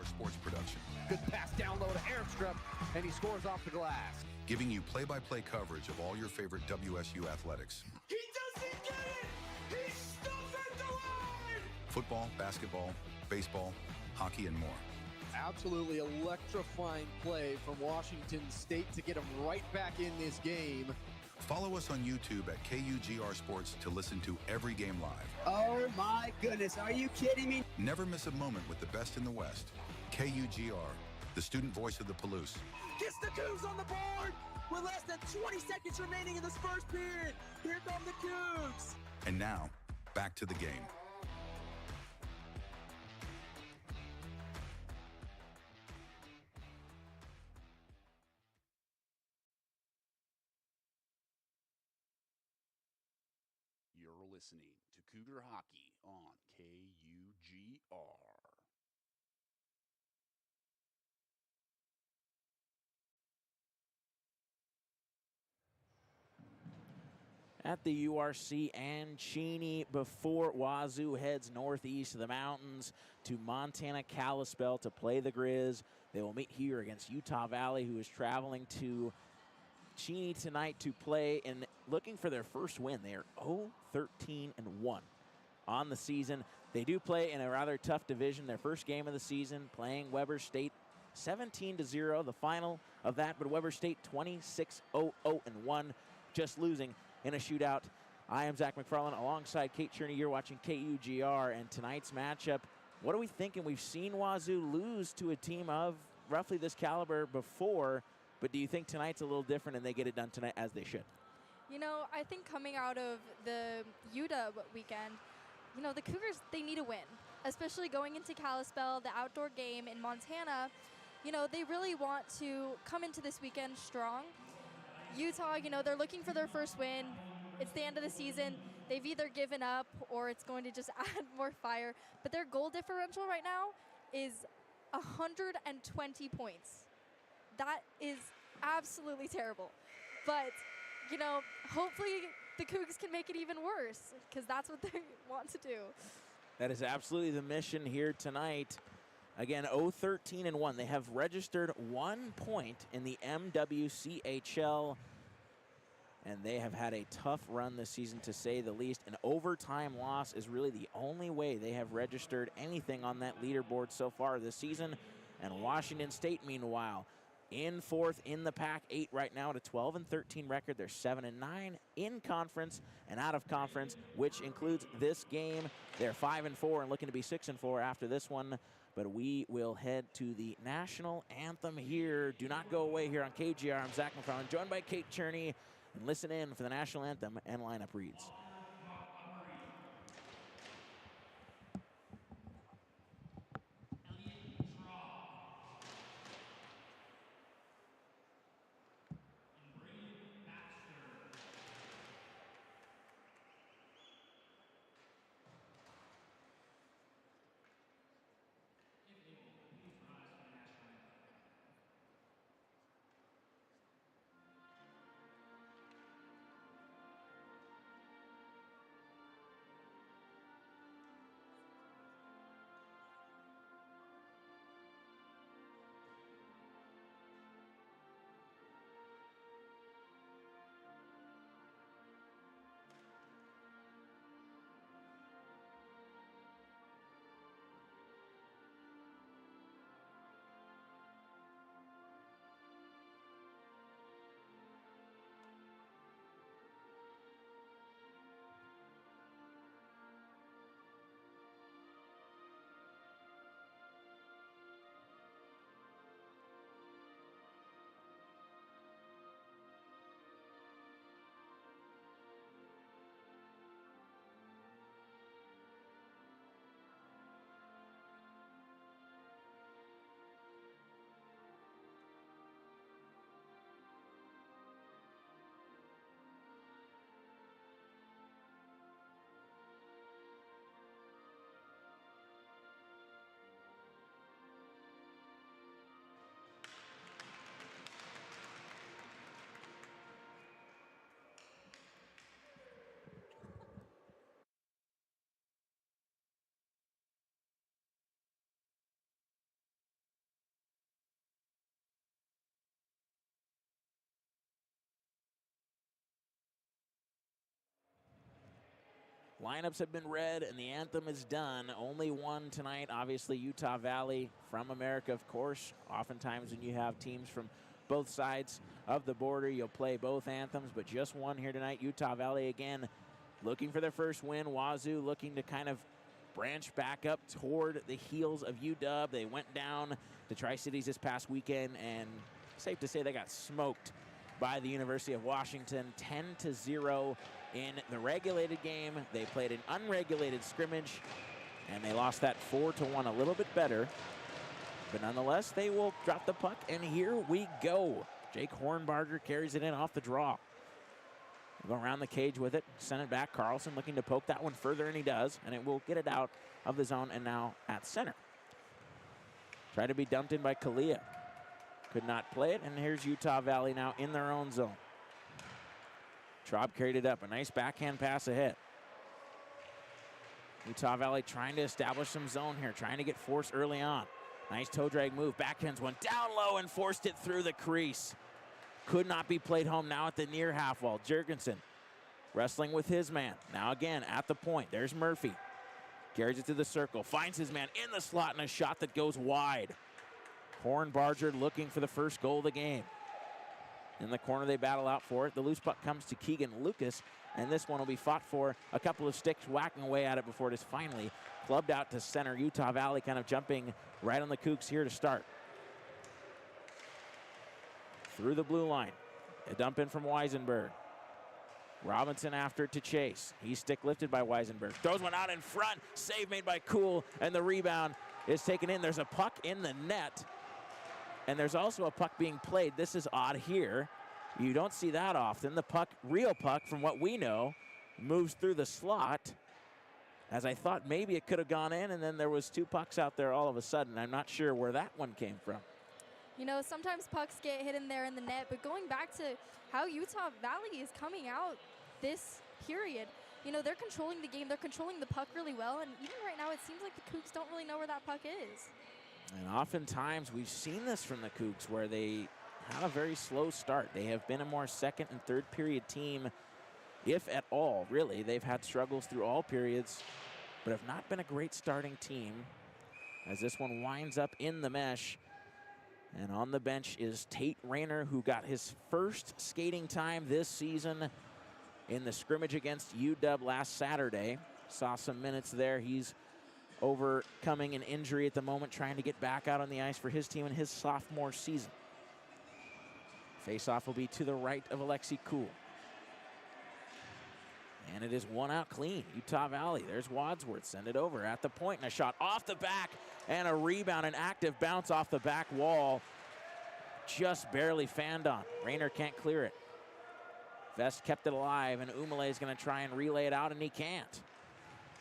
sports production. Good pass down low to Airstrip, and he scores off the glass. Giving you play-by-play coverage of all your favorite WSU athletics. He doesn't get it! He stops at the line! Football, basketball, baseball, hockey, and more. Absolutely electrifying play from Washington State to get him right back in this game. Follow us on YouTube at KUGR Sports to listen to every game live. Oh my goodness, are you kidding me? Never miss a moment with the best in the West. KUGR, the student voice of the Palouse. Gets the Cougs on the board with less than 20 seconds remaining in this first period. Here come the Cougs. And now, back to the game. You're listening to Cougar Hockey on KUGR. At the URC and Cheney before Wazoo heads northeast of the mountains to Montana Kalispell to play the Grizz. They will meet here against Utah Valley, who is traveling to Cheney tonight to play and looking for their first win. They are 0-13-1 on the season. They do play in a rather tough division. Their first game of the season playing Weber State 17-0, the final of that, but Weber State 26-0-1, just losing in a shootout. I am Zach McFarlane alongside Kate Cherney. You're watching KUGR, and tonight's matchup, what are we thinking? We've seen Wazoo lose to a team of roughly this caliber before, but do you think tonight's a little different and they get it done tonight as they should? You know, I think coming out of the UW weekend, you know, the Cougars, they need a win, especially going into Kalispell, the outdoor game in Montana. You know, they really want to come into this weekend strong. Utah, you know, they're looking for their first win. It's the end of the season. They've either given up or it's going to just add more fire. But their goal differential right now is 120 points. That is absolutely terrible. But, you know, hopefully the Cougs can make it even worse because that's what they want to do. That is absolutely the mission here tonight. Again, 0-13-1. They have registered 1 point in the MWCHL, and they have had a tough run this season, to say the least. An overtime loss is really the only way they have registered anything on that leaderboard so far this season. And Washington State, meanwhile, in fourth in the Pac-8 right now at a 12-13 record. They're 7-9 in conference and out of conference, which includes this game. They're 5-4 and looking to be 6-4 after this one. But we will head to the national anthem here. Do not go away here on KGR. I'm Zach McFarlane, joined by Kate Cherney. And listen in for the national anthem and lineup reads. lineups have been read, and the anthem is done. Only one tonight, obviously, Utah Valley from America, of course. Oftentimes when you have teams from both sides of the border, you'll play both anthems, but just one here tonight. Utah Valley, again, looking for their first win. Wazoo looking to kind of branch back up toward the heels of UW. They went down to Tri-Cities this past weekend, and safe to say they got smoked by the University of Washington, 10-0 in the regulated game. They played an unregulated scrimmage, and they lost that 4-1, a little bit better. But nonetheless, they will drop the puck, and here we go. Jake Hornbarger carries it in off the draw. Go around the cage with it, send it back. Carlson looking to poke that one further, and he does, and it will get it out of the zone and now at center. Try to be dumped in by Kalia. Could not play it, and here's Utah Valley now in their own zone. Traub carried it up, a nice backhand pass ahead. Utah Valley trying to establish some zone here, trying to get force early on. Nice toe drag move, backhands one down low and forced it through the crease. Could not be played home now at the near half wall. Jurgensen wrestling with his man. Now again at the point, there's Murphy. Carries it to the circle, finds his man in the slot, and a shot that goes wide. Hornbarger looking for the first goal of the game. In the corner, they battle out for it. The loose puck comes to Keegan Lucas, and this one will be fought for. A couple of sticks whacking away at it before it is finally clubbed out to center. Utah Valley kind of jumping right on the Cougs here to start. Through the blue line. A dump in from Weisenberg. Robinson after it to Chase. He's stick lifted by Weisenberg. Throws one out in front. Save made by Kuhl, and the rebound is taken in. There's a puck in the net, and there's also a puck being played. This is odd here. You don't see that often. The puck, real puck from what we know, moves through the slot. As I thought maybe it could have gone in, and then there was two pucks out there all of a sudden. I'm not sure where that one came from. You know, sometimes pucks get hit in there in the net, but going back to how Utah Valley is coming out this period, you know, they're controlling the game. They're controlling the puck really well, and even right now it seems like the Cougs don't really know where that puck is. And oftentimes we've seen this from the Cougs where they have a very slow start. They have been a more second and third period team, if at all, really. They've had struggles through all periods, but have not been a great starting team. As this one winds up in the mesh. And on the bench is Tate Rayner, who got his first skating time this season in the scrimmage against UW last Saturday. Saw some minutes there. He's overcoming an injury at the moment, trying to get back out on the ice for his team in his sophomore season. Faceoff will be to the right of Alexi Kuhl. And it is one out clean. Utah Valley, there's Wadsworth, send it over at the point, and a shot off the back, and a rebound, an active bounce off the back wall. Just barely fanned on. Rayner can't clear it. Vest kept it alive, and Umale is gonna try and relay it out, and he can't.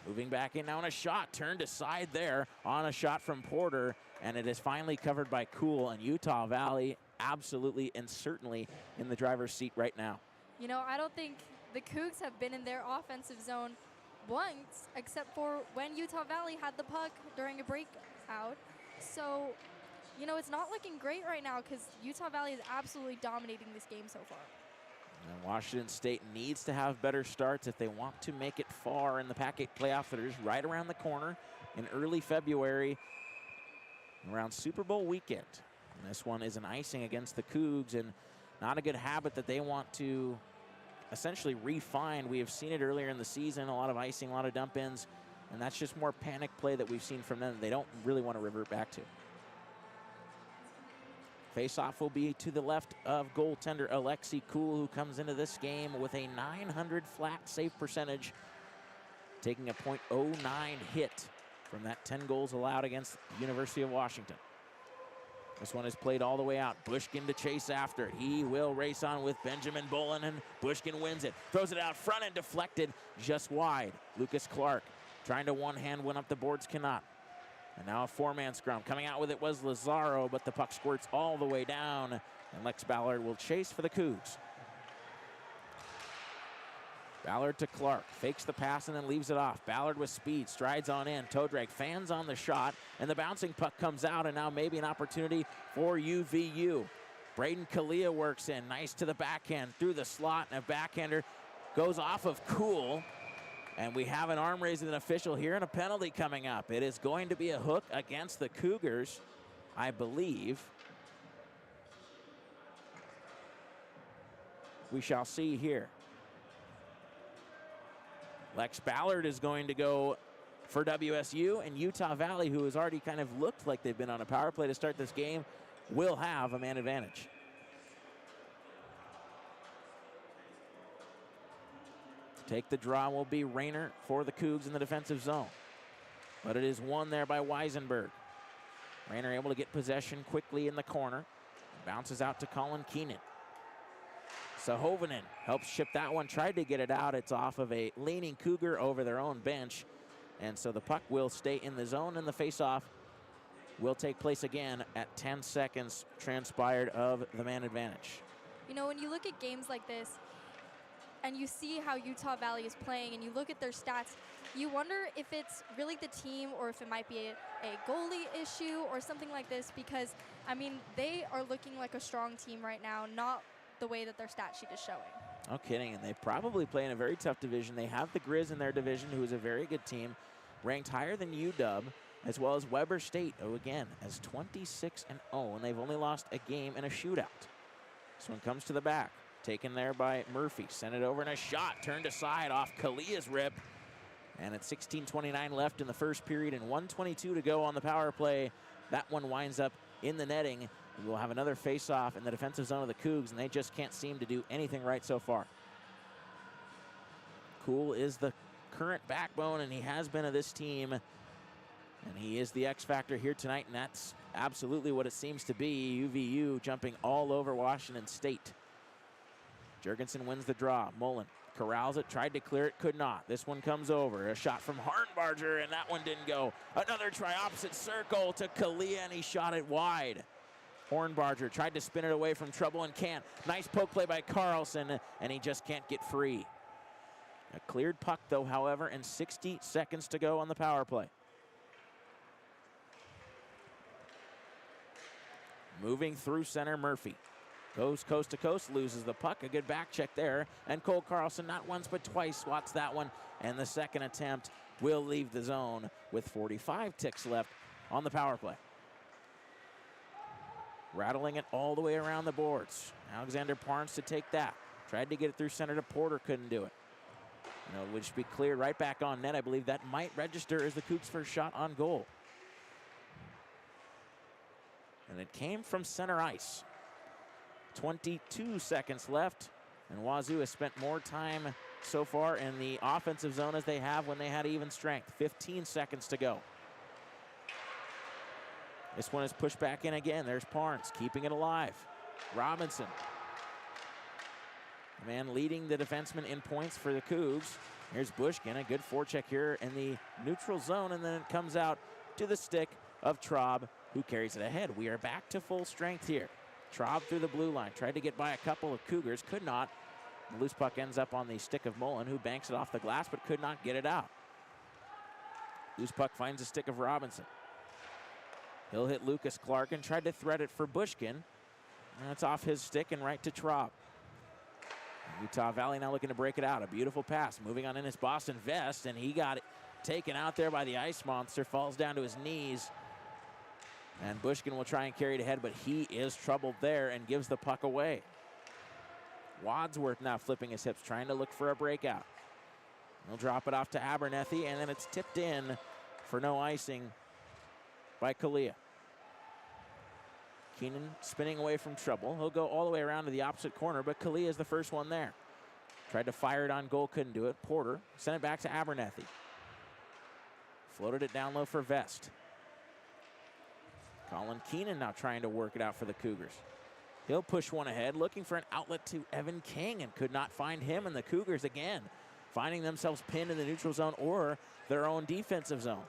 Moving back in now, and a shot turned aside there on a shot from Porter, and it is finally covered by Kuhl, and Utah Valley absolutely and certainly in the driver's seat right now. You know, I don't think the Cougs have been in their offensive zone once, except for when Utah Valley had the puck during a breakout. So, you know, it's not looking great right now because Utah Valley is absolutely dominating this game so far. And Washington State needs to have better starts if they want to make it far in the Pac-8 playoff that is right around the corner in early February, around Super Bowl weekend. And this one is an icing against the Cougs, and not a good habit that they want to essentially refine. We have seen it earlier in the season, a lot of icing, a lot of dump-ins, and that's just more panic play that we've seen from them that they don't really want to revert back to. Face-off will be to the left of goaltender Alexi Kuhl, who comes into this game with a .900 flat save percentage, taking a .09 hit from that 10 goals allowed against the University of Washington. This one is played all the way out. Bushkin to chase after it. He will race on with Benjamin Bolin, and Bushkin wins it. Throws it out front and deflected just wide. Lucas Clark trying to one-hand win up the boards, cannot. And now a four-man scrum. Coming out with it was Lazaro, but the puck squirts all the way down, and Lex Ballard will chase for the Cougs. Ballard to Clark, fakes the pass and then leaves it off. Ballard with speed, strides on in, toe drag, fans on the shot, and the bouncing puck comes out, and now maybe an opportunity for UVU. Braden Kalia works in, nice to the backhand, through the slot, and a backhander goes off of Kuhl, And we have an arm raising an official here and a penalty coming up. It is going to be a hook against the Cougars, I believe. We shall see here. Lex Ballard is going to go for WSU, and Utah Valley, who has already kind of looked like they've been on a power play to start this game, will have a man advantage. To take the draw will be Rayner for the Cougs in the defensive zone. But it is won there by Weisenberg. Rayner able to get possession quickly in the corner. Bounces out to Colin Keenan. Sahovinen helps ship that one, tried to get it out. It's off of a leaning Cougar over their own bench. And so the puck will stay in the zone, and the faceoff will take place again at 10 seconds transpired of the man advantage. You know, when you look at games like this and you see how Utah Valley is playing and you look at their stats, you wonder if it's really the team or if it might be a goalie issue or something like this, because, I mean, they are looking like a strong team right now, not the way that their stat sheet is showing. No kidding, and they probably play in a very tough division. They have the Grizz in their division, who is a very good team, ranked higher than UW, as well as Weber State, who again has 26-0, and they've only lost a game in a shootout. This one comes to the back, taken there by Murphy, sent it over, and a shot turned aside off Kalia's rip. And at 16:29 left in the first period and 1:22 to go on the power play, that one winds up in the netting. We'll have another face-off in the defensive zone of the Cougs, and they just can't seem to do anything right so far. Cool is the current backbone, and he has been of this team, and he is the X factor here tonight, and that's absolutely what it seems to be. UVU jumping all over Washington State. Jurgensen wins the draw. Mullen corrals it, tried to clear it, could not. This one comes over. A shot from Harnbarger, and that one didn't go. Another try opposite circle to Kalia, and he shot it wide. Hornbarger tried to spin it away from trouble and can't. Nice poke play by Carlson, and he just can't get free. A cleared puck, though, however, and 60 seconds to go on the power play. Moving through center, Murphy goes coast to coast, loses the puck. A good back check there, and Cole Carlson not once but twice swats that one, and the second attempt will leave the zone with 45 ticks left on the power play. Rattling it all the way around the boards. Alexander Parnes to take that. Tried to get it through center to Porter, couldn't do it. And it would just be cleared right back on net. I believe that might register as the Cougs' first shot on goal. And it came from center ice. 22 seconds left, and Wazoo has spent more time so far in the offensive zone as they have when they had even strength. 15 seconds to go. This one is pushed back in again. There's Parnes keeping it alive. Robinson, the man leading the defenseman in points for the Cougs. Here's Bushkin, a good forecheck here in the neutral zone, and then it comes out to the stick of Traub, who carries it ahead. We are back to full strength here. Traub through the blue line, tried to get by a couple of Cougars, could not. The loose puck ends up on the stick of Mullen, who banks it off the glass but could not get it out. Loose puck finds the stick of Robinson. He'll hit Lucas Clark and tried to thread it for Bushkin. And it's off his stick and right to Traub. Utah Valley now looking to break it out. A beautiful pass. Moving on in is Boston Vest, and he got it taken out there by the Ice Monster. Falls down to his knees. And Bushkin will try and carry it ahead, but he is troubled there and gives the puck away. Wadsworth now flipping his hips, trying to look for a breakout. He'll drop it off to Abernethy, and then it's tipped in for no icing by Kalia. Keenan spinning away from trouble. He'll go all the way around to the opposite corner, but Kalia is the first one there. Tried to fire it on goal, couldn't do it. Porter sent it back to Abernethy. Floated it down low for Vest. Colin Keenan now trying to work it out for the Cougars. He'll push one ahead, looking for an outlet to Evan King, and could not find him, and the Cougars again finding themselves pinned in the neutral zone or their own defensive zone.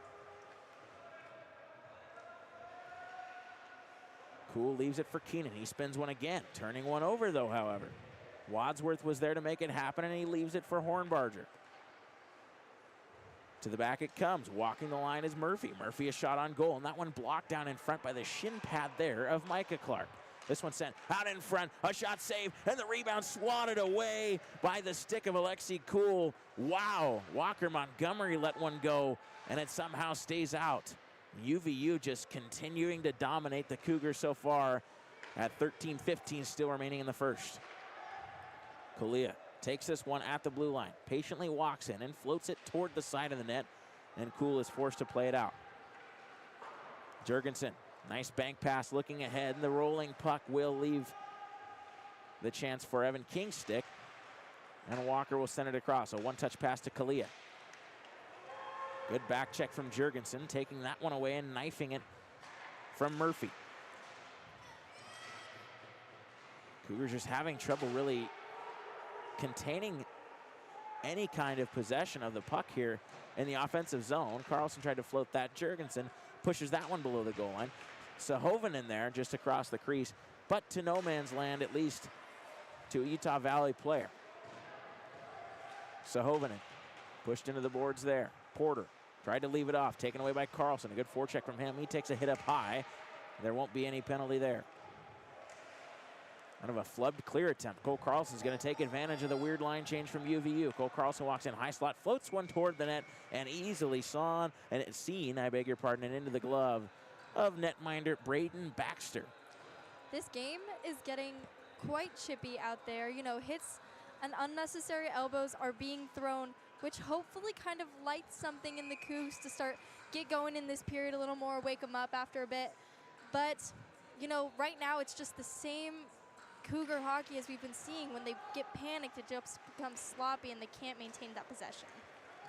Cool leaves it for Keenan. He spins one again, turning one over though, however. Wadsworth was there to make it happen, and he leaves it for Hornbarger. To the back it comes. Walking the line is Murphy. Murphy a shot on goal, and that one blocked down in front by the shin pad there of Micah Clark. This one sent out in front. A shot saved, and the rebound swatted away by the stick of Alexi Kuhl. Wow. Walker Montgomery let one go, and it somehow stays out. UVU just continuing to dominate the Cougars so far at 13-15 still remaining in the first. Kalia takes this one at the blue line, patiently walks in and floats it toward the side of the net, and Kuhl is forced to play it out. Jurgensen, nice bank pass looking ahead, and the rolling puck will leave the chance for Evan King's stick, and Walker will send it across. A one-touch pass to Kalia. Good back check from Jurgensen, taking that one away and knifing it from Murphy. Cougars just having trouble really containing any kind of possession of the puck here in the offensive zone. Carlson tried to float that. Jurgensen pushes that one below the goal line. Sahoven in there just across the crease, but to no man's land, at least to a Utah Valley player. Sahoven pushed into the boards there. Porter tried to leave it off, taken away by Carlson. A good forecheck from him. He takes a hit up high. There won't be any penalty there. Kind of a flubbed clear attempt. Cole Carlson's going to take advantage of the weird line change from UVU. Cole Carlson walks in high slot, floats one toward the net, and easily seen, and into the glove of netminder Braden Baxter. This game is getting quite chippy out there. You know, hits and unnecessary elbows are being thrown, which hopefully kind of lights something in the Cougs to get going in this period a little more, wake them up after a bit. But, you know, right now it's just the same Cougar hockey as we've been seeing. When they get panicked, it just becomes sloppy and they can't maintain that possession.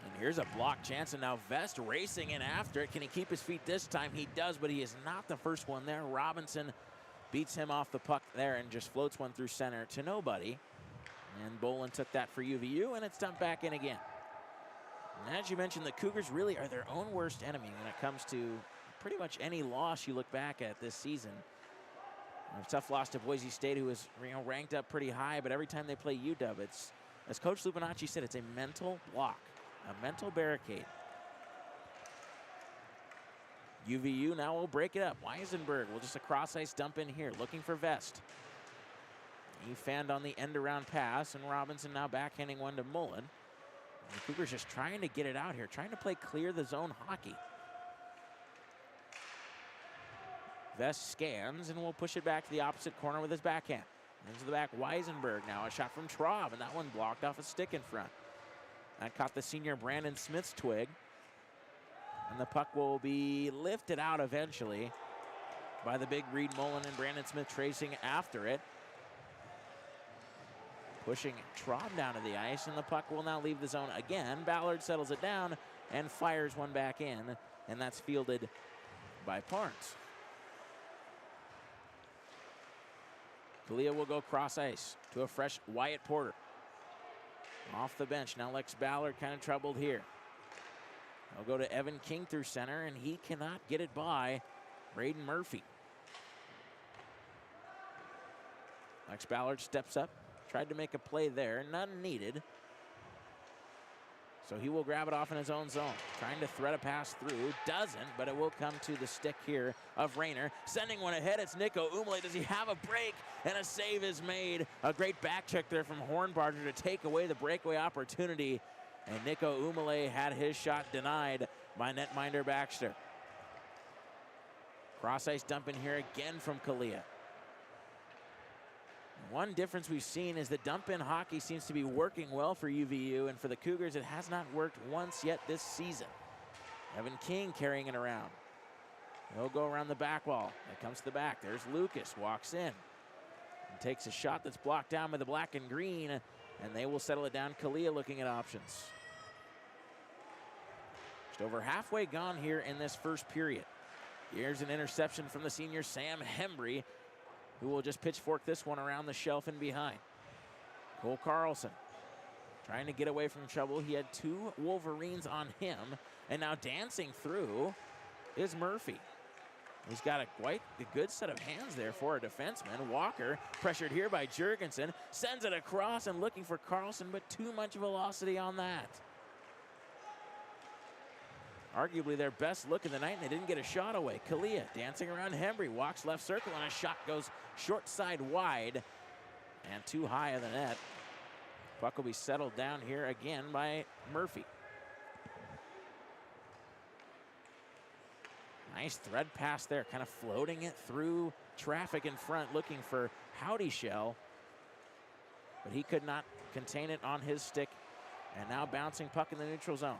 And here's a block chance, and now Vest racing in after it. Can he keep his feet this time? He does, but he is not the first one there. Robinson beats him off the puck there and just floats one through center to nobody. And Bolin took that for UVU, and it's dumped back in again. And as you mentioned, the Cougars really are their own worst enemy when it comes to pretty much any loss you look back at this season. A tough loss to Boise State, who was ranked up pretty high, but every time they play UW, it's, as Coach Lupinacci said, it's a mental block, a mental barricade. UVU now will break it up. Weisenberg will just a cross-ice dump in here, looking for Vest. He fanned on the end-around pass, and Robinson now backhanding one to Mullen. And the Cougars just trying to get it out here, trying to play clear the zone hockey. Vest scans and will push it back to the opposite corner with his backhand. Into the back, Weisenberg now. A shot from Traub, and that one blocked off a stick in front. That caught the senior Brandon Smith's twig. And the puck will be lifted out eventually by the big Reed Mullen, and Brandon Smith tracing after it. Pushing Traub down to the ice, and the puck will now leave the zone again. Ballard settles it down and fires one back in, and that's fielded by Parnes. Kalia will go cross ice to a fresh Wyatt Porter. Off the bench, now Lex Ballard kind of troubled here. They'll go to Evan King through center, and he cannot get it by Braden Murphy. Lex Ballard steps up, tried to make a play there, none needed. So he will grab it off in his own zone, trying to thread a pass through, doesn't, but it will come to the stick here of Rayner. Sending one ahead, it's Nico Umale. Does he have a break? And a save is made. A great back check there from Hornbarger to take away the breakaway opportunity. And Nico Umale had his shot denied by netminder Baxter. Cross ice dump in here again from Kalia. One difference we've seen is that dump-in hockey seems to be working well for UVU, and for the Cougars, it has not worked once yet this season. Evan King carrying it around. He'll go around the back wall. It comes to the back. There's Lucas, walks in. And takes a shot that's blocked down by the black and green, and they will settle it down. Kalia looking at options. Just over halfway gone here in this first period. Here's an interception from the senior Sam Hembry, who will just pitchfork this one around the shelf and behind. Cole Carlson trying to get away from trouble. He had two Wolverines on him, and now dancing through is Murphy. He's got quite a good set of hands there for a defenseman. Walker, pressured here by Jurgensen, sends it across and looking for Carlson, but too much velocity on that. arguably their best look of the night, and they didn't get a shot away. Kalia dancing around Hembry, walks left circle, and a shot goes short side wide and too high of the net. Puck will be settled down here again by Murphy. Nice thread pass there, kind of floating it through traffic in front, looking for Howdy Shell. But he could not contain it on his stick. And now bouncing puck in the neutral zone.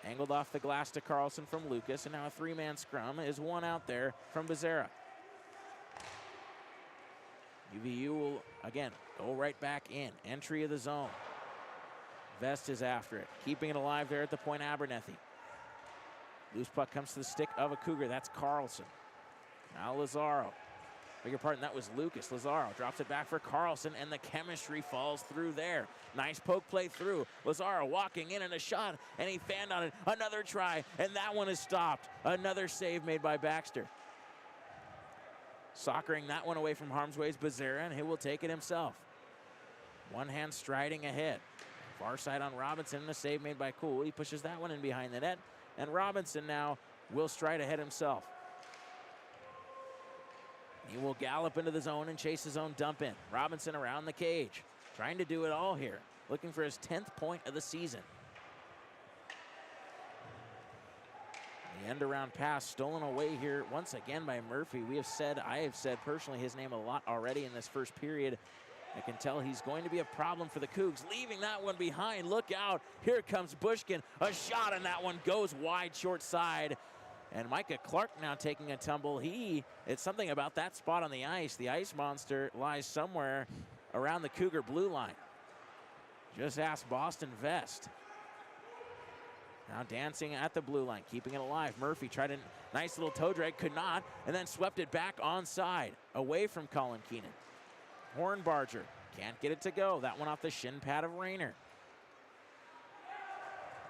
Angled off the glass to Carlson from Lucas, and now a three-man scrum is one out there from Becerra. UVU will, again, go right back in. Entry of the zone. Vest is after it, keeping it alive there at the point, Abernethy. Loose puck comes to the stick of a Cougar. That's Carlson. Now Lazaro. Beg your pardon, that was Lucas. Lazaro drops it back for Carlson, and the chemistry falls through there. Nice poke play through. Lazaro walking in and a shot, and he fanned on it. Another try, and that one is stopped. Another save made by Baxter. Soccering that one away from harm's way is Becerra, and he will take it himself. One hand striding ahead. Far side on Robinson, and a save made by Cool. He pushes that one in behind the net. And Robinson now will stride ahead himself. He will gallop into the zone and chase his own dump in. Robinson around the cage, trying to do it all here, looking for his 10th point of the season. The end around pass stolen away here once again by Murphy. I have said personally his name a lot already in this first period. I can tell he's going to be a problem for the Cougs. Leaving that one behind. Look out. Here comes Bushkin. A shot, and that one goes wide, short side. And Micah Clark now taking a tumble. It's something about that spot on the ice. The ice monster lies somewhere around the Cougar blue line. Just ask Boston Vest. Now dancing at the blue line, keeping it alive. Murphy tried a nice little toe drag, could not, and then swept it back onside, away from Colin Keenan. Hornbarger can't get it to go. That one off the shin pad of Rayner.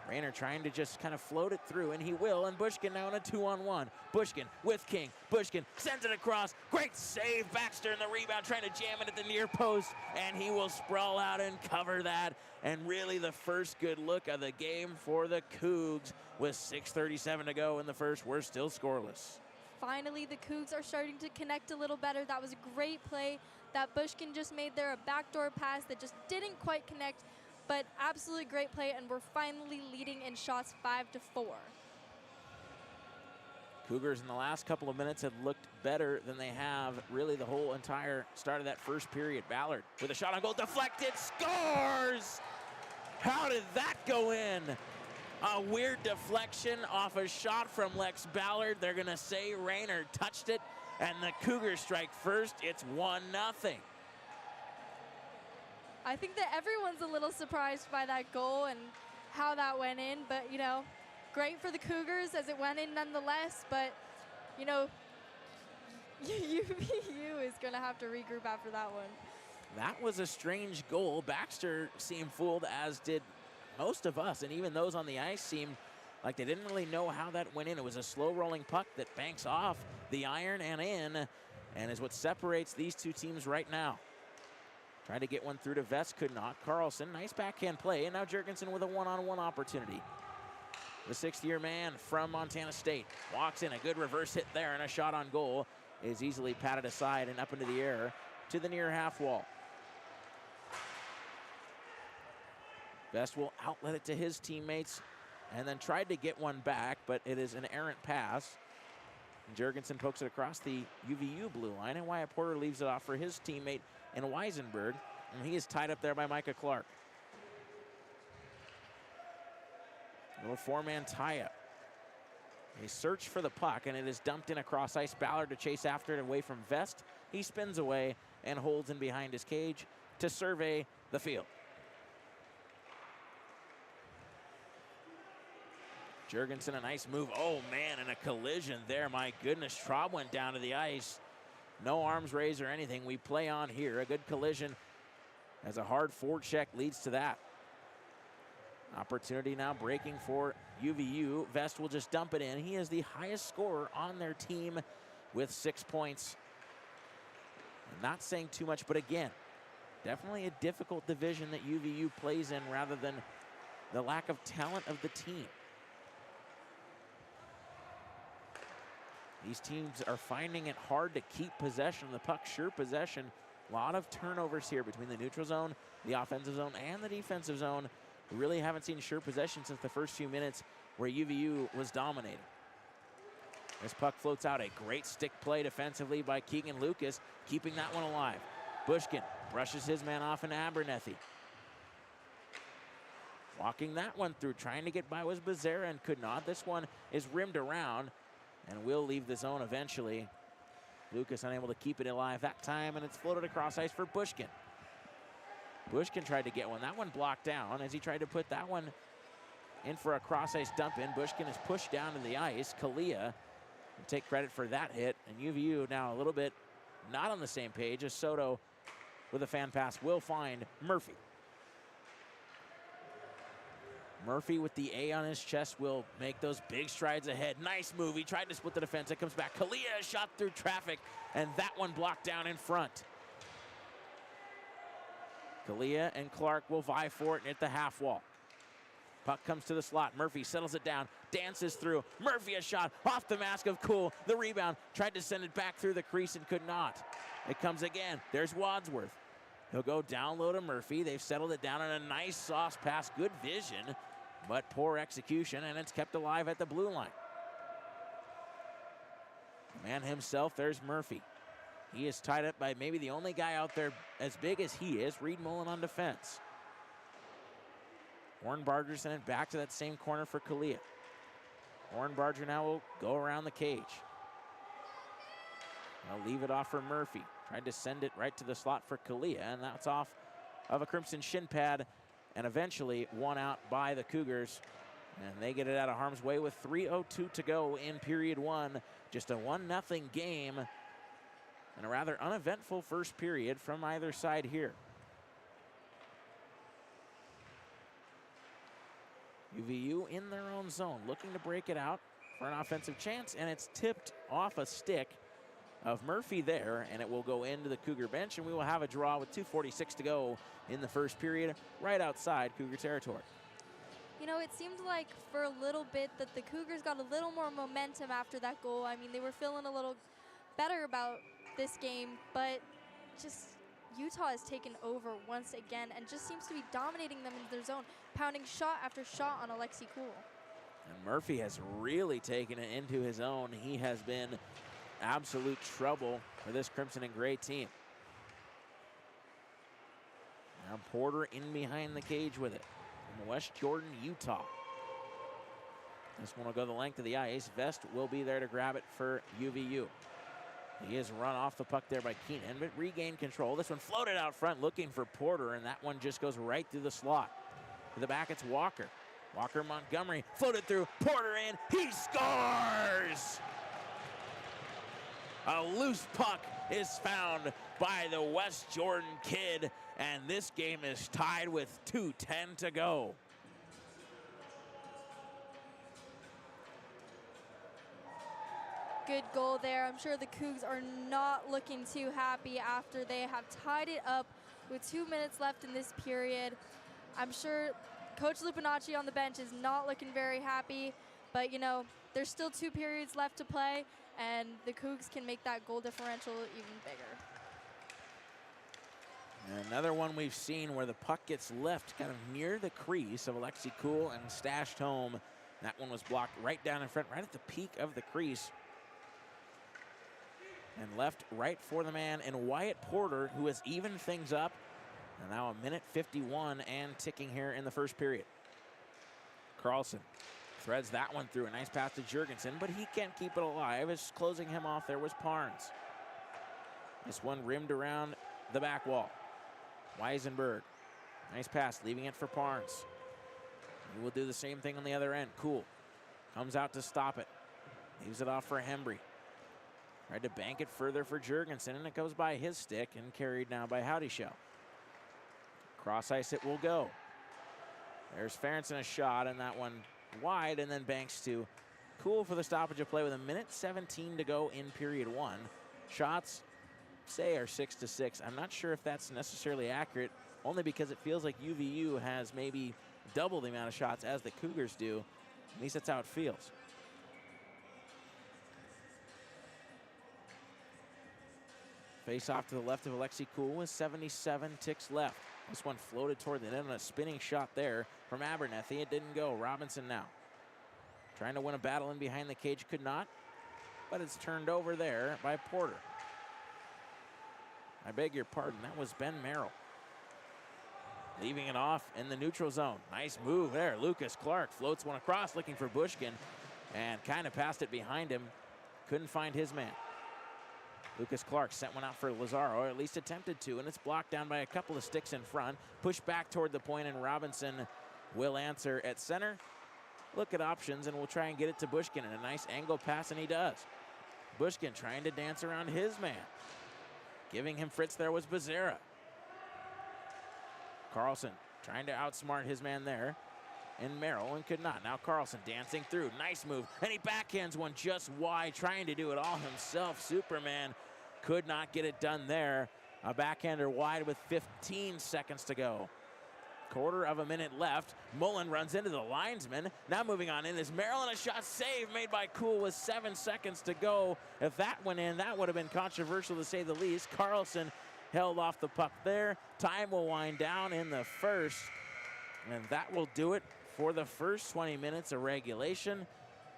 Rayner trying to just kind of float it through, and he will, and Bushkin now in a 2-on-1. Bushkin with King. Bushkin sends it across. Great save. Baxter in the rebound, trying to jam it at the near post, and he will sprawl out and cover that. And really the first good look of the game for the Cougs with 6:37 to go in the first. We're still scoreless. Finally, the Cougs are starting to connect a little better. That was a great play that Bushkin just made there, a backdoor pass that just didn't quite connect, but absolutely great play, and we're finally leading in shots 5-4. Cougars in the last couple of minutes have looked better than they have really the whole entire start of that first period. Ballard with a shot on goal, deflected, scores! How did that go in? A weird deflection off a shot from Lex Ballard. They're gonna say Rayner touched it, and the Cougars strike first. It's 1-0. I think that everyone's a little surprised by that goal and how that went in, but great for the Cougars as it went in nonetheless, but UVU is gonna have to regroup after that one. That was a strange goal. Baxter seemed fooled, as did most of us, and even those on the ice seemed like they didn't really know how that went in. It was a slow rolling puck that banks off the iron and in, and is what separates these two teams right now. Trying to get one through to Vest, could not. Carlson, nice backhand play, and now Jurgensen with a one-on-one opportunity. The sixth-year man from Montana State walks in, a good reverse hit there, and a shot on goal is easily patted aside and up into the air to the near half wall. Vest will outlet it to his teammates and then tried to get one back, but it is an errant pass. Jurgensen pokes it across the UVU blue line, and Wyatt Porter leaves it off for his teammate in Weisenberg, and he is tied up there by Micah Clark. A little four-man tie-up. They search for the puck, and it is dumped in across ice. Ballard to chase after it away from Vest. He spins away and holds in behind his cage to survey the field. Jurgensen, a nice move. Oh, man, and a collision there. My goodness, Traub went down to the ice. No arms raised or anything. We play on here. A good collision as a hard forecheck leads to that. Opportunity now breaking for UVU. Vest will just dump it in. He is the highest scorer on their team with 6 points. Not saying too much, but again, definitely a difficult division that UVU plays in rather than the lack of talent of the team. These teams are finding it hard to keep possession of the puck, sure possession. A lot of turnovers here between the neutral zone, the offensive zone, and the defensive zone. We really haven't seen sure possession since the first few minutes where UVU was dominating. This puck floats out. A great stick play defensively by Keegan Lucas, keeping that one alive. Bushkin brushes his man off in Abernethy. Walking that one through, trying to get by was Becerra and could not. This one is rimmed around and will leave the zone eventually. Lucas unable to keep it alive that time, and it's floated across ice for Bushkin. Bushkin tried to get one. That one blocked down as he tried to put that one in for a cross-ice dump in. Bushkin is pushed down to the ice. Kalia will take credit for that hit, and UVU now a little bit not on the same page as Soto with a fan pass will find Murphy. Murphy with the A on his chest will make those big strides ahead. Nice move. He tried to split the defense. It comes back. Kalia shot through traffic, and that one blocked down in front. Kalia and Clark will vie for it at the half wall. Puck comes to the slot. Murphy settles it down, dances through. Murphy a shot off the mask of Cool. The rebound, tried to send it back through the crease and could not. It comes again. There's Wadsworth. He'll go down low to Murphy. They've settled it down on a nice sauce pass. Good vision, but poor execution, and it's kept alive at the blue line. The man himself, there's Murphy. He is tied up by maybe the only guy out there as big as he is, Reed Mullen on defense. Hornbarger sent it back to that same corner for Kalia. Hornbarger now will go around the cage. I'll leave it off for Murphy. Tried to send it right to the slot for Kalia, and that's off of a Crimson shin pad, and eventually won out by the Cougars. And they get it out of harm's way with 3:02 to go in period one. Just a 1-0 game, and a rather uneventful first period from either side here. UVU in their own zone, looking to break it out for an offensive chance, and it's tipped off a stick of Murphy there, and it will go into the Cougar bench, and we will have a draw with 2:46 to go in the first period, right outside Cougar territory. You know, it seemed like for a little bit that the Cougars got a little more momentum after that goal. I mean, they were feeling a little better about this game, but just Utah has taken over once again and just seems to be dominating them in their zone, pounding shot after shot on Alexi Cool. And Murphy has really taken it into his own. He has been absolute trouble for this Crimson and Gray team. Now Porter in behind the cage with it from West Jordan, Utah. This one will go the length of the ice. Vest will be there to grab it for UVU. He is run off the puck there by Keenan, but regained control. This one floated out front looking for Porter, and that one just goes right through the slot. To the back, it's Walker. Walker Montgomery floated through. Porter in. He scores! A loose puck is found by the West Jordan kid, and this game is tied with 2:10 to go. Good goal there. I'm sure the Cougs are not looking too happy after they have tied it up with 2 minutes left in this period. I'm sure Coach Lupinacci on the bench is not looking very happy, but you know, there's still 2 periods left to play, and the Cougs can make that goal differential even bigger. And another one we've seen where the puck gets left kind of near the crease of Alexi Cool and stashed home. That one was blocked right down in front, right at the peak of the crease. And left right for the man in Wyatt Porter, who has evened things up. And now 1:51 and ticking here in the first period. Carlson threads that one through. A nice pass to Jurgensen, but he can't keep it alive. As closing him off there was Parnes. This one rimmed around the back wall. Weisenberg, nice pass, leaving it for Parnes. He will do the same thing on the other end. Cool comes out to stop it. Leaves it off for Hembry. Tried to bank it further for Jurgensen, and it goes by his stick and carried now by Howdy Show. Cross ice it will go. There's Ferentsen a shot, and that one wide, and then banks to Cool for the stoppage of play with 1:17 to go in period one. Shots, say, are 6-6. I'm not sure if that's necessarily accurate, only because it feels like UVU has maybe double the amount of shots as the Cougars do. At least that's how it feels. Face off to the left of Alexi Cool with 77 ticks left. This one floated toward the net on a spinning shot there from Abernethy. It didn't go. Robinson now trying to win a battle in behind the cage, could not, but it's turned over there by Porter. I beg your pardon, that was Ben Merrill. Leaving it off in the neutral zone. Nice move there. Lucas Clark floats one across looking for Bushkin and kind of passed it behind him. Couldn't find his man. Lucas Clark sent one out for Lazaro, or at least attempted to, and it's blocked down by a couple of sticks in front. Pushed back toward the point, and Robinson will answer at center. Look at options, and we'll try and get it to Bushkin in a nice angle pass, and he does. Bushkin trying to dance around his man. Giving him Fritz there was Becerra. Carlson trying to outsmart his man there. And Merrill, and could not. Now Carlson dancing through. Nice move. And he backhands one just wide, trying to do it all himself. Superman could not get it done there. A backhander wide with 15 seconds to go. Quarter of a minute left. Mullen runs into the linesman. Now moving on in is Merrill, and a shot save made by Cool with 7 seconds to go. If that went in, that would have been controversial to say the least. Carlson held off the puck there. Time will wind down in the first, and that will do it for the first 20 minutes of regulation.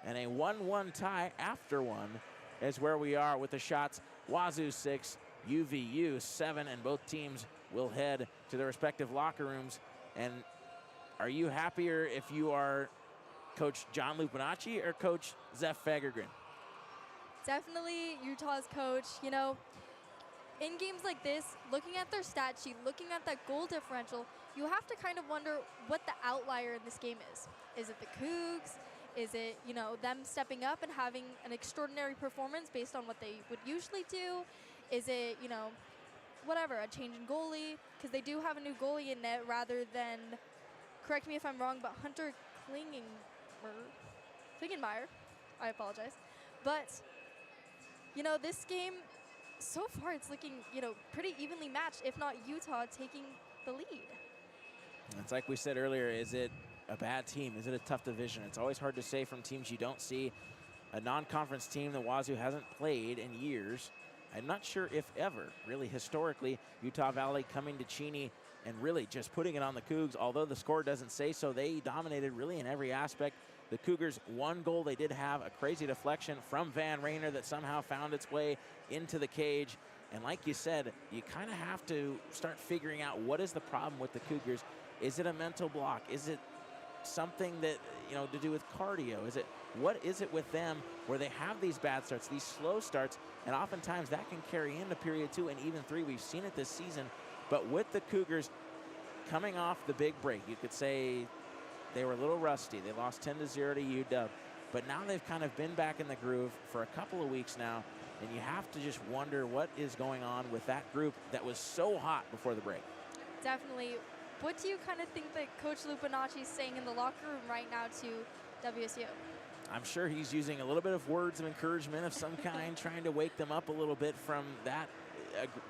And a 1-1 tie after one is where we are with the shots. Wazoo 6, UVU 7, and both teams will head to their respective locker rooms. And are you happier if you are Coach John Lupinacci or Coach Zeph Fagergren? Definitely Utah's coach. You know, in games like this, looking at their stat sheet, looking at that goal differential, you have to kind of wonder what the outlier in this game is. Is it the Cougs? Is it, you know, them stepping up and having an extraordinary performance based on what they would usually do? Is it, you know, whatever, a change in goalie? Because they do have a new goalie in net rather than, correct me if I'm wrong, but Hunter Klingenmeyer. I apologize. But, you know, this game, so far it's looking, you know, pretty evenly matched, if not Utah taking the lead. It's like we said earlier, is it a bad team? Is it a tough division? It's always hard to say from teams you don't see. A non-conference team that Wazoo hasn't played in years. I'm not sure if ever, really historically, Utah Valley coming to Cheney and really just putting it on the Cougs. Although the score doesn't say so, they dominated really in every aspect. The Cougars, one goal they did have, a crazy deflection from Van Rayner that somehow found its way into the cage. And like you said, you kind of have to start figuring out what is the problem with the Cougars. Is it a mental block? Is it something that, you know, to do with cardio? What is it with them where they have these bad starts, these slow starts, and oftentimes that can carry into period 2 and even 3. We've seen it this season. But with the Cougars coming off the big break, you could say they were a little rusty. They lost 10-0 to UW. But now they've kind of been back in the groove for a couple of weeks now, and you have to just wonder what is going on with that group that was so hot before the break. Definitely. What do you kind of think that Coach Lupinacci is saying in the locker room right now to WSU? I'm sure he's using a little bit of words of encouragement of some kind, trying to wake them up a little bit from that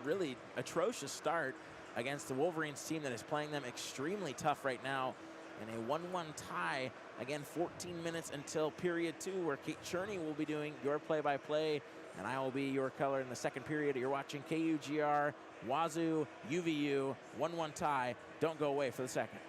really atrocious start against the Wolverines team that is playing them extremely tough right now in a 1-1 tie. Again, 14 minutes until period 2, where Kate Cherney will be doing your play-by-play, and I will be your color in the second period. You're watching KUGR, Wazoo, UVU, 1-1 tie. Don't go away for the second.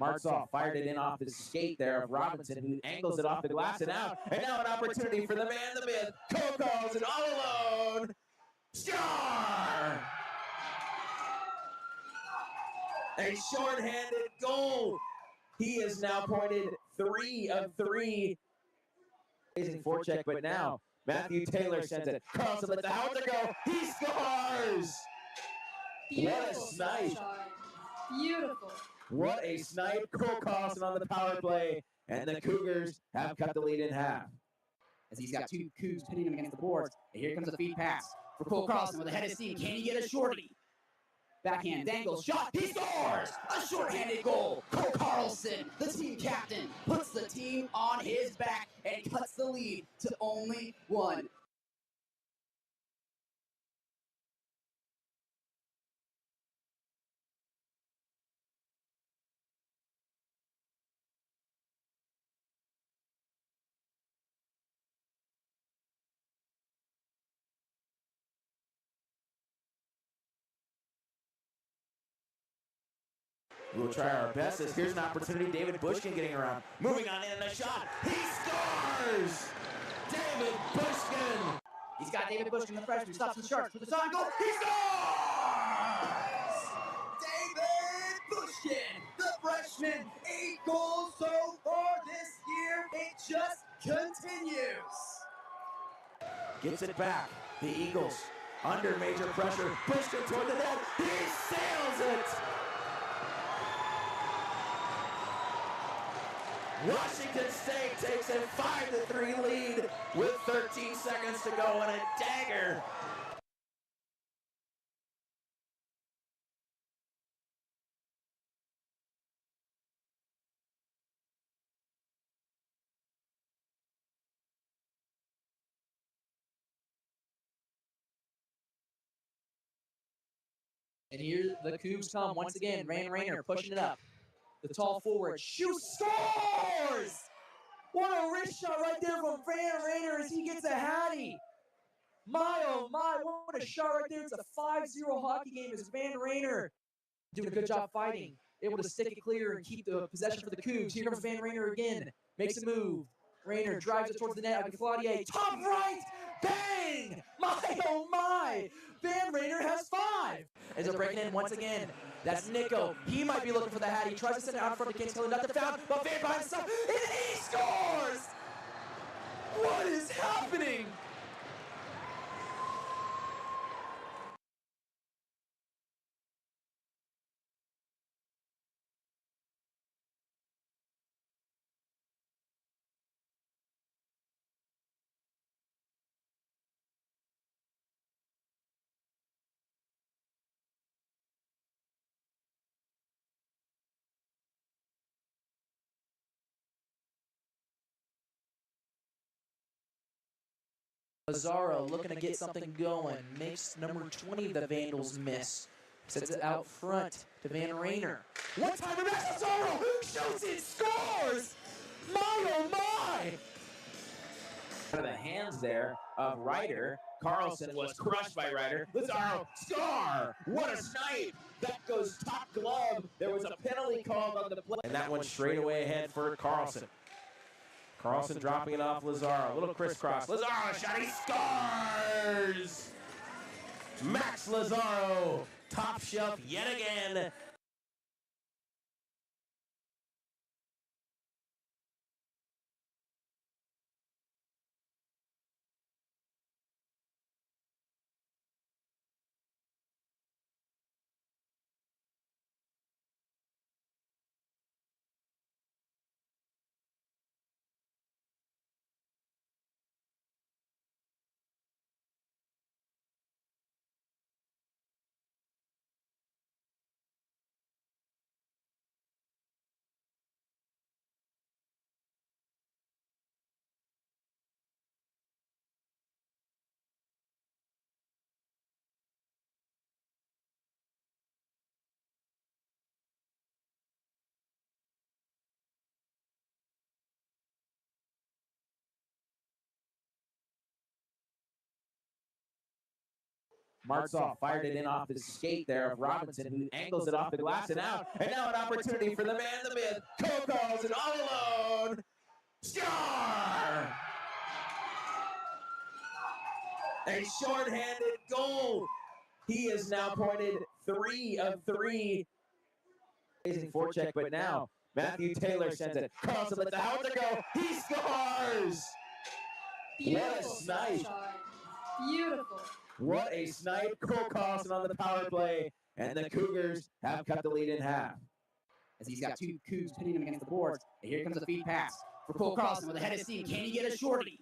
Martzoff fired it in off his skate there of Robinson, who angles it off the glass and out. And now an opportunity for the man, the myth, Cole calls it all alone. Star! A shorthanded goal. He is now pointed 3 of 3. Amazing forecheck, but now Matthew Taylor sends it. Carlson lets the howitzer go. He scores! What a snipe. Beautiful. What a snipe. Cole Carlson on the power play. And the Cougars have cut the lead in half. As he's got two Cougs pitting him against the boards. And here comes a feed pass for Cole Carlson with a headed steam. Can he get a shorty? Backhand dangles, shot, he scores! A shorthanded goal. Cole Carlson, the team captain, puts the team on his back and cuts the lead to only 1. We'll try our best as here's an opportunity. David Bushkin getting around. Moving on in and a shot. He scores! David Bushkin! He's got David Bushkin, the freshman, stops the Sharks, puts the shot and goal. He scores! David Bushkin, the freshman, 8 goals so far this year. It just continues. Gets it back. The Eagles under major pressure. Bushkin toward the net. He sails it! Washington State takes a 5-3 lead with 13 seconds to go and a dagger. And here the Cougs come once again. Van Rainer pushing it up. The tall forward shoots, scores! What a wrist shot right there from Van Rainer as he gets a hattie. My, oh my, what a shot right there. It's a 5-0 hockey game as Van Rainer doing a good job fighting. Able to stick it clear and keep the possession for the Cougs. Here comes Van Rainer again. Makes a move. Rainer drives it towards the net. Claudier, top right, bang! My, oh my! Van Rainer has 5. As they're breaking in once again. That's Nico. He might be looking for the hat. He tries to send it out in front of Kings Kelly. Nothing found, but Van by himself, and he scores! What is happening? Lazaro looking to get something going. Makes number 20 the Vandals miss. Sets it out front to Van Rainer. One time to Lazaro! Shoots it! Scores! My oh my! Out of the hands there of Ryder. Carlson was crushed by Ryder. Lazaro, score! What a snipe! That goes top glove. There was a penalty called on the play. And that one straight away ahead for Carlson. Carlson dropping it off Lazaro. A little crisscross. Lazaro shot. He scores! Max Lazaro. Top shelf yet again. Martzoff fired it in off the skate there of Robinson, who angles it off the glass and out. And now an opportunity for the man, the myth, Cole Carlson all alone. Score! A shorthanded goal. He is now pointed 3 of 3. Amazing forecheck, but now Matthew Taylor sends it. Carlson lets the howitzer go. He scores! Beautiful What a snipe. shot. Beautiful. What a snipe. Cole Carlson on the power play, and the Cougars have cut the lead in half. As he's got two Cougs pinning him against the boards. And here comes a feed pass for Cole Carlson with a headed steam. Can he get a shorty?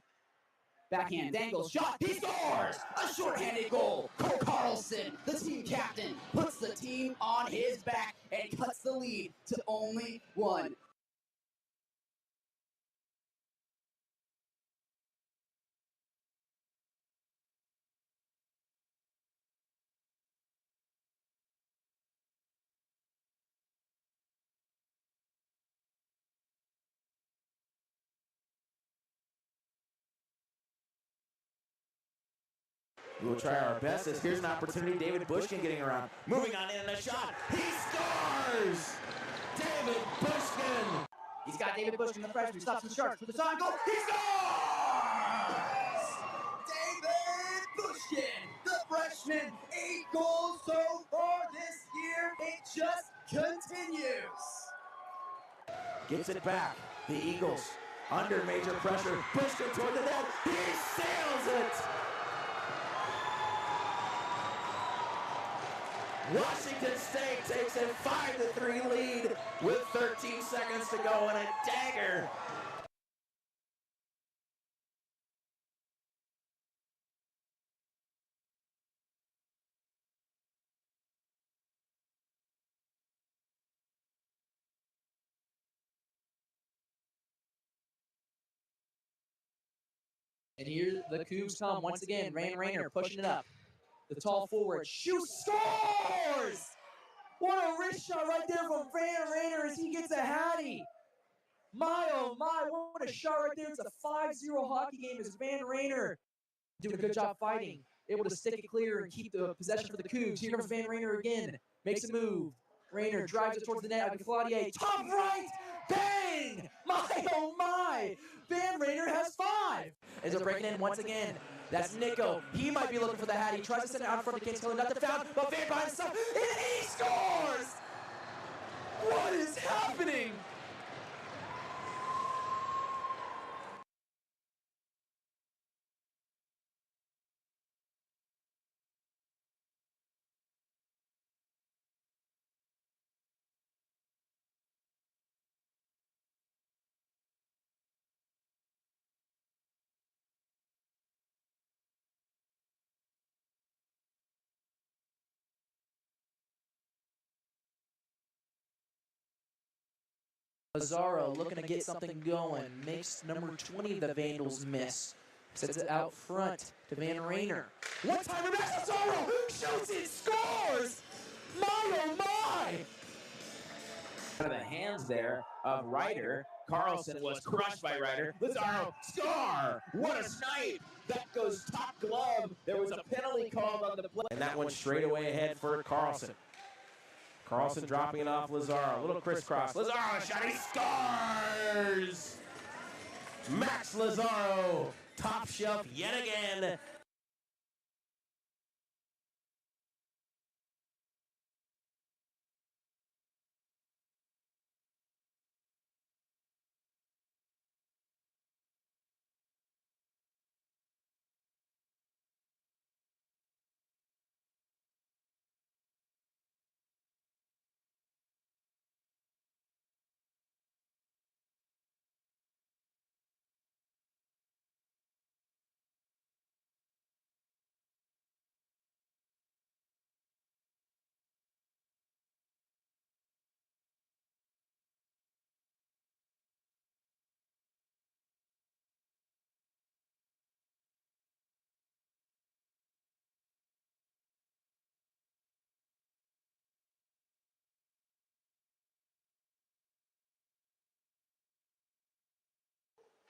Backhand dangles, shot, he scores! A shorthanded goal. Cole Carlson, the team captain, puts the team on his back and cuts the lead to only one. We'll try our best as here's an opportunity. David Bushkin getting around. Moving on in and a shot. He scores! David Bushkin! He's got David Bushkin, the freshman, stops the Sharks with the shot, goal. He scores! David Bushkin, the freshman, 8 goals so far this year. It just continues. Gets it back. The Eagles under major pressure. Bushkin toward the net. He sails it! Washington State takes a 5-3 lead with 13 seconds to go and a dagger. And here the Cougs come once again. Rainer pushing it up. The tall forward shoots, scores! What a wrist shot right there from Van Rainer as he gets a hattie. My, oh my, what a shot right there. It's a 5-0 hockey game as Van Rainer doing a good job fighting. Able to stick it clear and keep the possession for the Cougs. Here comes Van Rainer again. Makes a move. Rainer drives it towards the net. Claudier, top right, bang! My, oh my! Van Rainer has 5. As they're breaking in once again. That's Nico. He might be looking for the hat. He tries to send it out in front of Kings Hill. Nothing found, but Van by himself, and he scores! What is happening? Lazaro looking to get something going. Makes number 20 the Vandals miss. Sets it out front to Van Rainer. One time back, Lazaro shoots it, scores! My oh my! Out of the hands there of Ryder. Carlson was crushed by Ryder. Lazaro, score! What a snipe! That goes top glove. There was a penalty called on the play. And that one straight away ahead for Carlson. Carlson dropping it off Lazaro. A little crisscross. Lazaro shot. He scores! Max Lazaro. Top shelf yet again.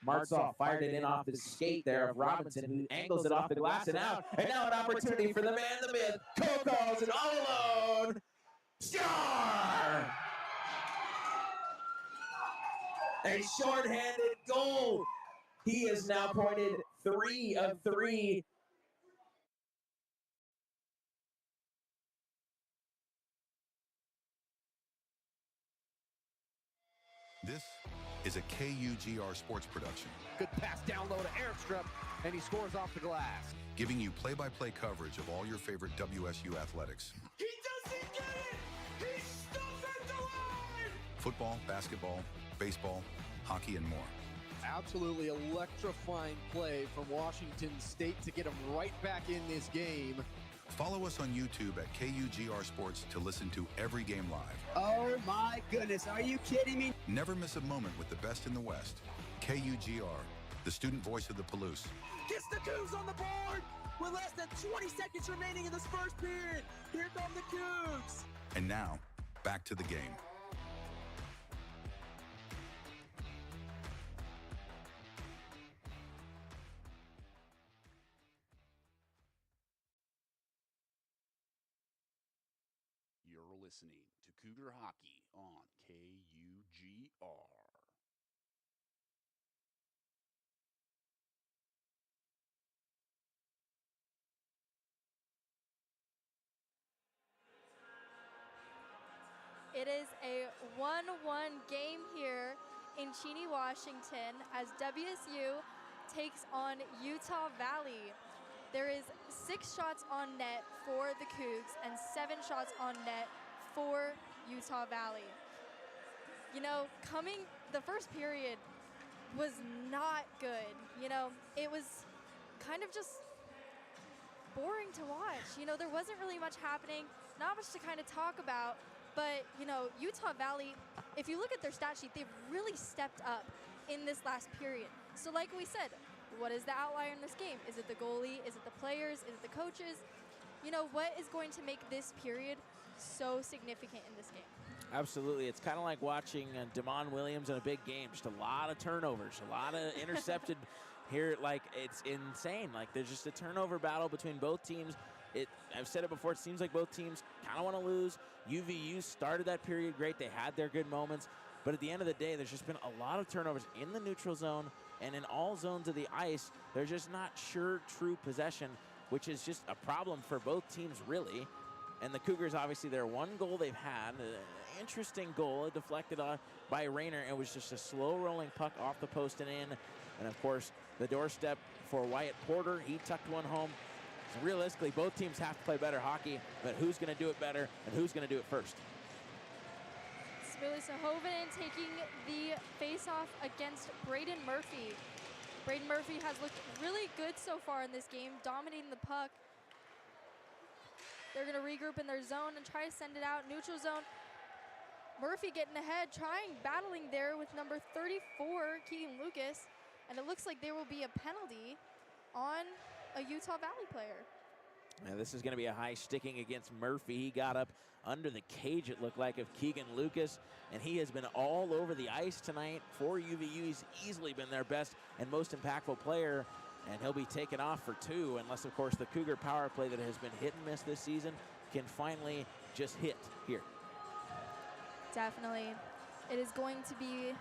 Martzoff fired it in off the skate there of Robinson, who angles it off the glass and out. And now an opportunity for the man, the myth, Cole Carlson, all alone. Star! A shorthanded goal. He is now pointed 3 of 3. This is a KUGR sports production, Good pass down low to Airstrip, and he scores off the glass. giving you play-by-play coverage of all your favorite WSU athletics. He doesn't get it! He stuffed at the line! Football, basketball, baseball, hockey, and more. Absolutely electrifying play from Washington State to get him right back in this game. Follow us on YouTube at KUGR Sports to listen to every game live. Oh my goodness, are you kidding me? Never miss a moment with the best in the West. KUGR, the student voice of the Palouse. Gets the Cougs on the board with less than 20 seconds remaining in this first period. Here come the Cougs. And now, back to the game. You're listening to Cougar Hockey on KUGR. It is a 1-1 game here in Cheney, Washington, as WSU takes on Utah Valley. There is 6 shots on net for the Cougs and 7 shots on net for Utah Valley. You know, the first period was not good. You know, it was kind of just boring to watch. You know, there wasn't really much happening, not much to kind of talk about. But, you know, Utah Valley, if you look at their stat sheet, they've really stepped up in this last period. So like we said, what is the outlier in this game? Is it the goalie? Is it the players? Is it the coaches? You know, what is going to make this period so significant in this game? Absolutely. It's kind of like watching Damon Williams in a big game. Just a lot of turnovers, a lot of intercepted here. Like, it's insane. Like, there's just a turnover battle between both teams. I've said it before, it seems like both teams kind of want to lose. UVU started that period great. They had their good moments. But at the end of the day, there's just been a lot of turnovers in the neutral zone and in all zones of the ice. They're just not sure true possession, which is just a problem for both teams, really. And the Cougars, obviously, their one goal they've had, an interesting goal, deflected on by Rayner. It was just a slow-rolling puck off the post and in. And, of course, the doorstep for Wyatt Porter. He tucked one home. So realistically, both teams have to play better hockey, but who's going to do it better and who's going to do it first? Sahoven taking the face-off against Braden Murphy. Braden Murphy has looked really good so far in this game, dominating the puck. They're going to regroup in their zone and try to send it out. Neutral zone. Murphy getting ahead, battling there with number 34, Keegan Lucas. And it looks like there will be a penalty on a Utah Valley player. Now this is going to be a high sticking against Murphy. He got up under the cage, it looked like, of Keegan Lucas, and he has been all over the ice tonight for UVU. He's easily been their best and most impactful player, and he'll be taken off for 2, unless, of course, the Cougar power play that has been hit and miss this season can finally just hit here. Definitely. It is going to be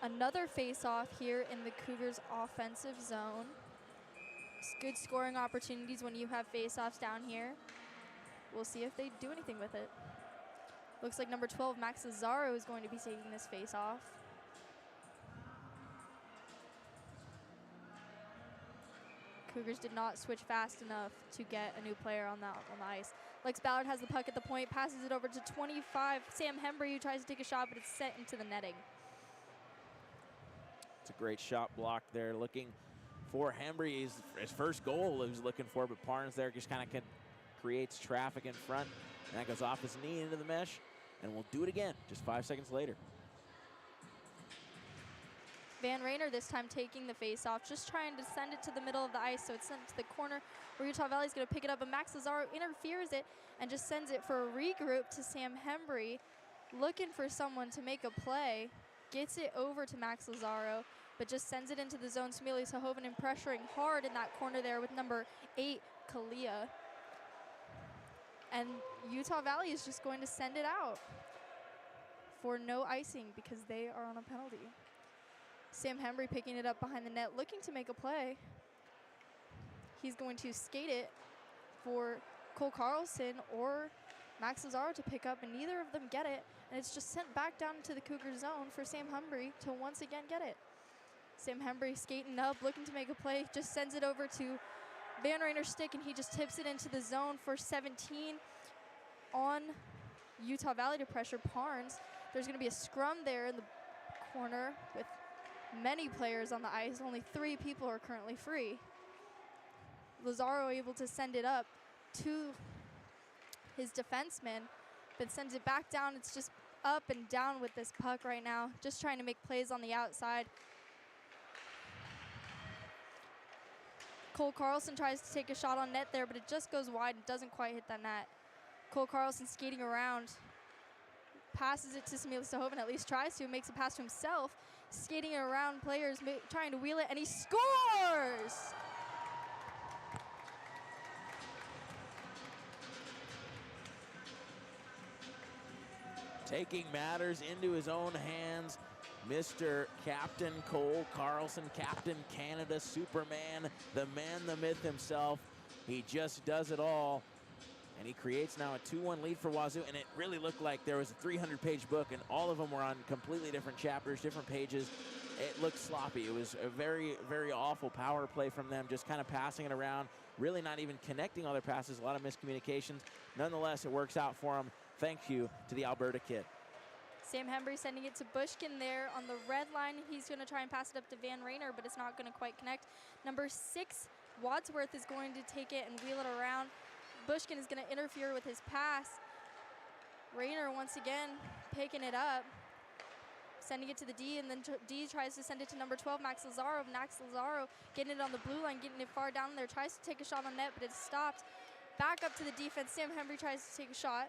another face-off here in the Cougars' offensive zone. It's good scoring opportunities when you have face-offs down here. We'll see if they do anything with it. Looks like number 12, Max Lazaro, is going to be taking this face-off. Cougars did not switch fast enough to get a new player on the ice. Lex Ballard has the puck at the point, passes it over to 25, Sam Hembry, who tries to take a shot, but it's sent into the netting. It's a great shot block there, looking for Hembry. His first goal he was looking for, but Parnes there just kind of creates traffic in front, and that goes off his knee into the mesh, and we'll do it again just 5 seconds later. Van Rayner this time taking the face-off, just trying to send it to the middle of the ice, so it's sent to the corner where Utah Valley's going to pick it up, but Max Lazaro interferes it and just sends it for a regroup to Sam Hembry, looking for someone to make a play, gets it over to Max Lazaro, but just sends it into the zone. Smiley Sahovanen pressuring hard in that corner there with number 8, Kalia. And Utah Valley is just going to send it out for no icing because they are on a penalty. Sam Hembry picking it up behind the net, looking to make a play. He's going to skate it for Cole Carlson or Max Lazaro to pick up, and neither of them get it. And it's just sent back down into the Cougar zone for Sam Hembry to once again get it. Sam Hembry skating up, looking to make a play, just sends it over to Van Rainer's stick, and he just tips it into the zone for 17 on Utah Valley to pressure Parnes. There's going to be a scrum there in the corner with many players on the ice. Only 3 people are currently free. Lazaro able to send it up to his defenseman, but sends it back down. It's just up and down with this puck right now, just trying to make plays on the outside. Cole Carlson tries to take a shot on net there, but it just goes wide and doesn't quite hit that net. Cole Carlson skating around, passes it to Samir Stahoven, at least tries to, makes a pass to himself, skating around players, trying to wheel it, and he scores! Taking matters into his own hands, Mr. Captain Cole Carlson, Captain Canada, Superman, the man, the myth himself. He just does it all. And he creates now a 2-1 lead for Wazoo, and it really looked like there was a 300-page book, and all of them were on completely different chapters, different pages. It looked sloppy. It was a very, very awful power play from them, just kind of passing it around, really not even connecting all their passes, a lot of miscommunications. Nonetheless, it works out for them. Thank you to the Alberta kid. Sam Hembry sending it to Bushkin there on the red line. He's going to try and pass it up to Van Rainer, but it's not going to quite connect. Number 6, Wadsworth, is going to take it and wheel it around. Bushkin is going to interfere with his pass. Rainer once again picking it up, sending it to the D, and then D tries to send it to number 12, Max Lazaro. Max Lazaro getting it on the blue line, getting it far down there, tries to take a shot on net, but it's stopped. Back up to the defense. Sam Hembry tries to take a shot,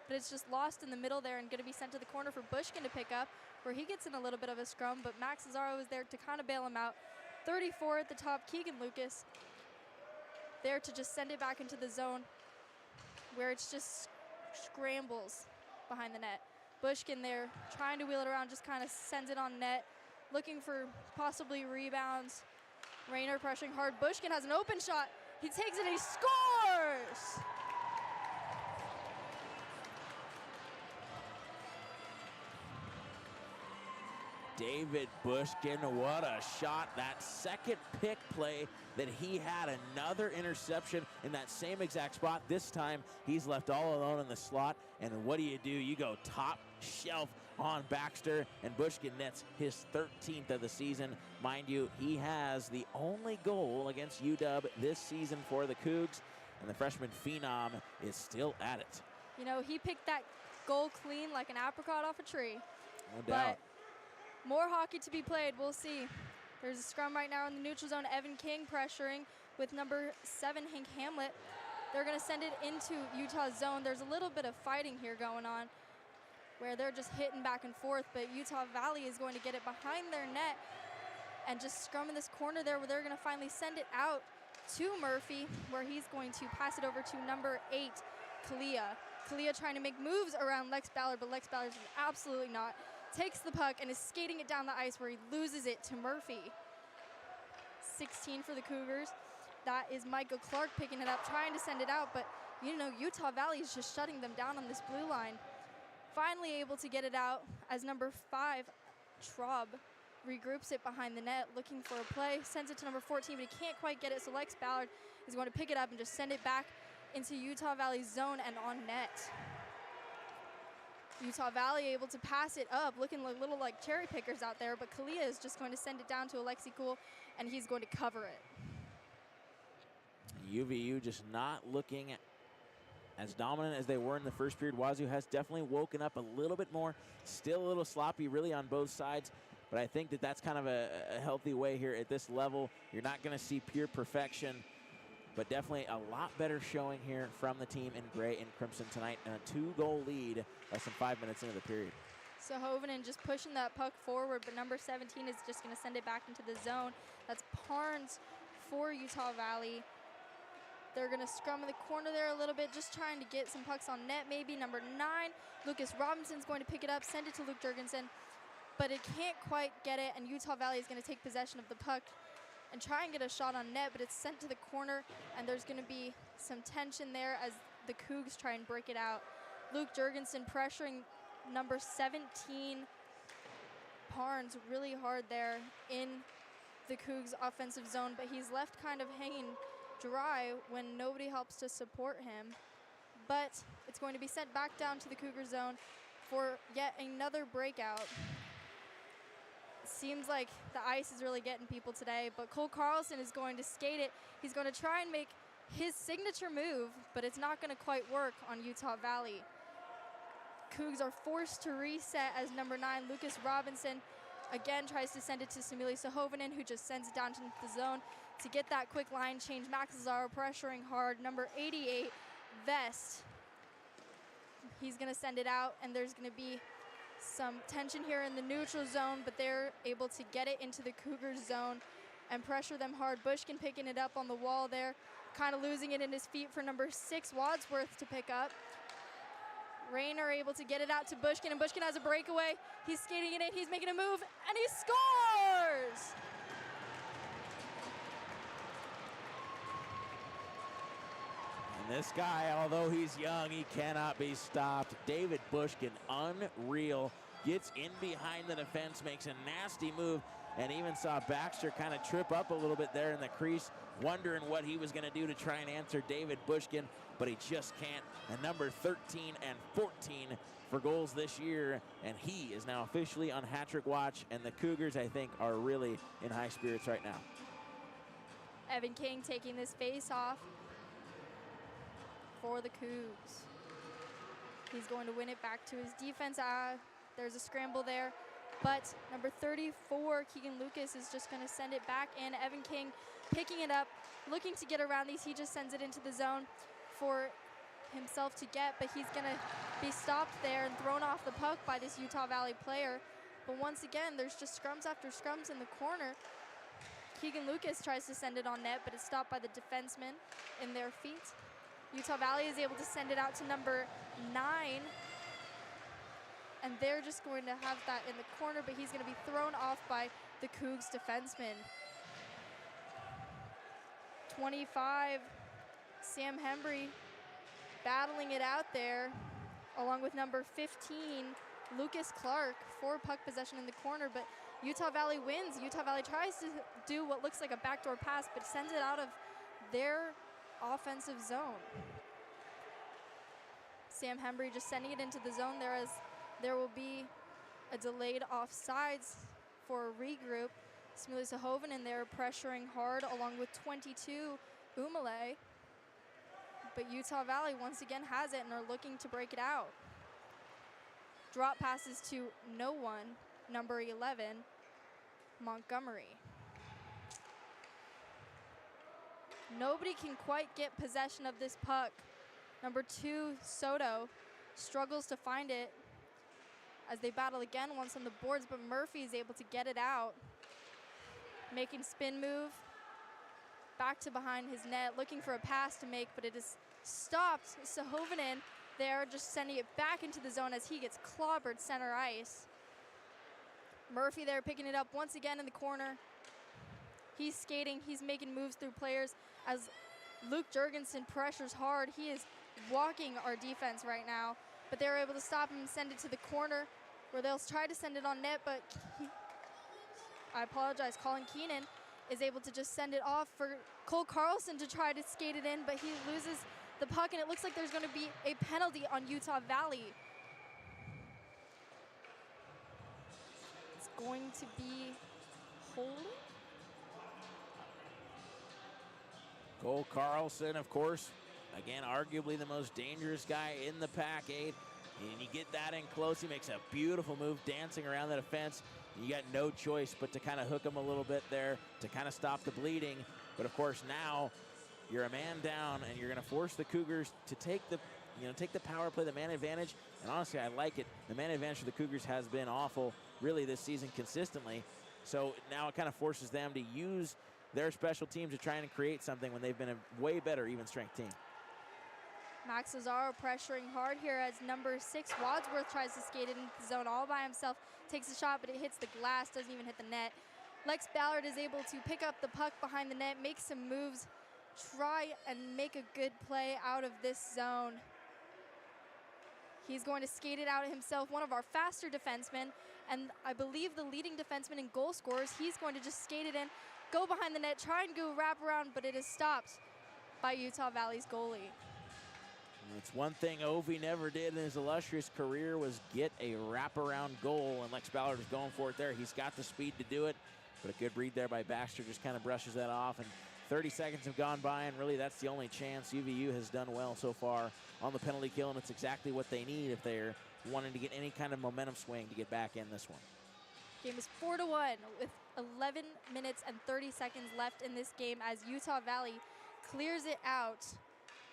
but it's just lost in the middle there and going to be sent to the corner for Bushkin to pick up, where he gets in a little bit of a scrum, but Max Lazaro is there to kind of bail him out. 34 at the top, Keegan Lucas there to just send it back into the zone, where it's just scrambles behind the net. Bushkin there trying to wheel it around, just kind of sends it on net, looking for possibly rebounds. Rainer pressuring hard. Bushkin has an open shot. He takes it and he scores! David Bushkin, what a shot. That second pick play that he had, another interception in that same exact spot. This time he's left all alone in the slot, and what do? You go top shelf on Baxter, and Bushkin nets his 13th of the season. Mind you, he has the only goal against UW this season for the Cougs, and the freshman phenom is still at it. You know, he picked that goal clean like an apricot off a tree. No doubt. More hockey to be played, we'll see. There's a scrum right now in the neutral zone. Evan King pressuring with number 7, Hank Hamlet. They're gonna send it into Utah's zone. There's a little bit of fighting here going on, where they're just hitting back and forth, but Utah Valley is going to get it behind their net and just scrum in this corner there, where they're gonna finally send it out to Murphy, where he's going to pass it over to number 8, Kalia. Kalia trying to make moves around Lex Ballard, but Lex Ballard is absolutely not. Takes the puck and is skating it down the ice, where he loses it to Murphy. 16 for the Cougars. That is Michael Clark picking it up, trying to send it out, but you know, Utah Valley is just shutting them down on this blue line. Finally able to get it out as number 5, Traub, regroups it behind the net, looking for a play, sends it to number 14, but he can't quite get it, so Lex Ballard is going to pick it up and just send it back into Utah Valley's zone and on net. Utah Valley able to pass it up, looking a little like cherry pickers out there, but Kalia is just going to send it down to Alexi Cool, and he's going to cover it. UVU just not looking as dominant as they were in the first period. Wazoo has definitely woken up a little bit more. Still a little sloppy really on both sides, but I think that that's kind of a healthy way here at this level. You're not going to see pure perfection, but definitely a lot better showing here from the team in gray and crimson tonight, and a 2-goal lead less than 5 minutes into the period. So Hovenen just pushing that puck forward, but number 17 is just going to send it back into the zone. That's Parnes for Utah Valley. They're going to scrum in the corner there a little bit, just trying to get some pucks on net maybe. Number 9, Lucas Robinson's going to pick it up, send it to Luke Jurgensen, but it can't quite get it, and Utah Valley is going to take possession of the puck and try and get a shot on net, but it's sent to the corner, and there's going to be some tension there as the Cougs try and break it out. Luke Jurgensen pressuring number 17, Parnes, really hard there in the Cougs offensive zone, but he's left kind of hanging dry when nobody helps to support him. But it's going to be sent back down to the Cougar zone for yet another breakout. Seems like the ice is really getting people today, but Cole Carlson is going to skate it. He's going to try and make his signature move, but it's not going to quite work on Utah Valley. Cougs are forced to reset as number 9, Lucas Robinson, again tries to send it to Samili Sahovanen, who just sends it down to the zone to get that quick line change. Max Lazaro pressuring hard. Number 88, Vest. He's going to send it out, and there's going to be some tension here in the neutral zone, but they're able to get it into the Cougars zone and pressure them hard. Bushkin picking it up on the wall there, kind of losing it in his feet for number 6, Wadsworth, to pick up. Rayner able to get it out to Bushkin, and Bushkin has a breakaway. He's skating it in, he's making a move, and he scores! And this guy, although he's young, he cannot be stopped. David Bushkin, unreal. Gets in behind the defense, makes a nasty move, and even saw Baxter kind of trip up a little bit there in the crease, wondering what he was going to do to try and answer David Bushkin, but he just can't. And number 13 and 14 for goals this year, and he is now officially on hat-trick watch, and the Cougars, I think, are really in high spirits right now. Evan King taking this face off for the Cougs. He's going to win it back to his defense. There's a scramble there, but number 34, Keegan Lucas, is just going to send it back in. Evan King picking it up, looking to get around these. He just sends it into the zone for himself to get, but he's going to be stopped there and thrown off the puck by this Utah Valley player. But once again, there's just scrums after scrums in the corner. Keegan Lucas tries to send it on net, but it's stopped by the defenseman in their feet. Utah Valley is able to send it out to number 9, and they're just going to have that in the corner, but he's going to be thrown off by the Cougs defenseman. 25, Sam Hembry battling it out there, along with number 15, Lucas Clark, for puck possession in the corner, but Utah Valley wins. Utah Valley tries to do what looks like a backdoor pass, but sends it out of their offensive zone. Sam Hembry just sending it into the zone there, as there will be a delayed offsides for a regroup. Samili Sahovanen there pressuring hard along with 22, Umale. But Utah Valley once again has it and are looking to break it out. Drop passes to no one, number 11, Montgomery. Nobody can quite get possession of this puck. Number 2, Soto, struggles to find it as they battle again once on the boards, but Murphy is able to get it out. Making spin move, back to behind his net, looking for a pass to make, but it is stopped. Sahovanen there just sending it back into the zone as he gets clobbered center ice. Murphy there picking it up once again in the corner. He's skating, he's making moves through players as Luke Jurgensen pressures hard. He is walking our defense right now, but they're able to stop him and send it to the corner where they'll try to send it on net, but Colin Keenan is able to just send it off for Cole Carlson to try to skate it in, but he loses the puck, and it looks like there's going to be a penalty on Utah Valley. It's going to be holding. Cole Carlson, of course, again, arguably the most dangerous guy in the Pac-8. And you get that in close, he makes a beautiful move dancing around the defense. You got no choice but to kind of hook him a little bit there to kind of stop the bleeding. But of course now you're a man down and you're going to force the Cougars to take the power play, the man advantage. And honestly, I like it. The man advantage for the Cougars has been awful really this season consistently. So now it kind of forces them to use their special teams to try and create something when they've been a way better even strength team. Max Lazaro pressuring hard here as number 6, Wadsworth, tries to skate it into the zone all by himself, takes a shot, but it hits the glass, doesn't even hit the net. Lex Ballard is able to pick up the puck behind the net, make some moves try and make a good play out of this zone. He's going to skate it out himself, one of our faster defensemen, and I believe the leading defenseman in goal scorers. He's going to just skate it in, go behind the net, try and go wrap around, but it is stopped by Utah Valley's goalie. It's one thing Ovi never did in his illustrious career was get a wraparound goal, and Lex Ballard is going for it there. He's got the speed to do it, but a good read there by Baxter just kind of brushes that off, and 30 seconds have gone by, and really that's the only chance. UVU has done well so far on the penalty kill, and it's exactly what they need if they're wanting to get any kind of momentum swing to get back in this one. Game is 4-1 with 11 minutes and 30 seconds left in this game as Utah Valley clears it out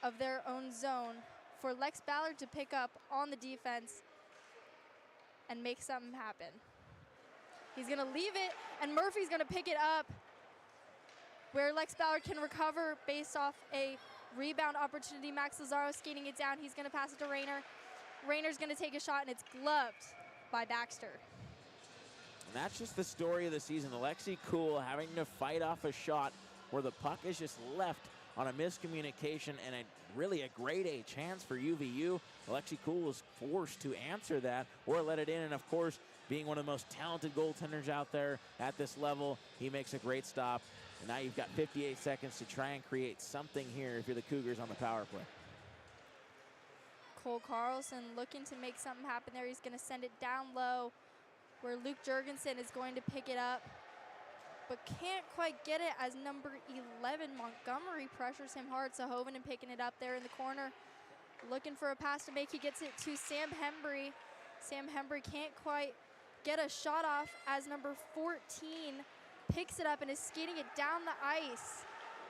of their own zone for Lex Ballard to pick up on the defense and make something happen. He's gonna leave it, and Murphy's gonna pick it up where Lex Ballard can recover based off a rebound opportunity. Max Lazaro skating it down. He's gonna pass it to Rayner. Rayner's gonna take a shot, and it's gloved by Baxter. And that's just the story of the season. Alexi Cool having to fight off a shot where the puck is just left on a miscommunication and really a grade A chance for UVU. Alexi Cool was forced to answer that or let it in, and of course, being one of the most talented goaltenders out there at this level, he makes a great stop. And now you've got 58 seconds to try and create something here if you're the Cougars on the power play. Cole Carlson looking to make something happen there. He's going to send it down low where Luke Jurgensen is going to pick it up, but can't quite get it as number 11, Montgomery, pressures him hard. So Hovinen picking it up there in the corner, looking for a pass to make. He gets it to Sam Hembry. Sam Hembry can't quite get a shot off as number 14 picks it up and is skating it down the ice.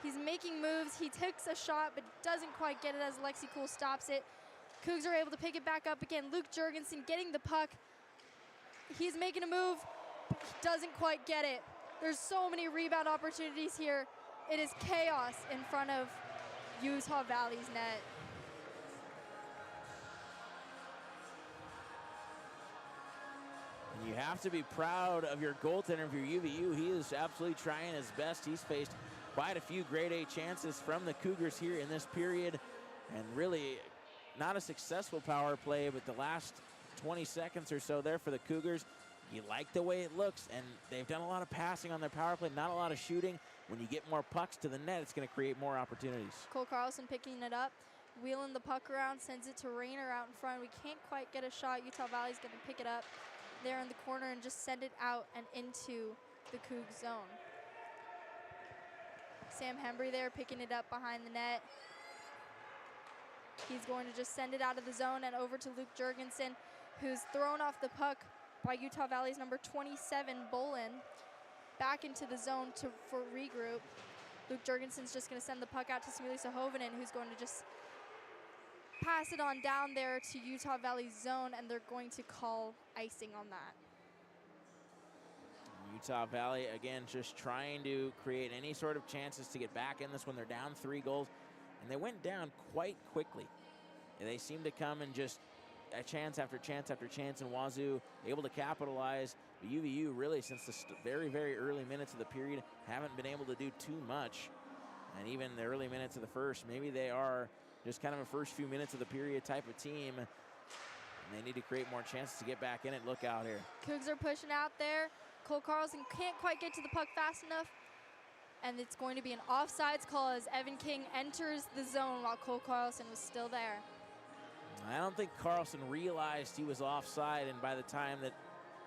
He's making moves. He takes a shot, but doesn't quite get it as Lexi Cool stops it. Cougs are able to pick it back up again. Luke Jurgensen getting the puck. He's making a move, but he doesn't quite get it. There's so many rebound opportunities here. It is chaos in front of Utah Valley's net. And you have to be proud of your goaltender for UVU. He is absolutely trying his best. He's faced quite a few grade A chances from the Cougars here in this period, and really not a successful power play, but the last 20 seconds or so there for the Cougars, you like the way it looks, and they've done a lot of passing on their power play, not a lot of shooting. When you get more pucks to the net, it's going to create more opportunities. Cole Carlson picking it up, wheeling the puck around, sends it to Rayner out in front. We can't quite get a shot. Utah Valley's going to pick it up there in the corner and just send it out and into the Cougs zone. Sam Hembry there picking it up behind the net. He's going to just send it out of the zone and over to Luke Jurgensen, who's thrown off the puck by Utah Valley's number 27, Bolin, back into the zone for regroup. Luke Jurgensen's just going to send the puck out to Smilisa Hovinen, who's going to just pass it on down there to Utah Valley's zone, and they're going to call icing on that. Utah Valley, again, just trying to create any sort of chances to get back in this when they're down 3 goals. And they went down quite quickly. And they seem to come and just a chance after chance after chance, and Wazoo able to capitalize. But UVU really, since the very, very early minutes of the period, haven't been able to do too much. And even the early minutes of the first, maybe they are just kind of a first few minutes of the period type of team. And they need to create more chances to get back in it. Look out here. Cougs are pushing out there. Cole Carlson can't quite get to the puck fast enough. And it's going to be an offsides call as Evan King enters the zone while Cole Carlson was still there. I don't think Carlson realized he was offside, and by the time that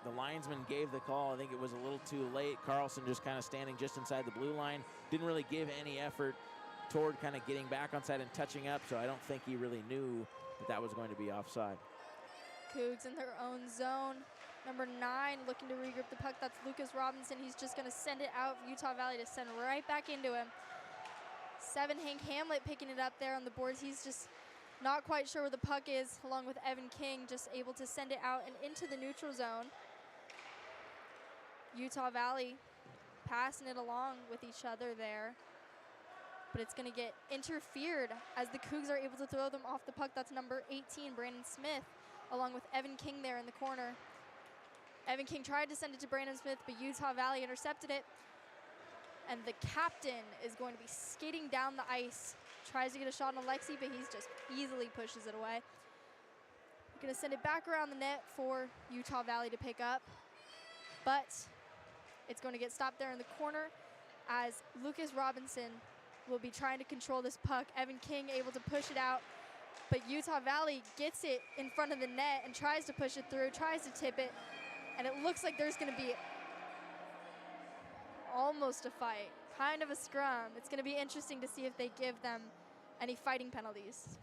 the linesman gave the call, I think it was a little too late. Carlson just kind of standing just inside the blue line, didn't really give any effort toward kind of getting back onside and touching up, so I don't think he really knew that that was going to be offside. Cougs in their own zone. Number 9 looking to regroup the puck. That's Lucas Robinson. He's just going to send it out for Utah Valley to send right back into him. 7, Hank Hamlet picking it up there on the boards. He's just not quite sure where the puck is, along with Evan King, just able to send it out and into the neutral zone. Utah Valley passing it along with each other there. But it's going to get interfered as the Cougs are able to throw them off the puck. That's number 18, Brandon Smith, along with Evan King there in the corner. Evan King tried to send it to Brandon Smith, but Utah Valley intercepted it. And the captain is going to be skating down the ice. Tries to get a shot on Alexi, but he's just easily pushes it away. Going to send it back around the net for Utah Valley to pick up. But it's going to get stopped there in the corner as Lucas Robinson will be trying to control this puck. Evan King able to push it out, but Utah Valley gets it in front of the net and tries to push it through, tries to tip it, and it looks like there's going to be almost a fight, kind of a scrum. It's going to be interesting to see if they give them any fighting penalties.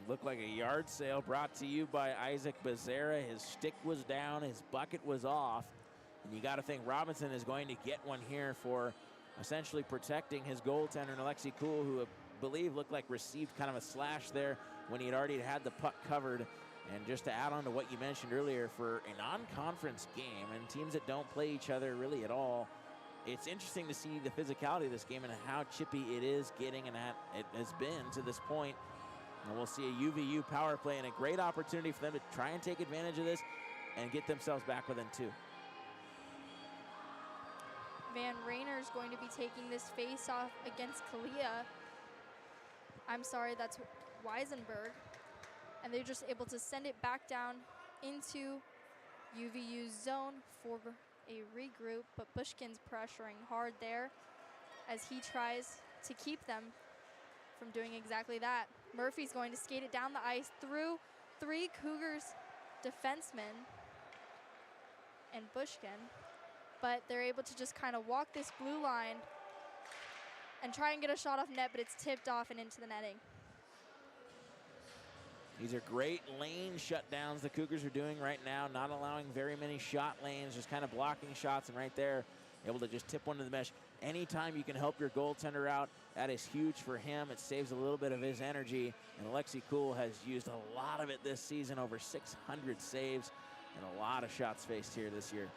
Looked like a yard sale brought to you by Isaac Becerra. His stick was down, his bucket was off. And you got to think Robinson is going to get one here for essentially protecting his goaltender, Alexi Cool, who I believe looked like received kind of a slash there when he had already had the puck covered. And just to add on to what you mentioned earlier, for a non-conference game and teams that don't play each other really at all, it's interesting to see the physicality of this game and how chippy it is getting, and it has been to this point. And we'll see a UVU power play and a great opportunity for them to try and take advantage of this and get themselves back within 2. Van Rayner is going to be taking this face-off against Kalia. I'm sorry, that's Weisenberg. And they're just able to send it back down into UVU's zone for a regroup, but Bushkin's pressuring hard there as he tries to keep them from doing exactly that. Murphy's going to skate it down the ice through 3 Cougars defensemen and Bushkin, but they're able to just kind of walk this blue line and try and get a shot off net, but it's tipped off and into the netting. These are great lane shutdowns the Cougars are doing right now, not allowing very many shot lanes, just kind of blocking shots, and right there, able to just tip one to the mesh. Anytime you can help your goaltender out, that is huge for him. It saves a little bit of his energy, and Alexi Cool has used a lot of it this season, over 600 saves, and a lot of shots faced here this year.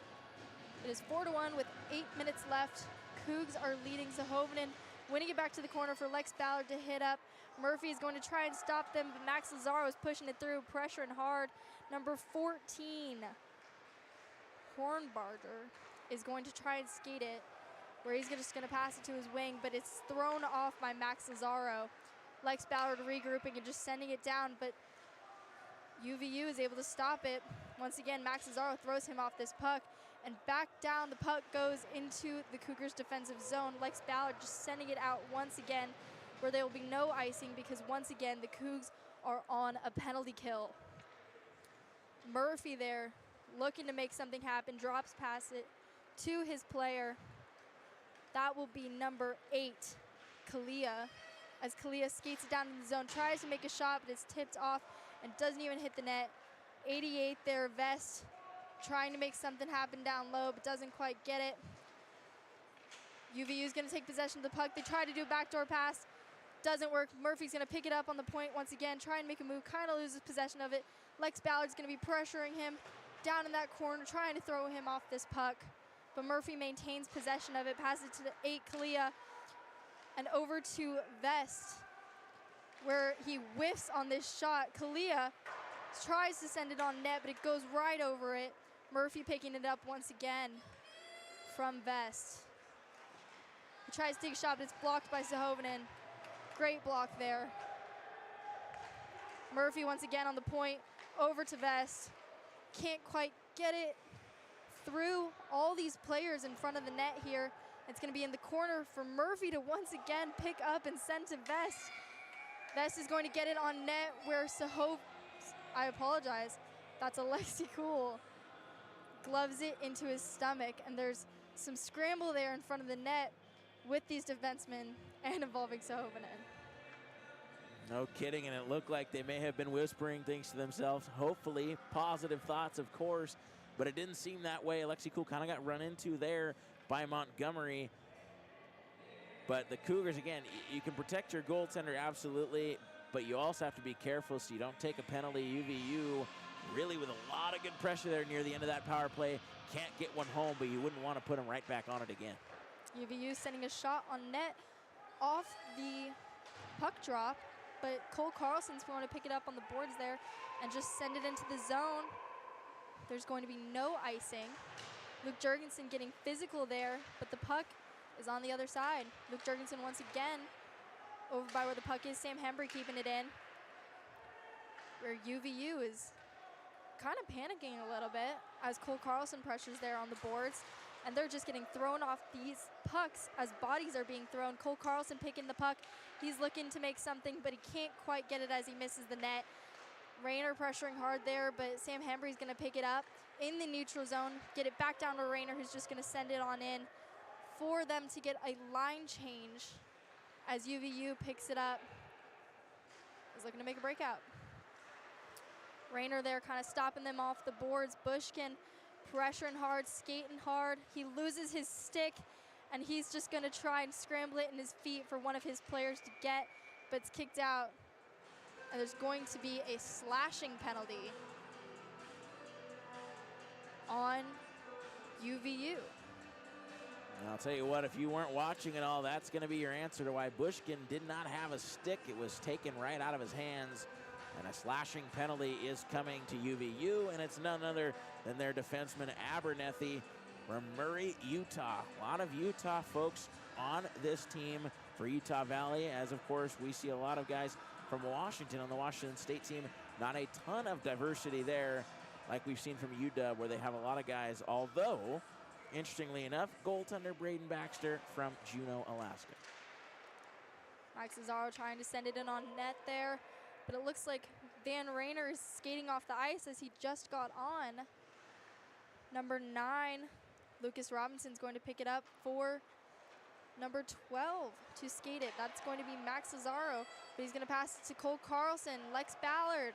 It is 4-1 with 8 minutes left. Cougs are leading Sahovinen, winning it back to the corner for Lex Ballard to hit up. Murphy is going to try and stop them, but Max Lazaro is pushing it through, pressuring hard. Number 14, Hornbarger, is going to try and skate it, where he's just going to pass it to his wing, but it's thrown off by Max Lazaro. Lex Ballard regrouping and just sending it down, but UVU is able to stop it. Once again, Max Lazaro throws him off this puck, and back down the puck goes into the Cougars' defensive zone. Lex Ballard just sending it out once again, where there will be no icing because once again the Cougs are on a penalty kill. Murphy there looking to make something happen, drops past it to his player. That will be number 8, Kalia, as Kalia skates it down in the zone, tries to make a shot, but it's tipped off and doesn't even hit the net. 88 there, Vest, trying to make something happen down low, but doesn't quite get it. UVU is going to take possession of the puck. They try to do a backdoor pass. Doesn't work. Murphy's going to pick it up on the point once again, try and make a move, kind of loses possession of it. Lex Ballard's going to be pressuring him down in that corner, trying to throw him off this puck. But Murphy maintains possession of it, passes it to the 8, Kalia, and over to Vest, where he whiffs on this shot. Kalia tries to send it on net, but it goes right over it. Murphy picking it up once again from Vest. He tries to take a shot, but it's blocked by Sahovinen. Great block there. Murphy once again on the point, over to Vest. Can't quite get it through all these players in front of the net here. It's going to be in the corner for Murphy to once again pick up and send to Vest. Vest is going to get it on net where I apologize, that's Alexi Cool, gloves it into his stomach, and there's some scramble there in front of the net with these defensemen and involving Sahovinen. No kidding, and it looked like they may have been whispering things to themselves. Hopefully, positive thoughts, of course, but it didn't seem that way. Alexi Cool kind of got run into there by Montgomery. But the Cougars, again, you can protect your goaltender, absolutely, but you also have to be careful so you don't take a penalty. UVU really with a lot of good pressure there near the end of that power play. Can't get one home, but you wouldn't want to put them right back on it again. UVU sending a shot on net off the puck drop, but Cole Carlson's going to pick it up on the boards there and just send it into the zone. There's going to be no icing. Luke Jurgensen getting physical there, but the puck is on the other side. Luke Jurgensen once again over by where the puck is. Sam Hembry keeping it in. Where UVU is kind of panicking a little bit as Cole Carlson pressures there on the boards. And they're just getting thrown off these pucks as bodies are being thrown. Cole Carlson picking the puck. He's looking to make something, but he can't quite get it as he misses the net. Rayner pressuring hard there, but Sam Hembry's going to pick it up in the neutral zone, get it back down to Rayner, who's just going to send it on in for them to get a line change as UVU picks it up. Is looking to make a breakout. Rayner there kind of stopping them off the boards. Bushkin pressuring hard, skating hard. He loses his stick, and he's just going to try and scramble it in his feet for one of his players to get, but it's kicked out. And there's going to be a slashing penalty on UVU. And I'll tell you what, if you weren't watching it all, that's going to be your answer to why Bushkin did not have a stick. It was taken right out of his hands. And a slashing penalty is coming to UVU, and it's none other than their defenseman Abernethy from Murray, Utah. A lot of Utah folks on this team for Utah Valley, as of course we see a lot of guys from Washington on the Washington State team. Not a ton of diversity there like we've seen from UW, where they have a lot of guys, although, interestingly enough, goaltender Braden Baxter from Juneau, Alaska. Mike Cesaro trying to send it in on net there, but it looks like Van Rayner is skating off the ice as he just got on. Number 9, Lucas Robinson's going to pick it up for number 12 to skate it. That's going to be Max Cesaro, but he's going to pass it to Cole Carlson, Lex Ballard.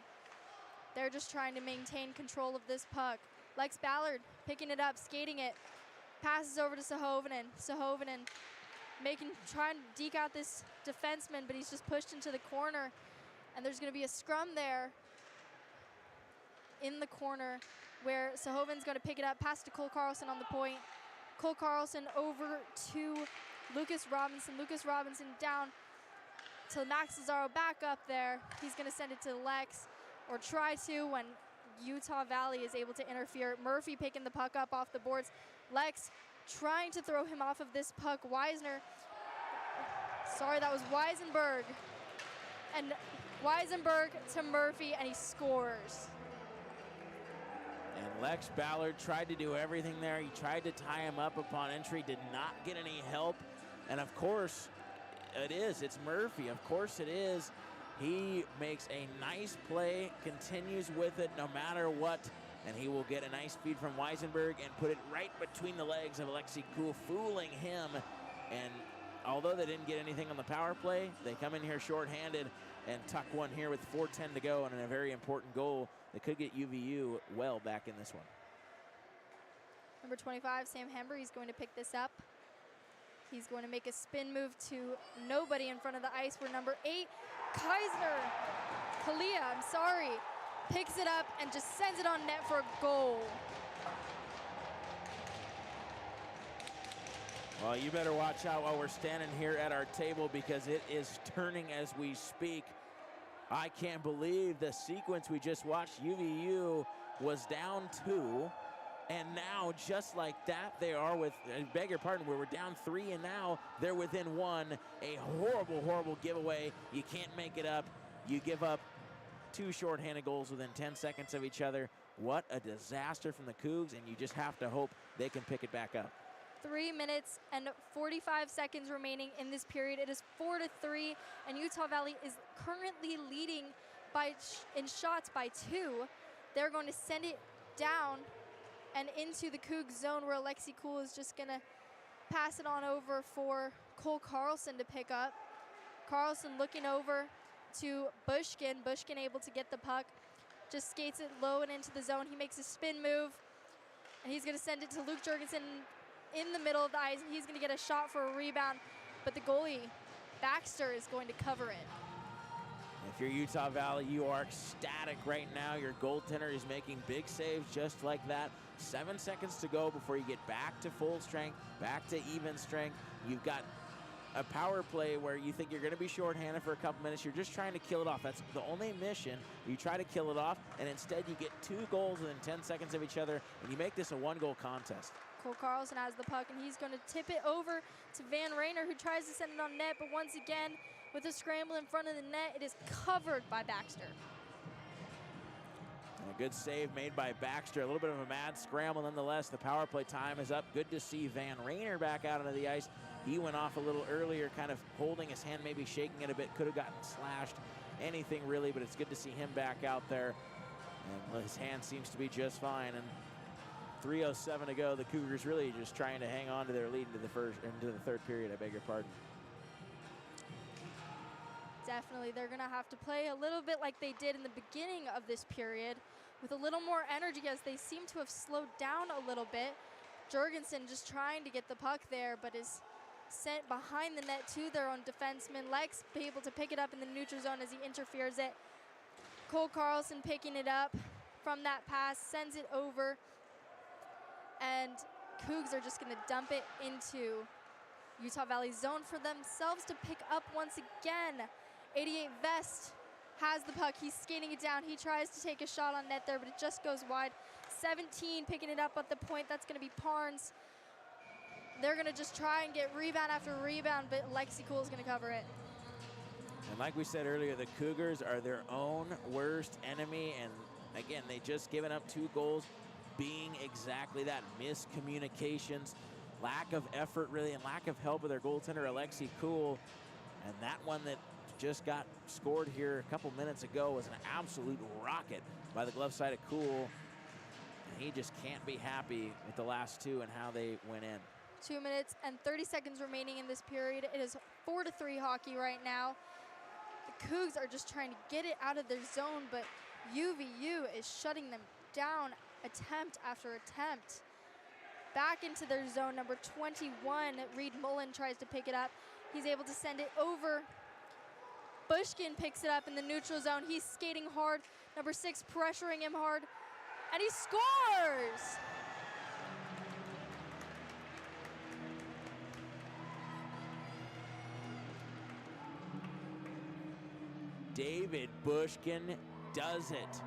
They're just trying to maintain control of this puck. Lex Ballard picking it up, skating it, passes over to Sahovinen. Sahovinen trying to deke out this defenseman, but he's just pushed into the corner. And there's going to be a scrum there in the corner where Sahovin's going to pick it up, pass to Cole Carlson on the point. Cole Carlson over to Lucas Robinson. Lucas Robinson down to Max Cesaro, back up there. He's going to send it to Lex, or try to, when Utah Valley is able to interfere. Murphy picking the puck up off the boards. Lex trying to throw him off of this puck. That was Weisenberg. And Weisenberg to Murphy, and he scores. And Lex Ballard tried to do everything there. He tried to tie him up upon entry, did not get any help. And of course, it's Murphy. Of course it is. He makes a nice play, continues with it no matter what, and he will get a nice feed from Weisenberg and put it right between the legs of Alexei Kuhl, fooling him. And although they didn't get anything on the power play, they come in here shorthanded and tuck one here with 4:10 to go, and a very important goal that could get UVU well back in this one. Number 25, Sam Hembry, is going to pick this up. He's going to make a spin move to nobody in front of the ice, where number 8, Kalia, picks it up and just sends it on net for a goal. Well, you better watch out while we're standing here at our table, because it is turning as we speak. I can't believe the sequence we just watched. UVU was down 2, and now just like that, they are with, I beg your pardon, we were down 3, and now they're within 1. A horrible, horrible giveaway. You can't make it up. You give up 2 shorthanded goals within 10 seconds of each other. What a disaster from the Cougs, and you just have to hope they can pick it back up. 3 minutes and 45 seconds remaining in this period. It is 4-3, and Utah Valley is currently leading in shots by 2. They're going to send it down and into the Cougs zone, where Alexei Kuhl is just going to pass it on over for Cole Carlson to pick up. Carlson looking over to Bushkin. Bushkin able to get the puck, just skates it low and into the zone. He makes a spin move, and he's going to send it to Luke Jurgensen in the middle of the ice. He's going to get a shot for a rebound, but the goalie, Baxter, is going to cover it. If you're Utah Valley, you are ecstatic right now. Your goaltender is making big saves just like that. 7 seconds to go before you get back to full strength, back to even strength. You've got a power play where you think you're going to be shorthanded for a couple minutes. You're just trying to kill it off. That's the only mission. You try to kill it off, and instead you get 2 goals within 10 seconds of each other, and you make this a 1-goal contest. Cole Carlson has the puck, and he's going to tip it over to Van Rayner, who tries to send it on net, but once again, with a scramble in front of the net, it is covered by Baxter. And a good save made by Baxter. A little bit of a mad scramble nonetheless. The power play time is up. Good to see Van Rayner back out onto the ice. He went off a little earlier, kind of holding his hand, maybe shaking it a bit. Could have gotten slashed, anything really, but it's good to see him back out there. And his hand seems to be just fine. And 3:07 to go. The Cougars really just trying to hang on to their lead into the third period. I beg your pardon. Definitely, they're going to have to play a little bit like they did in the beginning of this period, with a little more energy, as they seem to have slowed down a little bit. Jurgensen just trying to get the puck there, but is sent behind the net to their own defenseman. Lex be able to pick it up in the neutral zone as he interferes it. Cole Carlson picking it up from that pass, sends it over, and Cougs are just going to dump it into Utah Valley zone for themselves to pick up once again. 88 Vest has the puck. He's skating it down. He tries to take a shot on net there, but it just goes wide. 17 picking it up at the point. That's going to be Parnes. They're going to just try and get rebound after rebound, but Lexi Cool is going to cover it. And like we said earlier, the Cougars are their own worst enemy. And again, they just given up 2 goals, being exactly that. Miscommunications, lack of effort really, and lack of help with their goaltender, Alexi Cool. And that one that just got scored here a couple minutes ago was an absolute rocket by the glove side of Cool. And he just can't be happy with the last 2 and how they went in. 2 minutes and 30 seconds remaining in this period. It is 4-3 hockey right now. The Cougs are just trying to get it out of their zone, but UVU is shutting them down attempt after attempt. Back into their zone, number 21, Reed Mullen tries to pick it up. He's able to send it over. Bushkin picks it up in the neutral zone. He's skating hard. Number 6 pressuring him hard, and he scores! David Bushkin does it.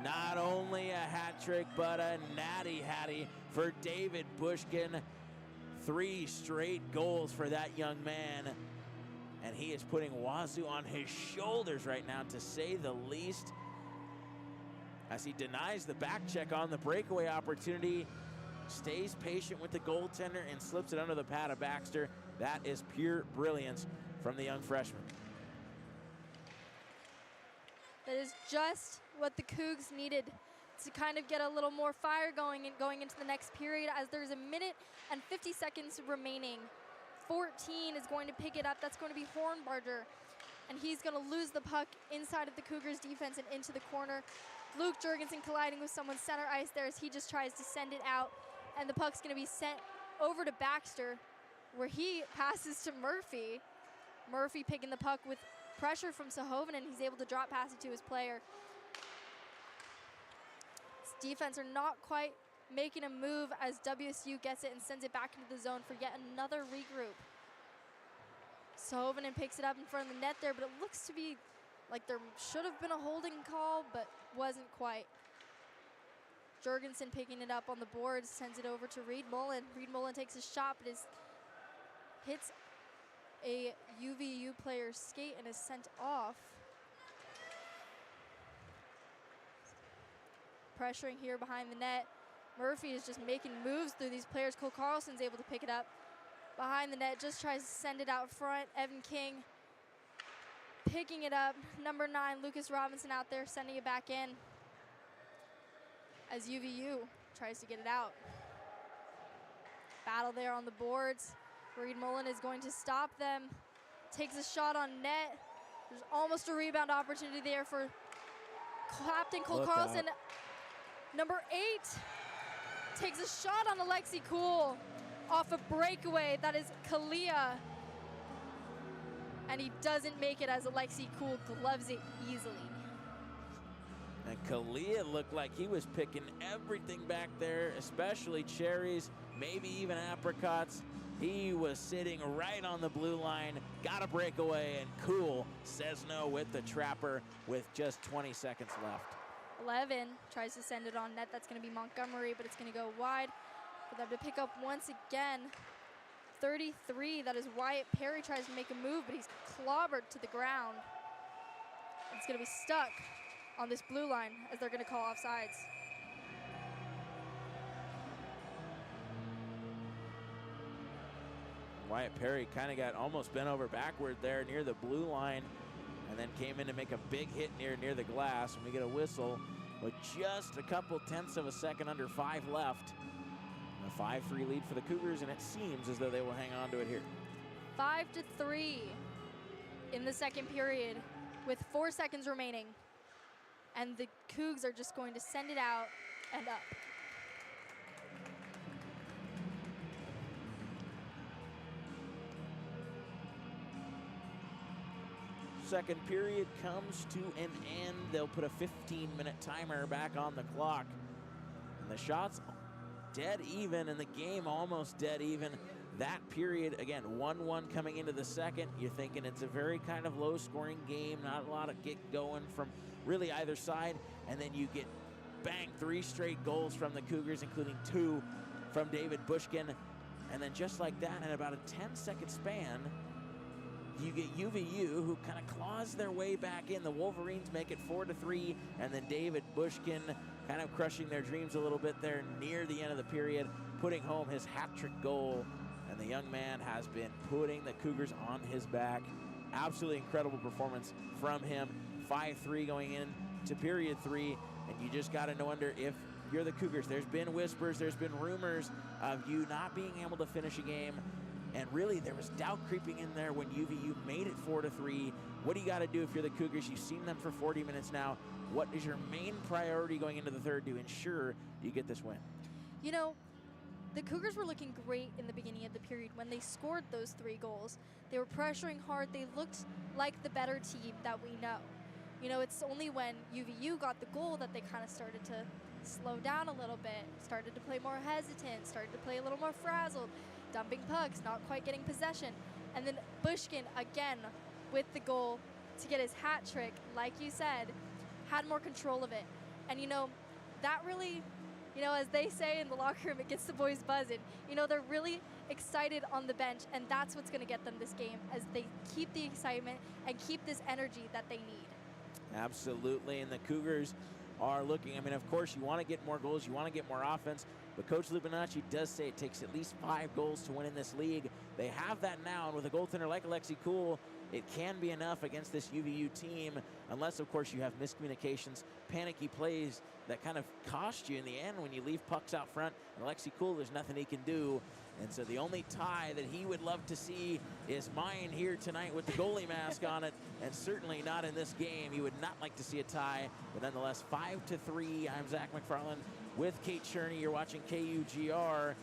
Not only a hat trick, but a natty hattie for David Bushkin. 3 straight goals for that young man. And he is putting Wazoo on his shoulders right now, to say the least, as he denies the back check on the breakaway opportunity, stays patient with the goaltender and slips it under the pad of Baxter. That is pure brilliance from the young freshman. That is just what the Cougs needed to kind of get a little more fire going into the next period, as there's 1 minute and 50 seconds remaining. 14 is going to pick it up. That's going to be Hornbarger, and he's going to lose the puck inside of the Cougars defense and into the corner. Luke Jurgensen colliding with someone center ice there as he just tries to send it out, and the puck's going to be sent over to Baxter, where he passes to Murphy. Murphy picking the puck with pressure from Sahoven, and he's able to drop pass it to his player. This defense are not quite making a move as WSU gets it and sends it back into the zone for yet another regroup. Sahoven picks it up in front of the net there, but it looks to be like there should have been a holding call, but wasn't quite. Jurgensen picking it up on the boards, sends it over to Reed Mullen. Reed Mullen takes a shot, but hits a UVU player's skate and is sent off. Pressuring here behind the net. Murphy is just making moves through these players. Cole Carlson's able to pick it up behind the net, just tries to send it out front. Evan King picking it up. Number 9, Lucas Robinson out there sending it back in as UVU tries to get it out. Battle there on the boards. Reed Mullen is going to stop them. Takes a shot on net. There's almost a rebound opportunity there for Captain Cole Carlson. Number 8 takes a shot on Alexi Cool off a breakaway. That is Kalia. And he doesn't make it as Alexi Cool gloves it easily. And Kalia looked like he was picking everything back there, especially cherries, maybe even apricots. He was sitting right on the blue line, got a breakaway, and Cool says no with the trapper with just 20 seconds left. 11 tries to send it on net. That's going to be Montgomery, but it's going to go wide for them to pick up once again. 33, that is Wyatt Perry, tries to make a move, but he's clobbered to the ground. It's going to be stuck on this blue line as they're going to call offsides. Wyatt Perry kind of got almost bent over backward there near the blue line and then came in to make a big hit near the glass. And we get a whistle with just a couple tenths of a second under 5 left. A 5-3 lead for the Cougars, and it seems as though they will hang on to it here. 5-3 in the second period with 4 seconds remaining. And the Cougs are just going to send it out and up. Second period comes to an end. They'll put a 15-minute timer back on the clock. And the shots dead even, and the game almost dead even. That period, again, 1-1 coming into the second. You're thinking it's a very kind of low-scoring game, not a lot of get going from really either side. And then you get, bang, 3 straight goals from the Cougars, including 2 from David Bushkin. And then just like that, in about a 10-second span, you get UVU, who kind of claws their way back in. The Wolverines make it 4-3, and then David Bushkin kind of crushing their dreams a little bit there near the end of the period, putting home his hat-trick goal. And the young man has been putting the Cougars on his back. Absolutely incredible performance from him. 5-3 going into period 3, and you just got to wonder if you're the Cougars. There's been whispers, there's been rumors of you not being able to finish a game. And really, there was doubt creeping in there when UVU made it 4-3. What do you got to do if you're the Cougars? You've seen them for 40 minutes now. What is your main priority going into the third to ensure you get this win? You know, the Cougars were looking great in the beginning of the period when they scored those 3 goals. They were pressuring hard. They looked like the better team that we know. You know, it's only when UVU got the goal that they kind of started to slow down a little bit, started to play more hesitant, started to play a little more frazzled, dumping pucks, not quite getting possession. And then Bushkin, again, with the goal to get his hat trick, like you said, had more control of it. And, you know, that really, you know, as they say in the locker room, it gets the boys buzzing. You know, they're really excited on the bench, and that's what's going to get them this game as they keep the excitement and keep this energy that they need. Absolutely, and the Cougars are looking, I mean, of course, you want to get more goals, you want to get more offense, but Coach Lubinacci does say it takes at least 5 goals to win in this league. They have that now, and with a goaltender like Alexi Cool, it can be enough against this UVU team, unless, of course, you have miscommunications, panicky plays that kind of cost you in the end when you leave pucks out front. And Alexi Cool, there's nothing he can do. And so the only tie that he would love to see is mine here tonight with the goalie mask on it, and certainly not in this game. He would not like to see a tie, but nonetheless, 5-3. I'm Zach McFarlane with Kate Cherney. You're watching KUGR,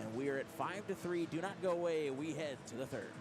and we are at 5-3. Do not go away. We head to the third.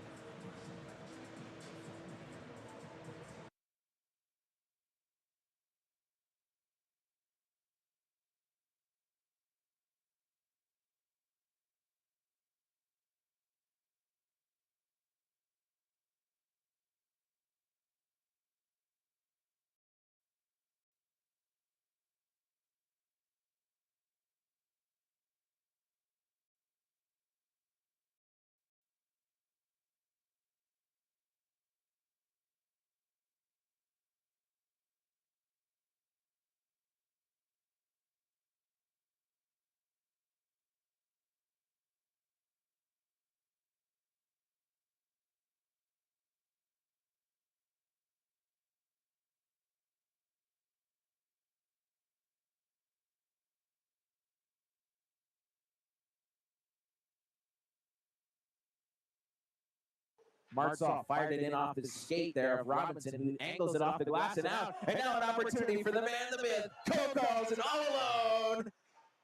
Martzoff fired it in off the skate there of Robinson, who angles it off the glass and out. And now an opportunity for the man, the myth, Cole Carlson, all alone.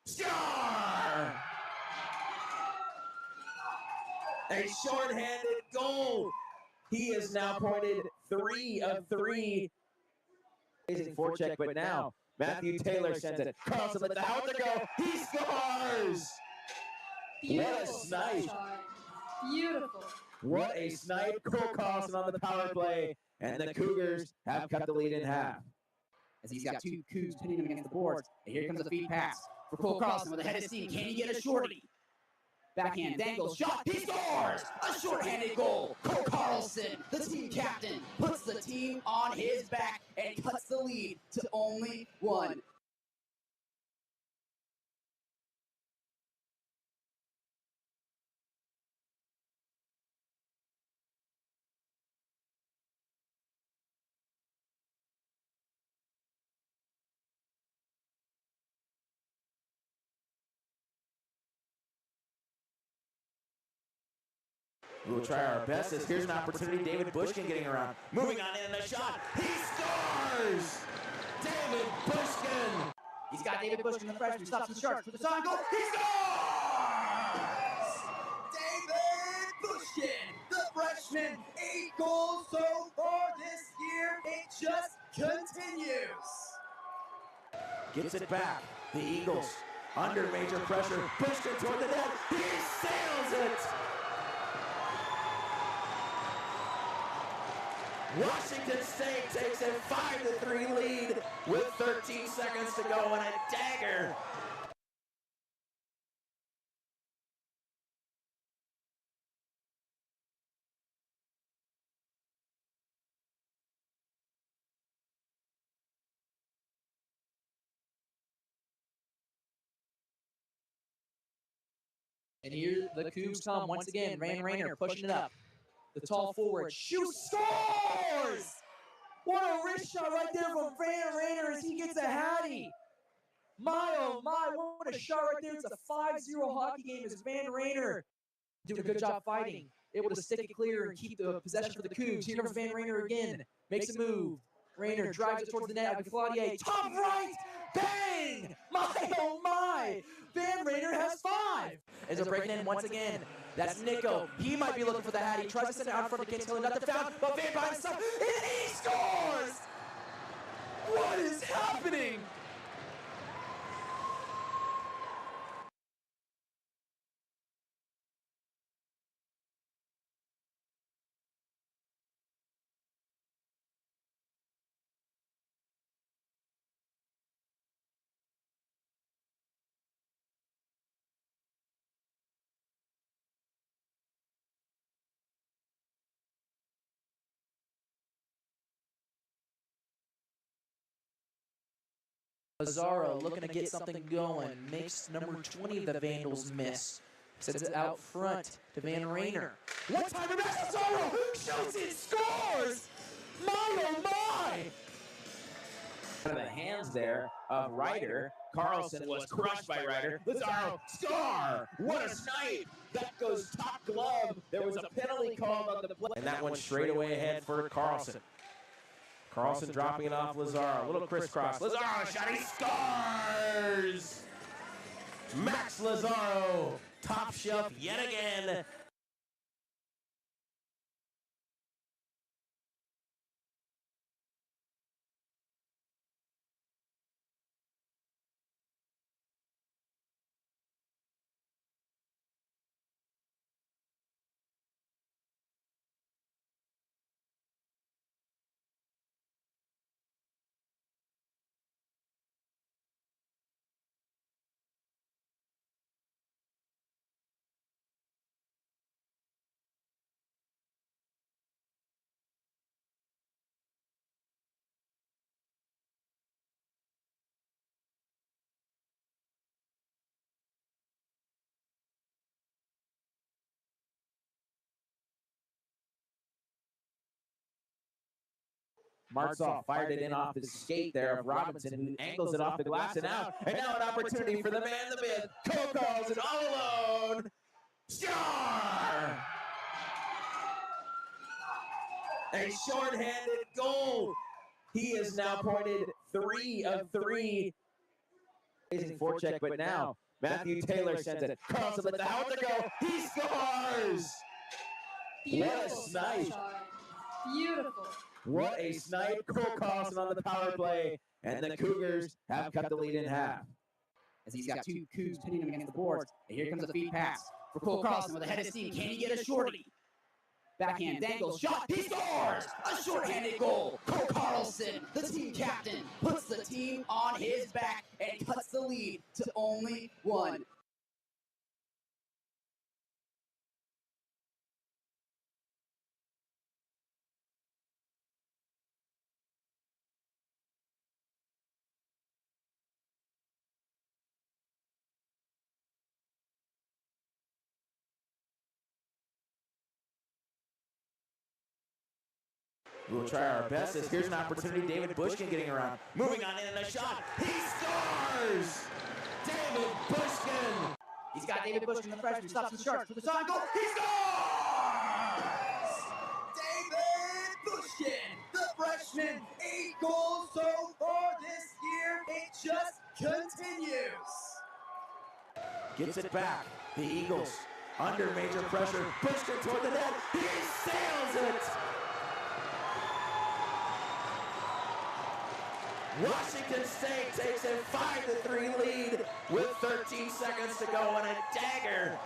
Score! A shorthanded goal. He is now pointed 3 of 3. Amazing forecheck, but now Matthew Taylor sends it. Carlson let the howitzer go. He scores! What a snipe. Beautiful. What a snipe. Cole Carlson on the power play. And the Cougars have cut the lead in half. As he's got two Cougs pinning him against the boards. And here comes a feed pass for Cole Carlson with a head of steam. Can he get a shorty? Backhand dangles, shot, he scores! A shorthanded goal. Cole Carlson, the team captain, puts the team on his back and cuts the lead to only one. We'll try our best as here's an opportunity. David Bushkin getting around. Moving on in and a shot. He scores! David Bushkin! He's got David Bushkin, the freshman, stops the Sharks for the shot, goal. He scores! David Bushkin, the freshman, 8 goals so far this year. It just continues. Gets it back. The Eagles under major pressure. Bushkin toward the net. He sails it! Washington State takes a 5-3 lead with 13 seconds to go and a dagger. And here the Cougs come once again. Rayner pushing it up. The tall forward shoots, scores! What a wrist shot right there from Van Rayner as he gets a hattie. My, oh my, what a shot right there. It's a 5-0 hockey game as Van Rayner doing a good job fighting. Able to stick it clear and keep the possession for the Cougs. Here comes Van Rayner again. Makes a move. Rayner drives it towards the net with Claudier. Top right! Bang! My, oh my! Van Rayner has 5. As they're breaking in once again. That's Nico. He might be looking for the hat. He tries to send it out in front of Kane's Taylor. Nothing found, but Van by himself. And he scores! What is happening? Lazaro looking to get something going. Makes number 20 of the Vandals miss. Sends it out front to Van Rayner. One time to Lazaro! Shoots it, scores! My, oh my! Out of the hands there of Ryder. Carlson was crushed by Ryder. Lazaro, score! What a snipe! That goes top glove. There was a penalty called on the play. And that one straight away ahead for Carlson. Carlson dropping it off Lazaro. A little crisscross. Lazaro shot. He scores! Max Lazaro. Top shelf yet again. Martzoff fired it in off the skate there of Robinson, who angles it off the glass and out. And now an opportunity for the man, the myth. Cole Carlson all alone. Star! A short-handed goal. He is now pointed 3 of 3. Amazing forecheck, but now Matthew Taylor sends it. Carlson lets the helmet go. He scores! What a snipe. Beautiful. What a snipe. Cole Carlson on the power play. And the Cougars have cut the lead in half. as he's got two Cougs pinning him against the boards. And here comes a feed pass for Cole Carlson with a head of steam. Can he get a shorty? Backhand dangles, shot, he scores! A shorthanded goal. Cole Carlson, the team captain, puts the team on his back and cuts the lead to only one. We'll try our best. Here's an opportunity. David Bushkin getting around. Moving on in and a shot. He scores! David Bushkin! He's got David Bushkin, the freshman, stops the Sharks for the shot goal. He scores! David Bushkin, the freshman, 8 goals so far this year. It just continues. Gets it back. The Eagles under major pressure. Bushkin toward the net. He sails it! Washington State takes a 5-3 lead with 13 seconds to go and a dagger.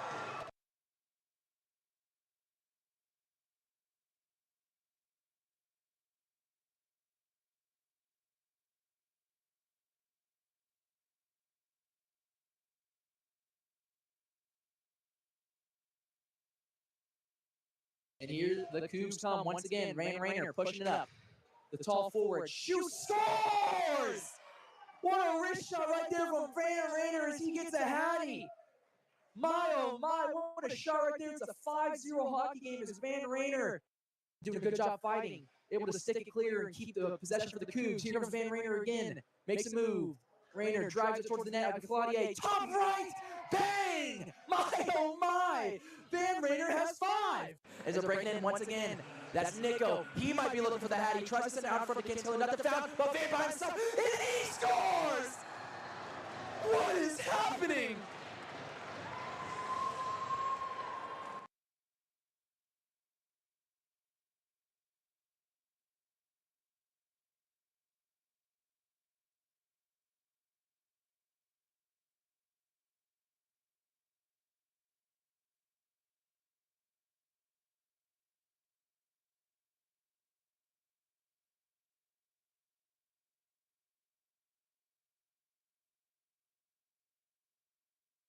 And here the Cougs come once again. Rainer pushing it up. The tall forward shoots, scores! What a wrist shot right there from Van Rainer as he gets a hattie. My, oh my, what a shot right there. It's a 5-0 hockey game as Van Rainer doing a good job fighting. Able to stick it clear and keep the possession for the Cougs. Here comes Van Rainer again. Makes a move. Rainer drives it towards the net with Claudier. Top right! Bang! My, oh my! Van Rainer has 5. As they're breaking in once again. That's Nico. He might be looking for the hat. He tries to send it out in front of Kinshill. Nothing found, but Van by himself. And he scores! What is happening?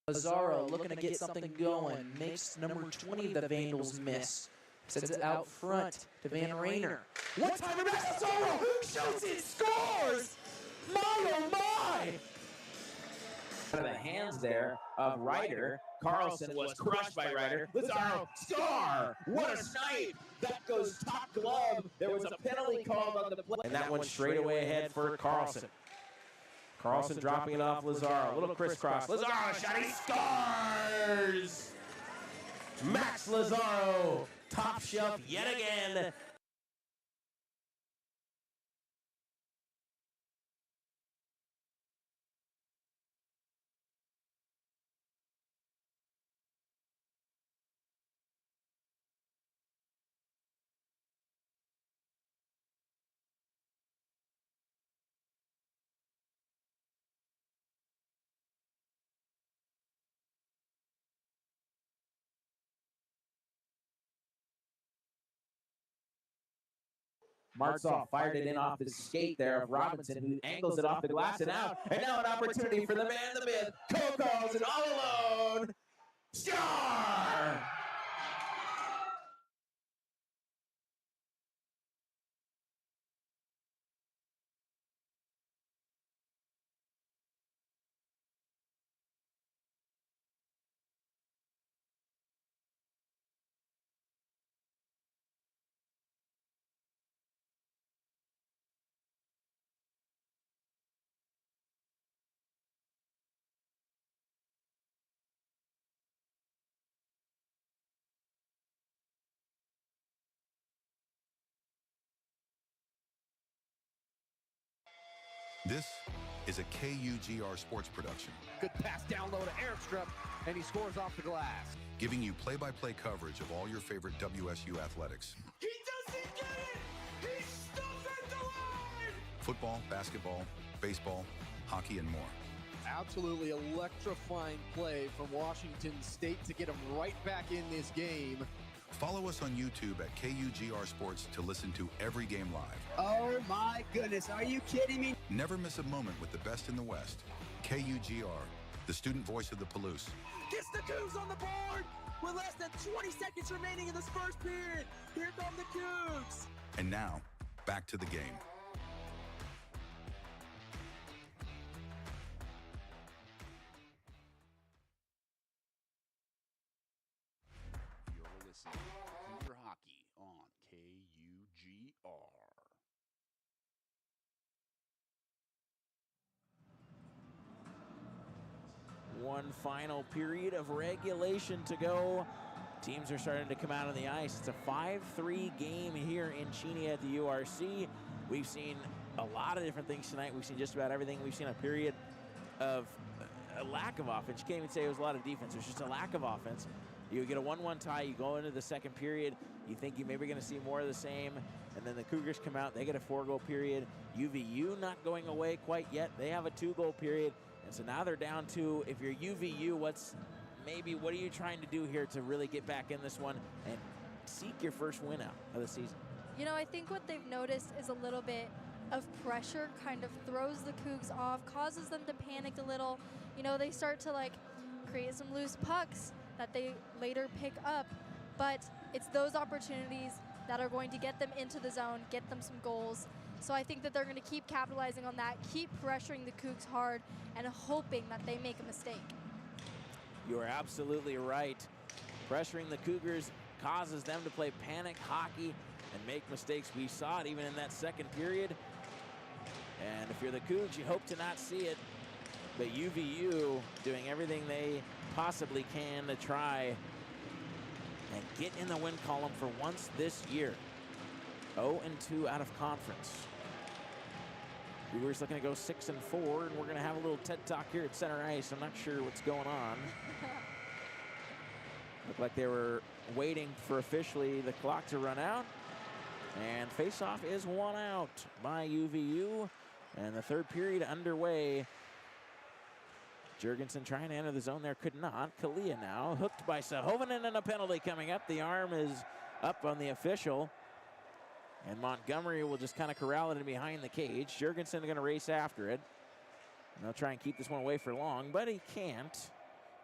Lazaro looking to get something going. Makes number 20 the Vandals miss. Sends it out front to Van Rainer. One timer back, Lazaro shoots it, scores! My oh my! Out of the hands there of Ryder. Carlson was crushed by Ryder. Lazaro, score! What a snipe! That goes top glove. There was a penalty called on the play. And that one straight away ahead for Carlson. Carlson dropping it off Lazaro. A little crisscross. Lazaro shot. He scores! Max Lazaro. Top shelf yet again. Martzoff fired it in off his skate there of Robinson, who angles it off the glass and out. And now an opportunity for the man, the myth, Cole Carlson all alone. Star! This is a KUGR sports production, Good pass down low to Airstrip, and he scores off the glass. giving you play-by-play coverage of all your favorite WSU athletics. He doesn't get it! He's stuck at the line! Football, basketball, baseball, hockey, and more. Absolutely electrifying play from Washington State to get them right back in this game. Follow us on YouTube at KUGR Sports to listen to every game live. Oh my goodness, are you kidding me? Never miss a moment with the best in the West. KUGR, the student voice of the Palouse. Gets the Cougs on the board with less than 20 seconds remaining in this first period. Here come the Cougs. And now, back to the game. You're listening to Cougar Hockey on KUGR. One final period of regulation to go. Teams are starting to come out on the ice. It's a 5-3 game here in Cheney at the URC. We've seen a lot of different things tonight. We've seen just about everything. We've seen a period of a lack of offense. You can't even say it was a lot of defense. There's just a lack of offense. You get a 1-1 tie. You go into the second period. You think you're maybe going to see more of the same. And then the Cougars come out. They get a 4-goal period. UVU not going away quite yet. They have a 2-goal period. And so now they're down to, if you're UVU, what are you trying to do here to really get back in this one and seek your first win out of the season? You know, I think what they've noticed is a little bit of pressure kind of throws the Cougs off, causes them to panic a little. You know, they start to create some loose pucks that they later pick up, but it's those opportunities that are going to get them into the zone, get them some goals. So I think that they're going to keep capitalizing on that, keep pressuring the Cougs hard, and hoping that they make a mistake. You are absolutely right. Pressuring the Cougars causes them to play panic hockey and make mistakes. We saw it even in that second period. And if you're the Cougs, you hope to not see it. But UVU doing everything they possibly can to try and get in the win column for once this year. 0-2 out of conference. Cougars looking to go 6-4, and we're going to have a little TED Talk here at center ice. I'm not sure what's going on. Looked like they were waiting for officially the clock to run out. And face-off is won out by UVU. And the third period underway. Jurgensen trying to enter the zone there, could not. Kalia now hooked by Sahovinen, and a penalty coming up. The arm is up on the official. And Montgomery will just kind of corral it in behind the cage. Jurgensen going to race after it. And they'll try and keep this one away for long, but he can't.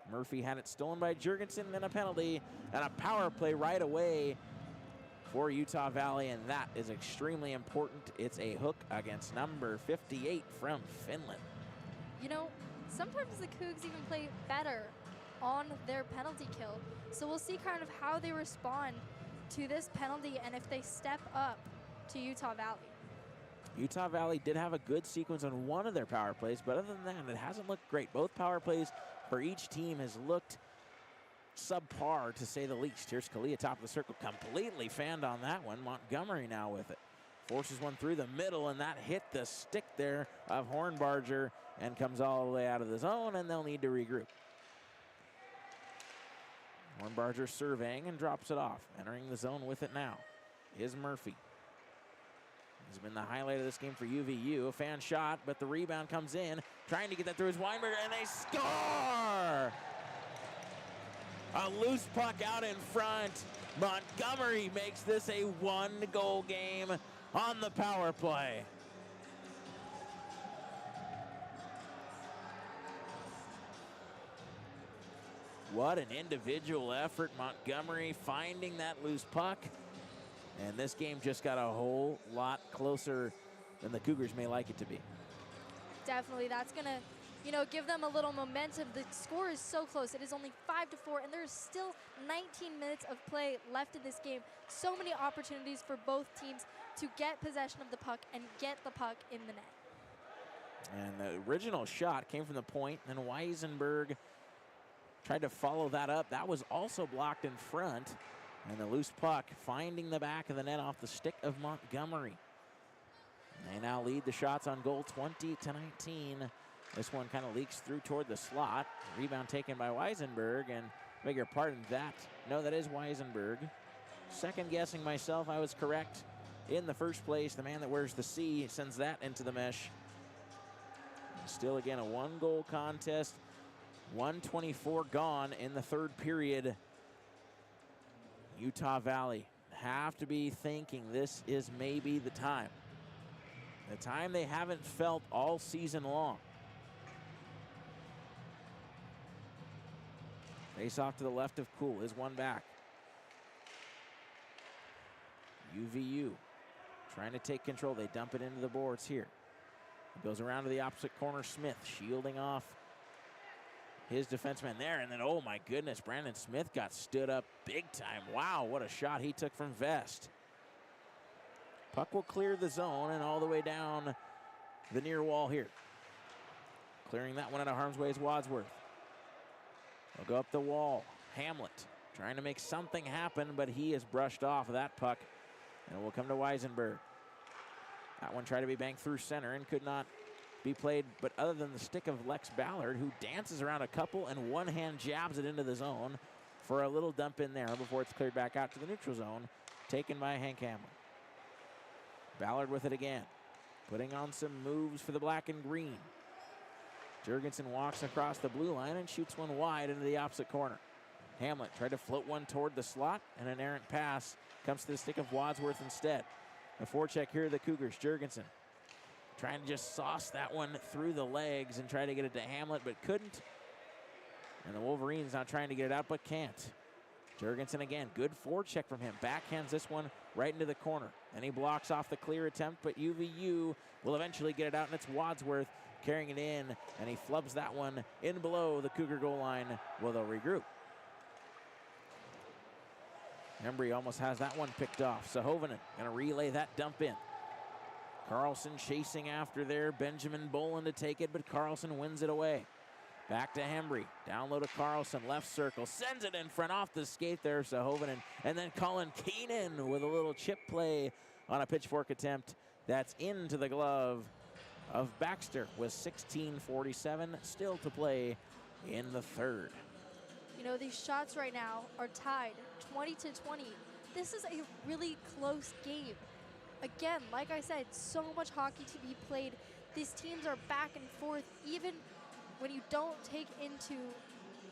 Murphy had it stolen by Jurgensen, then a penalty, and a power play right away for Utah Valley, and that is extremely important. It's a hook against number 58 from Finland. You know, sometimes the Cougs even play better on their penalty kill. So we'll see kind of how they respond to this penalty and if they step up to Utah Valley. Utah Valley did have a good sequence on one of their power plays, but other than that, it hasn't looked great. Both power plays for each team has looked subpar, to say the least. Here's Kalia, top of the circle, completely fanned on that one. Montgomery now with it. Forces one through the middle, and that hit the stick there of Hornbarger and comes all the way out of the zone, and they'll need to regroup. Hornbarger surveying and drops it off. Entering the zone with it now is Murphy. He's been the highlight of this game for UVU. A fan shot, but the rebound comes in. Trying to get that through his Weinberger, and they score! A loose puck out in front. Montgomery makes this a one-goal game on the power play. What an individual effort. Montgomery finding that loose puck. And this game just got a whole lot closer than the Cougars may like it to be. Definitely, that's going to, give them a little momentum. The score is so close. It is only 5-4, and there's still 19 minutes of play left in this game. So many opportunities for both teams to get possession of the puck and get the puck in the net. And the original shot came from the point, and Weisenberg tried to follow that up. That was also blocked in front. And the loose puck finding the back of the net off the stick of Montgomery. They now lead the shots on goal 20-19. This one kind of leaks through toward the slot. Rebound taken by Weisenberg, and beg your pardon, that is Weisenberg. Second guessing myself, I was correct in the first place. The man that wears the C sends that into the mesh. Still, again, a one-goal contest. 1:24 gone in the third period. Utah Valley have to be thinking this is maybe the time. The time they haven't felt all season long. Face off to the left of Cool is one back. UVU trying to take control. They dump it into the boards here. It goes around to the opposite corner. Smith shielding off his defenseman there. And then, oh my goodness, Brandon Smith got stood up big time. Wow, what a shot he took from Vest. Puck will clear the zone and all the way down the near wall here. Clearing that one out of harm's way is Wadsworth. They'll go up the wall. Hamlet trying to make something happen, but he is brushed off of that puck. And it will come to Weisenberg. That one tried to be banked through center and could not be played, but other than the stick of Lex Ballard, who dances around a couple and one hand jabs it into the zone for a little dump in there before it's cleared back out to the neutral zone, taken by Hank Hamlet. Ballard with it again, putting on some moves for the black and green. Jurgensen walks across the blue line and shoots one wide into the opposite corner. Hamlet tried to float one toward the slot, and an errant pass comes to the stick of Wadsworth instead. A forecheck here to the Cougars. Jurgensen trying to just sauce that one through the legs and try to get it to Hamlet, but couldn't. And the Wolverines now trying to get it out, but can't. Jurgensen again, good forecheck from him. Backhands this one right into the corner. And he blocks off the clear attempt, but UVU will eventually get it out, and it's Wadsworth carrying it in, and he flubs that one in below the Cougar goal line. Well, they'll regroup. Embry almost has that one picked off. Sahovinen going to relay that dump in. Carlson chasing after there. Benjamin Bolin to take it, but Carlson wins it away. Back to Hembry. Down low to Carlson. Left circle. Sends it in front off the skate there. Sahovinen. And then Colin Keenan with a little chip play on a pitchfork attempt. That's into the glove of Baxter with 16:47 still to play in the third. You know, these shots right now are tied 20-20. This is a really close game. Again, like I said, so much hockey to be played. These teams are back and forth, even when you don't take into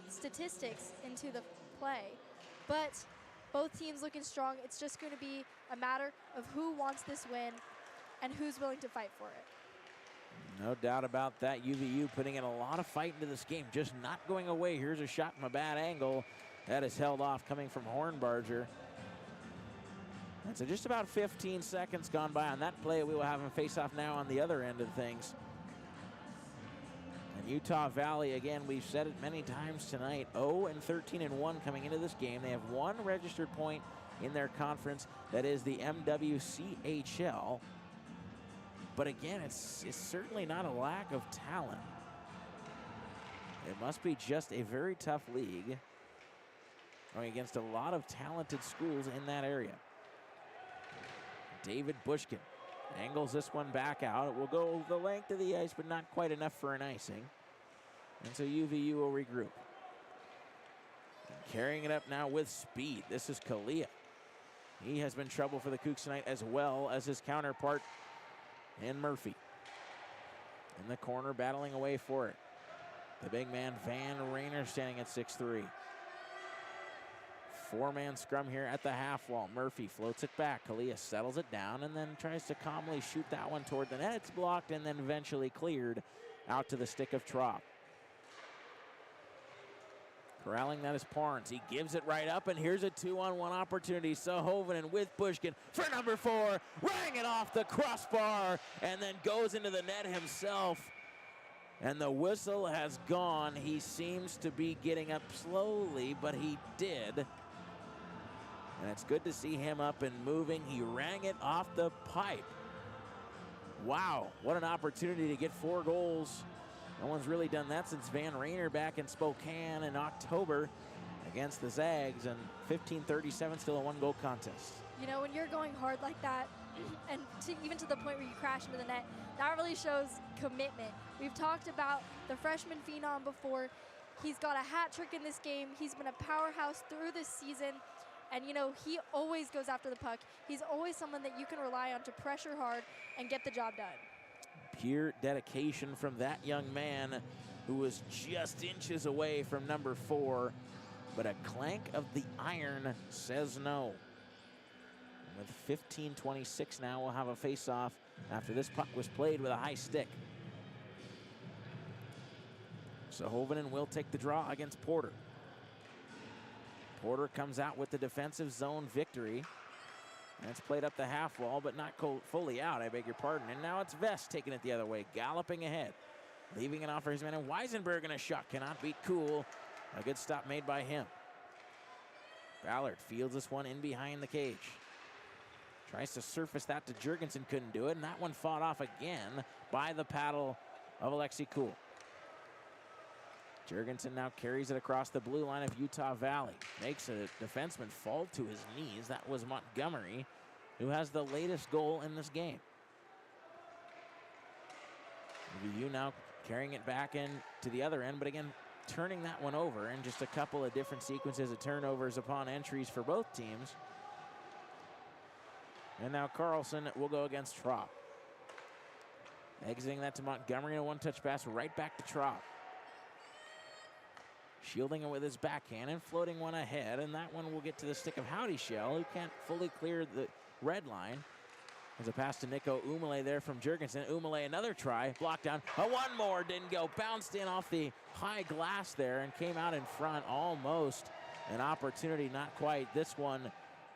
statistics into the play. But both teams looking strong. It's just going to be a matter of who wants this win and who's willing to fight for it. No doubt about that. UVU putting in a lot of fight into this game, just not going away. Here's a shot from a bad angle. That is held off coming from Hornbarger. And so just about 15 seconds gone by on that play. We will have him face off now on the other end of things. And Utah Valley, again, we've said it many times tonight, 0-13-1 coming into this game. They have one registered point in their conference. That is the MWCHL. But again, it's certainly not a lack of talent. It must be just a very tough league going against a lot of talented schools in that area. David Bushkin angles this one back out. It will go the length of the ice, but not quite enough for an icing. And so UVU will regroup. And carrying it up now with speed. This is Kalia. He has been trouble for the Cougs tonight, as well as his counterpart in Murphy. In the corner, battling away for it. The big man, Van Rayner, standing at 6'3". Four-man scrum here at the half wall. Murphy floats it back. Kalia settles it down and then tries to calmly shoot that one toward the net. It's blocked and then eventually cleared out to the stick of Trop. Corralling that is Parnes. He gives it right up, and here's a 2-on-1 opportunity. Sahovinen with Bushkin for number 4. Rang it off the crossbar and then goes into the net himself. And the whistle has gone. He seems to be getting up slowly, but he did. And it's good to see him up and moving. He rang it off the pipe. Wow, what an opportunity to get 4 goals. No one's really done that since Van Rayner back in Spokane in October against the Zags, and 15:37, still a 1-goal contest. You know, when you're going hard like that, and even to the point where you crash into the net, that really shows commitment. We've talked about the freshman phenom before. He's got a hat trick in this game. He's been a powerhouse through this season. And, you know, he always goes after the puck. He's always someone that you can rely on to pressure hard and get the job done. Pure dedication from that young man who was just inches away from number 4, but a clank of the iron says no. And with 15:26 now, we'll have a face-off after this puck was played with a high stick. So Hovinen will take the draw against Porter. Porter comes out with the defensive zone victory. And it's played up the half wall, but not fully out, I beg your pardon. And now it's Vest taking it the other way, galloping ahead. Leaving it off for his man. And Weisenberg in a shot, cannot beat Cool. A good stop made by him. Ballard fields this one in behind the cage. Tries to surface that to Jurgensen, couldn't do it. And that one fought off again by the paddle of Alexi Cool. Jurgensen now carries it across the blue line of Utah Valley. Makes a defenseman fall to his knees. That was Montgomery, who has the latest goal in this game. UVU now carrying it back in to the other end, but again, turning that one over in just a couple of different sequences of turnovers upon entries for both teams. And now Carlson will go against Trop. Exiting that to Montgomery, and a one-touch pass right back to Trop. Shielding it with his backhand and floating one ahead, and that one will get to the stick of Howdy Shell, who can't fully clear the red line. There's a pass to Nico Umale there from Jurgensen. Umale another try, blocked down. One more, didn't go. Bounced in off the high glass there and came out in front. Almost an opportunity, not quite. This one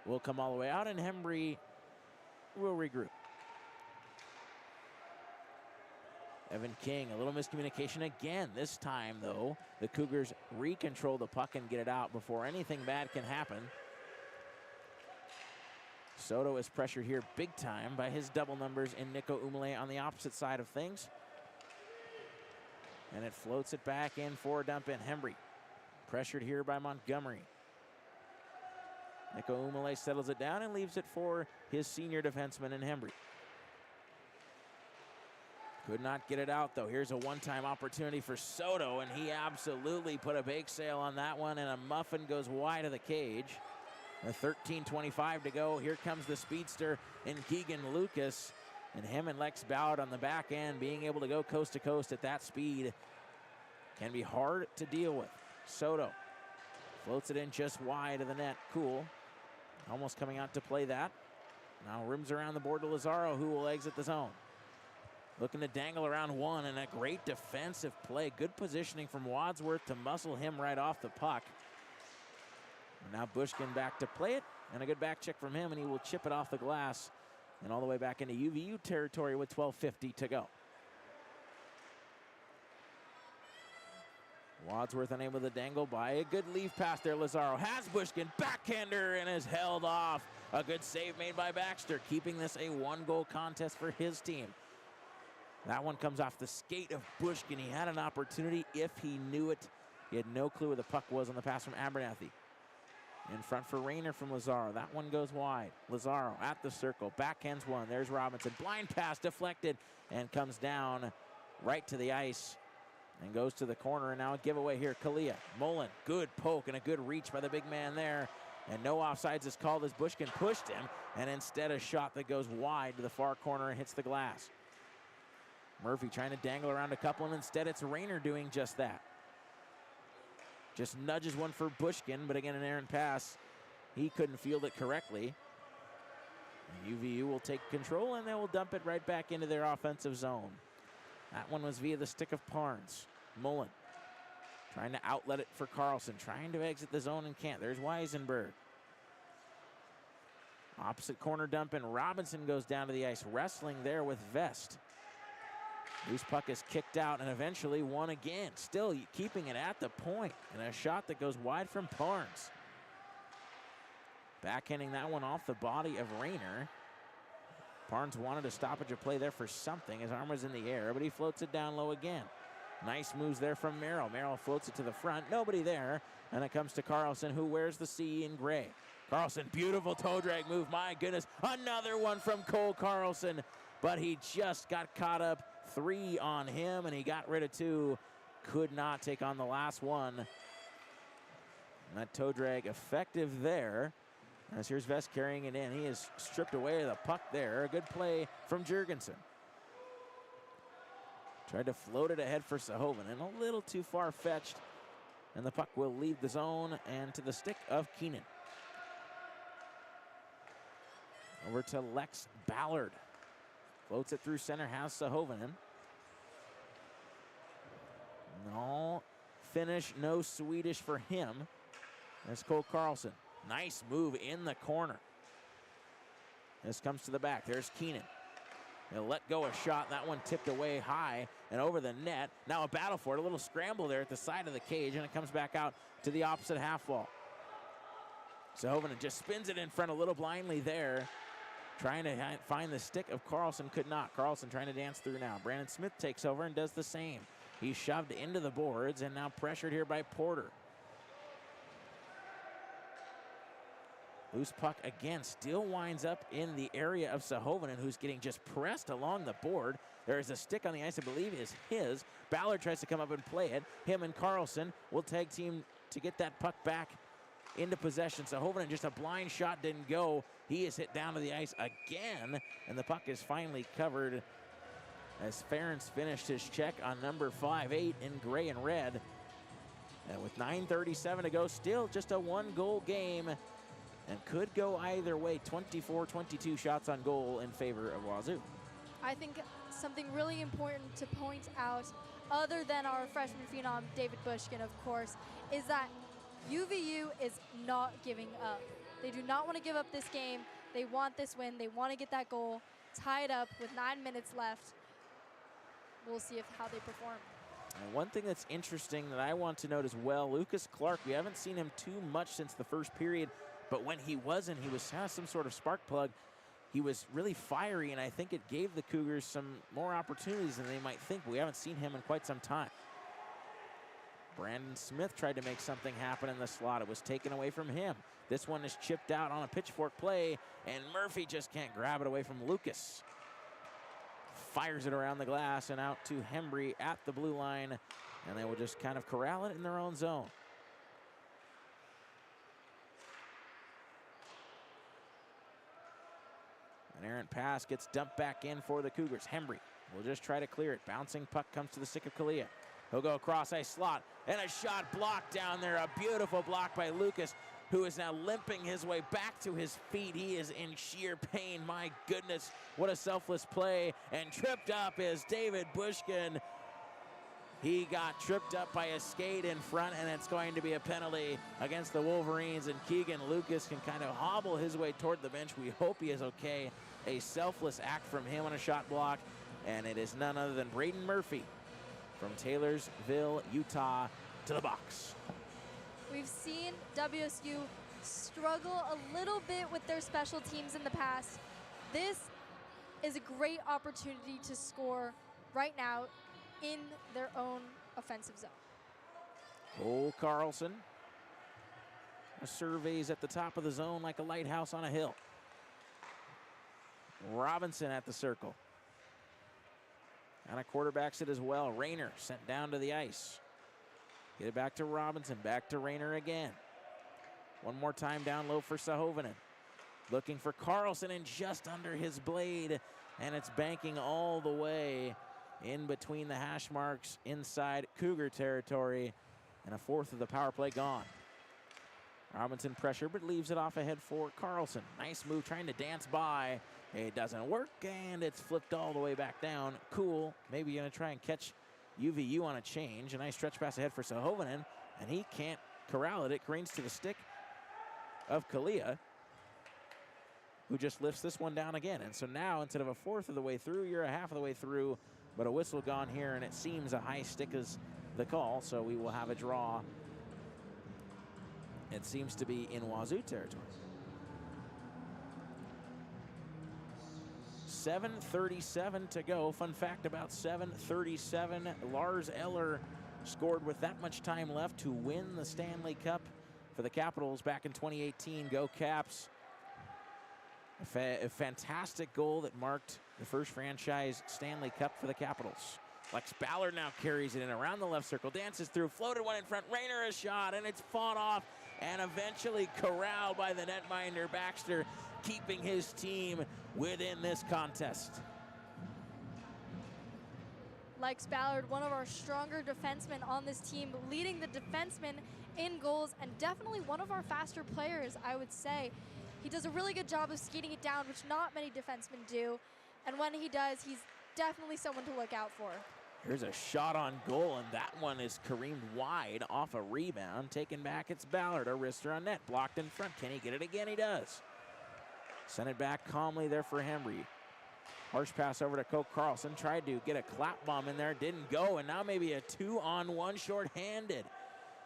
will come all the way out, and Hembry will regroup. Evan King, a little miscommunication again. This time, though, the Cougars recontrol the puck and get it out before anything bad can happen. Soto is pressured here big time by his double numbers in Nico Umale on the opposite side of things. And it floats it back in for a dump in. Hembry pressured here by Montgomery. Nico Umale settles it down and leaves it for his senior defenseman in Hembry. Could not get it out, though. Here's a one-time opportunity for Soto, and he absolutely put a bake sale on that one, and a muffin goes wide of the cage. With 13:25 to go, here comes the speedster in Keegan Lucas, and him and Lex Ballard on the back end, being able to go coast to coast at that speed can be hard to deal with. Soto floats it in just wide of the net. Cool. Almost coming out to play that. Now rims around the board to Lazaro, who will exit the zone. Looking to dangle around one, and a great defensive play. Good positioning from Wadsworth to muscle him right off the puck. And now Bushkin back to play it, and a good back check from him, and he will chip it off the glass and all the way back into UVU territory with 12:50 to go. Wadsworth unable to dangle by. A good leave pass there. Lazaro has Bushkin, backhander, and is held off. A good save made by Baxter, keeping this a one-goal contest for his team. That one comes off the skate of Bushkin. He had an opportunity if he knew it. He had no clue where the puck was on the pass from Abernathy. In front for Rayner from Lazaro. That one goes wide. Lazaro at the circle. Backhands one. There's Robinson. Blind pass deflected and comes down right to the ice and goes to the corner. And now a giveaway here. Kalia. Mullen. Good poke and a good reach by the big man there. And no offsides is called as Bushkin pushed him. And instead a shot that goes wide to the far corner and hits the glass. Murphy trying to dangle around a couple, and instead it's Rayner doing just that. Just nudges one for Bushkin, but again, an errant pass. He couldn't field it correctly. And UVU will take control, and they will dump it right back into their offensive zone. That one was via the stick of Parnes. Mullen trying to outlet it for Carlson, trying to exit the zone and can't. There's Weisenberg. Opposite corner dump, and Robinson goes down to the ice, wrestling there with Vest. Loose puck is kicked out and eventually won again. Still keeping it at the point, and a shot that goes wide from Parnes. Backhanding that one off the body of Rayner. Parnes wanted a stoppage of play there for something. His arm was in the air, but he floats it down low again. Nice moves there from Merrill. Merrill floats it to the front. Nobody there. And it comes to Carlson, who wears the C in gray. Carlson, beautiful toe drag move. My goodness. Another one from Cole Carlson. But he just got caught up. 3 on him, and he got rid of 2. Could not take on the last one. And that toe drag effective there. As here's Vest carrying it in. He is stripped away the puck there. A good play from Jurgensen. Tried to float it ahead for Sahovan, and a little too far-fetched. And the puck will leave the zone and to the stick of Keenan. Over to Lex Ballard. Floats it through center, has Sahovanen. No Finnish, no Swedish for him. There's Cole Carlson. Nice move in the corner. This comes to the back. There's Keenan. He'll let go a shot. That one tipped away high and over the net. Now a battle for it. A little scramble there at the side of the cage, and it comes back out to the opposite half wall. Sahovanen just spins it in front a little blindly there. Trying to find the stick of Carlson, could not. Carlson trying to dance through now. Brandon Smith takes over and does the same. He's shoved into the boards and now pressured here by Porter. Loose puck again, still winds up in the area of Sahovanen, who's getting just pressed along the board. There is a stick on the ice, I believe is his. Ballard tries to come up and play it. Him and Carlson will tag team to get that puck back into possession. Sahovanen, just a blind shot didn't go. He is hit down to the ice again, and the puck is finally covered as Ferentz finished his check on number 5'8" in gray and red. And with 9:37 to go, still just a one-goal game, and could go either way. 24-22 shots on goal in favor of Wazoo. I think something really important to point out, other than our freshman phenom, David Bushkin, of course, is that UVU is not giving up. They do not want to give up this game. They want this win. They want to get that goal tied up with 9 minutes left. We'll see how they perform. And one thing that's interesting that I want to note as well, Lucas Clark, we haven't seen him too much since the first period, but when he wasn't, he was some sort of spark plug. He was really fiery, and I think it gave the Cougars some more opportunities than they might think. We haven't seen him in quite some time. Brandon Smith tried to make something happen in the slot. It was taken away from him. This one is chipped out on a pitchfork play, and Murphy just can't grab it away from Lucas. Fires it around the glass and out to Hembry at the blue line, and they will just kind of corral it in their own zone. An errant pass gets dumped back in for the Cougars. Hembry will just try to clear it. Bouncing puck comes to the stick of Kalia. He'll go across ice slot, and a shot blocked down there. A beautiful block by Lucas, who is now limping his way back to his feet. He is in sheer pain. My goodness, what a selfless play. And tripped up is David Bushkin. He got tripped up by a skate in front, and it's going to be a penalty against the Wolverines. And Keegan Lucas can kind of hobble his way toward the bench. We hope he is okay. A selfless act from him on a shot block, and it is none other than Braden Murphy from Taylorsville, Utah, to the box. We've seen WSU struggle a little bit with their special teams in the past. This is a great opportunity to score right now in their own offensive zone. Cole Carlson surveys at the top of the zone like a lighthouse on a hill. Robinson at the circle. And a quarterbacks it as well. Rayner sent down to the ice. Get it back to Robinson, back to Rayner again. One more time down low for Sahovanen. Looking for Carlson and just under his blade, and it's banking all the way in between the hash marks inside Cougar territory, and a fourth of the power play gone. Robinson pressure, but leaves it off ahead for Carlson. Nice move trying to dance by. It doesn't work, and it's flipped all the way back down. Cool, maybe gonna try and catch UVU on a change. A nice stretch pass ahead for Sahovanen, and he can't corral it. It careens to the stick of Kalia, who just lifts this one down again. And so now, instead of a fourth of the way through, you're a half of the way through, but a whistle gone here, and it seems a high stick is the call, so we will have a draw. It seems to be in Wazoo territory. 7:37 to go. Fun fact about 7:37, Lars Eller scored with that much time left to win the Stanley Cup for the Capitals back in 2018. Go Caps. A fantastic goal that marked the first franchise Stanley Cup for the Capitals. Lex Ballard now carries it in around the left circle, dances through, floated one in front, Rayner a shot, and it's fought off and eventually corralled by the netminder Baxter, keeping his team within this contest. Lex Ballard, one of our stronger defensemen on this team, leading the defensemen in goals and definitely one of our faster players, I would say. He does a really good job of skating it down, which not many defensemen do. And when he does, he's definitely someone to look out for. Here's a shot on goal, and that one is careened wide off a rebound. Taken back, it's Ballard. A wrister on net, blocked in front. Can he get it again? He does. Send it back calmly there for Hembry. Harsh pass over to Coke Carlson. Tried to get a clap bomb in there, didn't go, and now maybe a 2-on-1 shorthanded.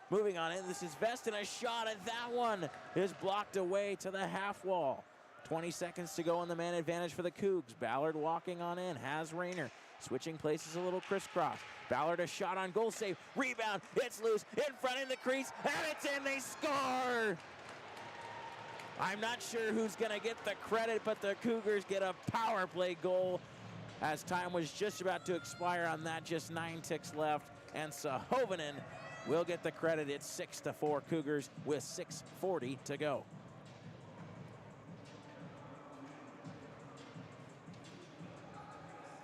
Moving on in, this is Veston, a shot at that one is blocked away to the half wall. 20 seconds to go on the man advantage for the Cougs. Ballard walking on in, has Rayner. Switching places a little crisscross. Ballard a shot on goal save. Rebound, it's loose, in front in the crease, and it's in, they score! I'm not sure who's gonna get the credit, but the Cougars get a power play goal as time was just about to expire on that, just 9 ticks left, and Sahovanen will get the credit. It's 6-4 Cougars with 6:40 to go.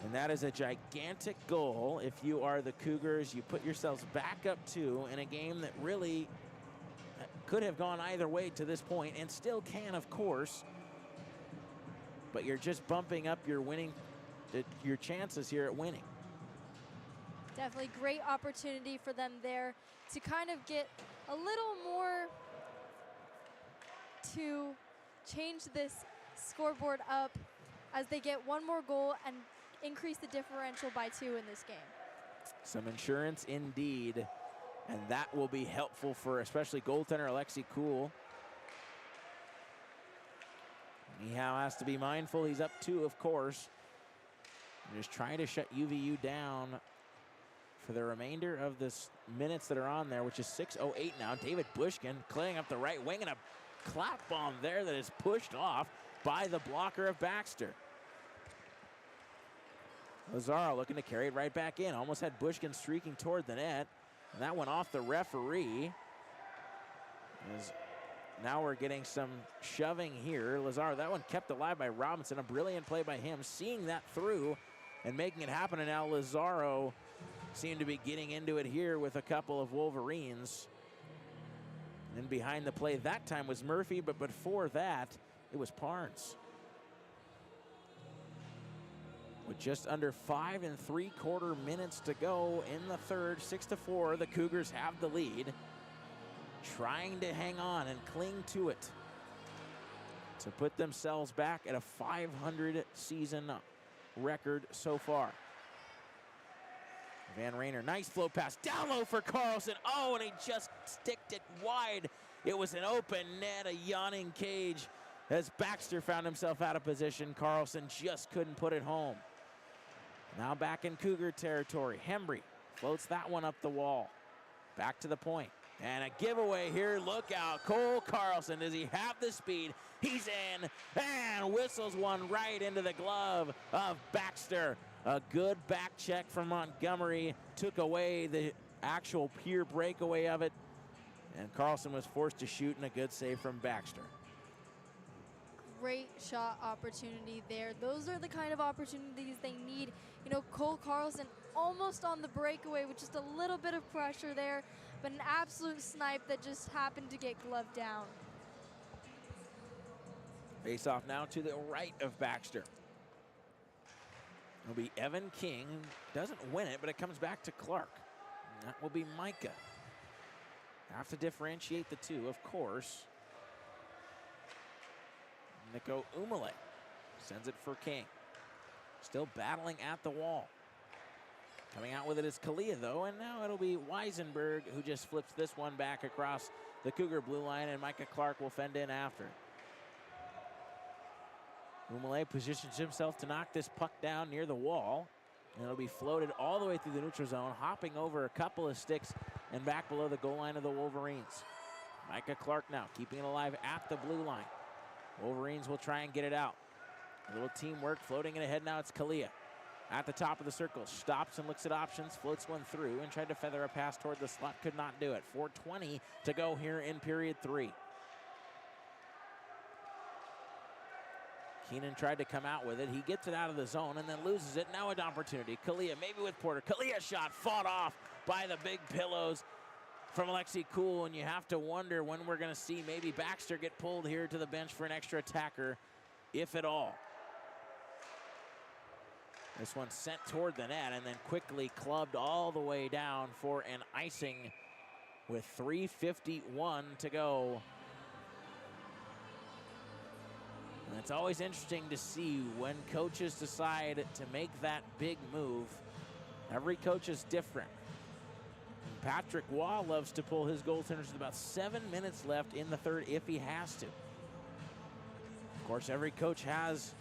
And that is a gigantic goal. If you are the Cougars, you put yourselves back up 2 in a game that really could have gone either way to this point, and still can, of course. But you're just bumping up your your chances here at winning. Definitely great opportunity for them there to kind of get a little more, to change this scoreboard up as they get one more goal and increase the differential by 2 in this game. Some insurance indeed, and that will be helpful for especially goaltender Alexi Kuhl. Mihao has to be mindful. He's up 2, of course. Just trying to shut UVU down for the remainder of this minutes that are on there, which is 6:08 now. David Bushkin clearing up the right wing, and a clap bomb there that is pushed off by the blocker of Baxter. Lazaro looking to carry it right back in. Almost had Bushkin streaking toward the net, and that went off the referee. Now we're getting some shoving here. Lazaro, that one kept alive by Robinson. A brilliant play by him, seeing that through and making it happen. And now Lazaro seemed to be getting into it here with a couple of Wolverines. And behind the play that time was Murphy, but before that, it was Parnes. With just under 5 3/4 minutes to go in the third, 6-4, the Cougars have the lead. Trying to hang on and cling to it to put themselves back at a 500 season record so far. Van Rayner, nice flow pass, down low for Carlson. Oh, and he just sticked it wide. It was an open net, a yawning cage. As Baxter found himself out of position, Carlson just couldn't put it home. Now back in Cougar territory. Hembry floats that one up the wall. Back to the point. And a giveaway here. Look out. Cole Carlson. Does he have the speed? He's in and whistles one right into the glove of Baxter. A good back check from Montgomery took away the actual pure breakaway of it. And Carlson was forced to shoot, and a good save from Baxter. Great shot opportunity there. Those are the kind of opportunities they need. You know, Cole Carlson almost on the breakaway with just a little bit of pressure there, but an absolute snipe that just happened to get gloved down. Face off now to the right of Baxter. It'll be Evan King. Doesn't win it, but it comes back to Clark. And that will be Micah. Have to differentiate the two, of course. Nico Umale sends it for King. Still battling at the wall. Coming out with it is Kalia, though, and now it'll be Weisenberg who just flips this one back across the Cougar blue line, and Micah Clark will fend in after. Umale positions himself to knock this puck down near the wall, and it'll be floated all the way through the neutral zone, hopping over a couple of sticks and back below the goal line of the Wolverines. Micah Clark now keeping it alive at the blue line. Wolverines will try and get it out. A little teamwork, floating it ahead now, it's Kalia. At the top of the circle, stops and looks at options, floats one through, and tried to feather a pass toward the slot, could not do it. 4:20 to go here in period 3. Keenan tried to come out with it. He gets it out of the zone and then loses it. Now an opportunity. Kalia maybe with Porter. Kalia shot fought off by the big pillows from Alexi Cool, and you have to wonder when we're going to see maybe Baxter get pulled here to the bench for an extra attacker, if at all. This one sent toward the net and then quickly clubbed all the way down for an icing with 3:51 to go. And it's always interesting to see when coaches decide to make that big move. Every coach is different. And Patrick Waugh loves to pull his goaltenders with about 7 minutes left in the third if he has to. Of course, every coach has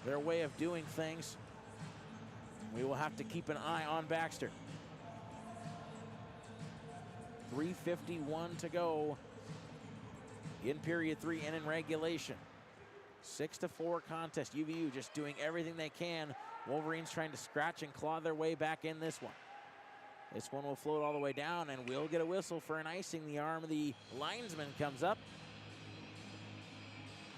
their way of doing things. We will have to keep an eye on Baxter. 3:51 to go in period 3 and in regulation. 6-4 contest. UVU just doing everything they can. Wolverines trying to scratch and claw their way back in this one. This one will float all the way down, and we'll get a whistle for an icing. The arm of the linesman comes up.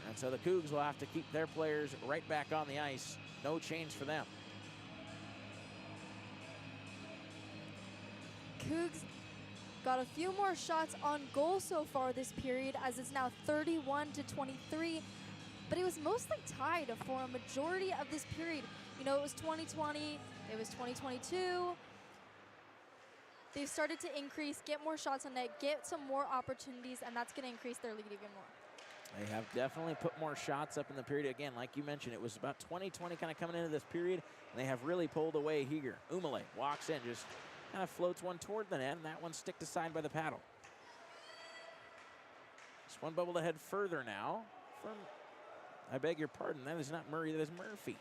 And so the Cougs will have to keep their players right back on the ice. No change for them. Cougs got a few more shots on goal so far this period, as it's now 31-23. But it was mostly tied for a majority of this period. You know, it was 2020, it was 2022. They've started to increase, get more shots on net, get some more opportunities, and that's going to increase their lead even more. They have definitely put more shots up in the period. Again, like you mentioned, it was about 2020 kind of coming into this period, and they have really pulled away here. Umale walks in, just kind of floats one toward the net, and that one sticked aside by the paddle. Just one bubble to head further now from, I beg your pardon, that is not Murray, that is Murphy.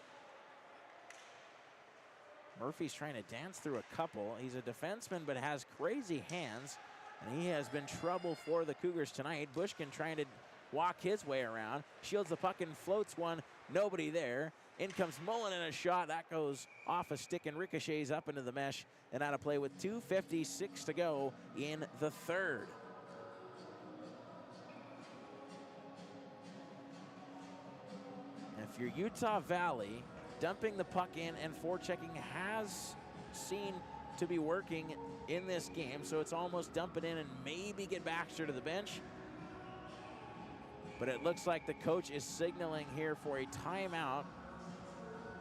Murphy's trying to dance through a couple. He's a defenseman but has crazy hands, and he has been trouble for the Cougars tonight. Bushkin trying to walk his way around, shields the puck and floats one, nobody there. In comes Mullen in a shot, that goes off a stick and ricochets up into the mesh and out of play with 2:56 to go in the third. If you're Utah Valley, dumping the puck in and forechecking has seemed to be working in this game, so it's almost dump it in and maybe get Baxter to the bench. But it looks like the coach is signaling here for a timeout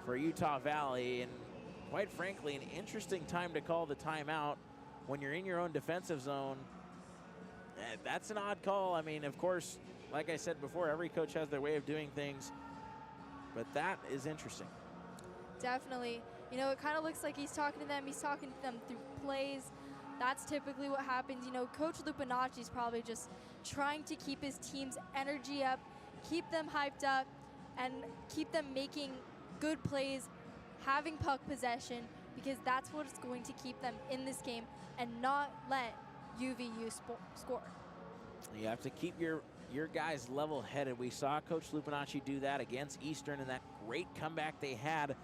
for Utah Valley, and quite frankly, an interesting time to call the timeout when you're in your own defensive zone. That's an odd call. I mean, of course, like I said before, every coach has their way of doing things, but that is interesting. Definitely. You know, it kind of looks like he's talking to them. He's talking to them through plays. That's typically what happens. You know, Coach Lupinacci's probably just trying to keep his team's energy up, keep them hyped up, and keep them making good plays, having puck possession, because that's what's going to keep them in this game and not let UVU score. You have to keep your guys level-headed. We saw Coach Lupinacci do that against Eastern in that great comeback they had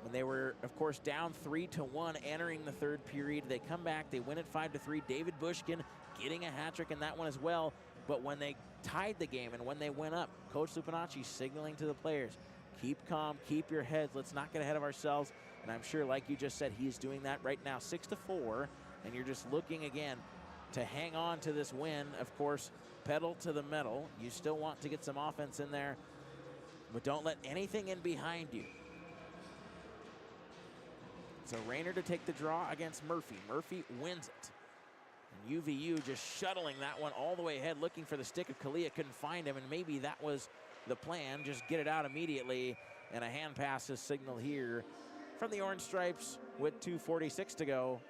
when they were, of course, down 3-1 entering the third period. They come back, they win it 5-3. David Bushkin getting a hat trick in that one as well. But when they tied the game and when they went up, Coach Lupinacci signaling to the players, keep calm, keep your heads, let's not get ahead of ourselves. And I'm sure, like you just said, he's doing that right now, 6-4, and you're just looking again to hang on to this win. Of course, pedal to the metal. You still want to get some offense in there, but don't let anything in behind you. So Rayner to take the draw against Murphy. Murphy wins it. And UVU just shuttling that one all the way ahead, looking for the stick of Kalia, couldn't find him, and maybe that was the plan, just get it out immediately, and a hand pass is signaled here from the Orange Stripes with 2:46 to go.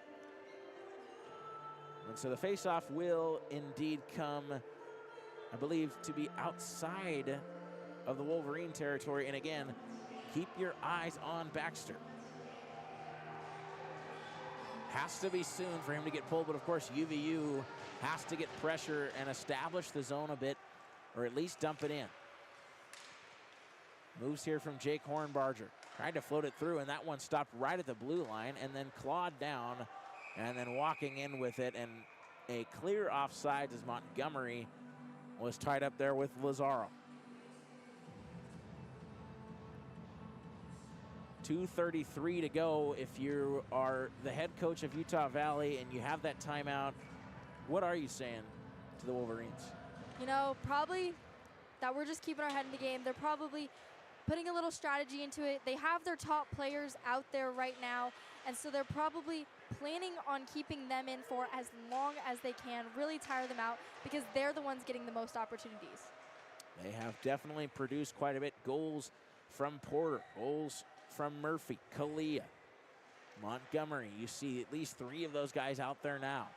And so the faceoff will indeed come, I believe, to be outside of the Wolverine territory, and again, keep your eyes on Baxter. Has to be soon for him to get pulled, but of course UVU has to get pressure and establish the zone a bit, or at least dump it in. Moves here from Jake Hornbarger. Tried to float it through, and that one stopped right at the blue line and then clawed down and then walking in with it, and a clear offsides as Montgomery was tied up there with Lazaro. 2:33 to go. If you are the head coach of Utah Valley and you have that timeout, what are you saying to the Wolverines? You know, probably that we're just keeping our head in the game. They're probably putting a little strategy into it. They have their top players out there right now, and so they're probably planning on keeping them in for as long as they can, really tire them out, because they're the ones getting the most opportunities. They have definitely produced quite a bit. Goals from Porter, goals from Murphy, Kalia, Montgomery. You see at least 3 of those guys out there now.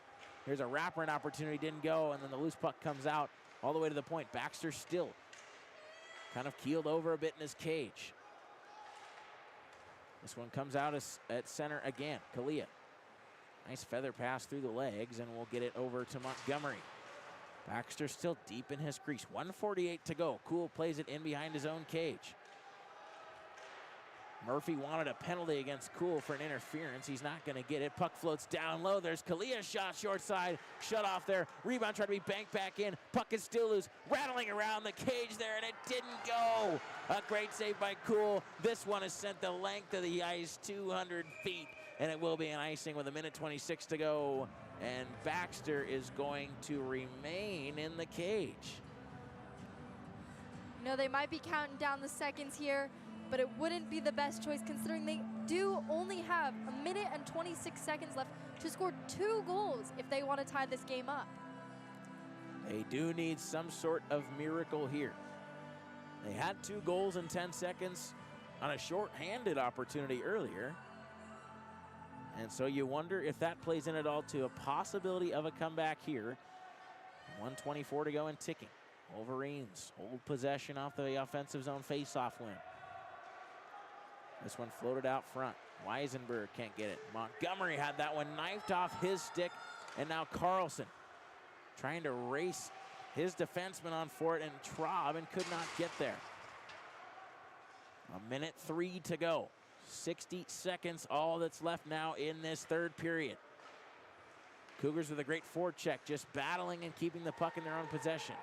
Here's a wraparound opportunity, didn't go, and then the loose puck comes out all the way to the point. Baxter still kind of keeled over a bit in his cage. This one comes out at center again. Kalia. Nice feather pass through the legs, and we'll get it over to Montgomery. Baxter still deep in his crease. 1:48 to go. Cool plays it in behind his own cage. Murphy wanted a penalty against Cool for an interference. He's not going to get it. Puck floats down low. There's Kalia's shot, short side. Shut off there. Rebound tried to be banked back in. Puck is still loose. Rattling around the cage there, and it didn't go. A great save by Cool. This one is sent the length of the ice, 200 feet, and it will be an icing with 1:26 to go. And Baxter is going to remain in the cage. You know, they might be counting down the seconds here, but it wouldn't be the best choice considering they do only have 1:26 seconds left to score 2 goals if they want to tie this game up. They do need some sort of miracle here. They had 2 goals in 10 seconds on a short-handed opportunity earlier. And so you wonder if that plays in at all to a possibility of a comeback here. 1:24 to go and ticking. Wolverines hold possession off the offensive zone face-off win. This one floated out front. Weisenberg can't get it. Montgomery had that one knifed off his stick, and now Carlson trying to race his defenseman on for it, and Traub and could not get there. 1:03 to go. 60 seconds, all that's left now in this third period. Cougars with a great forecheck, just battling and keeping the puck in their own possession.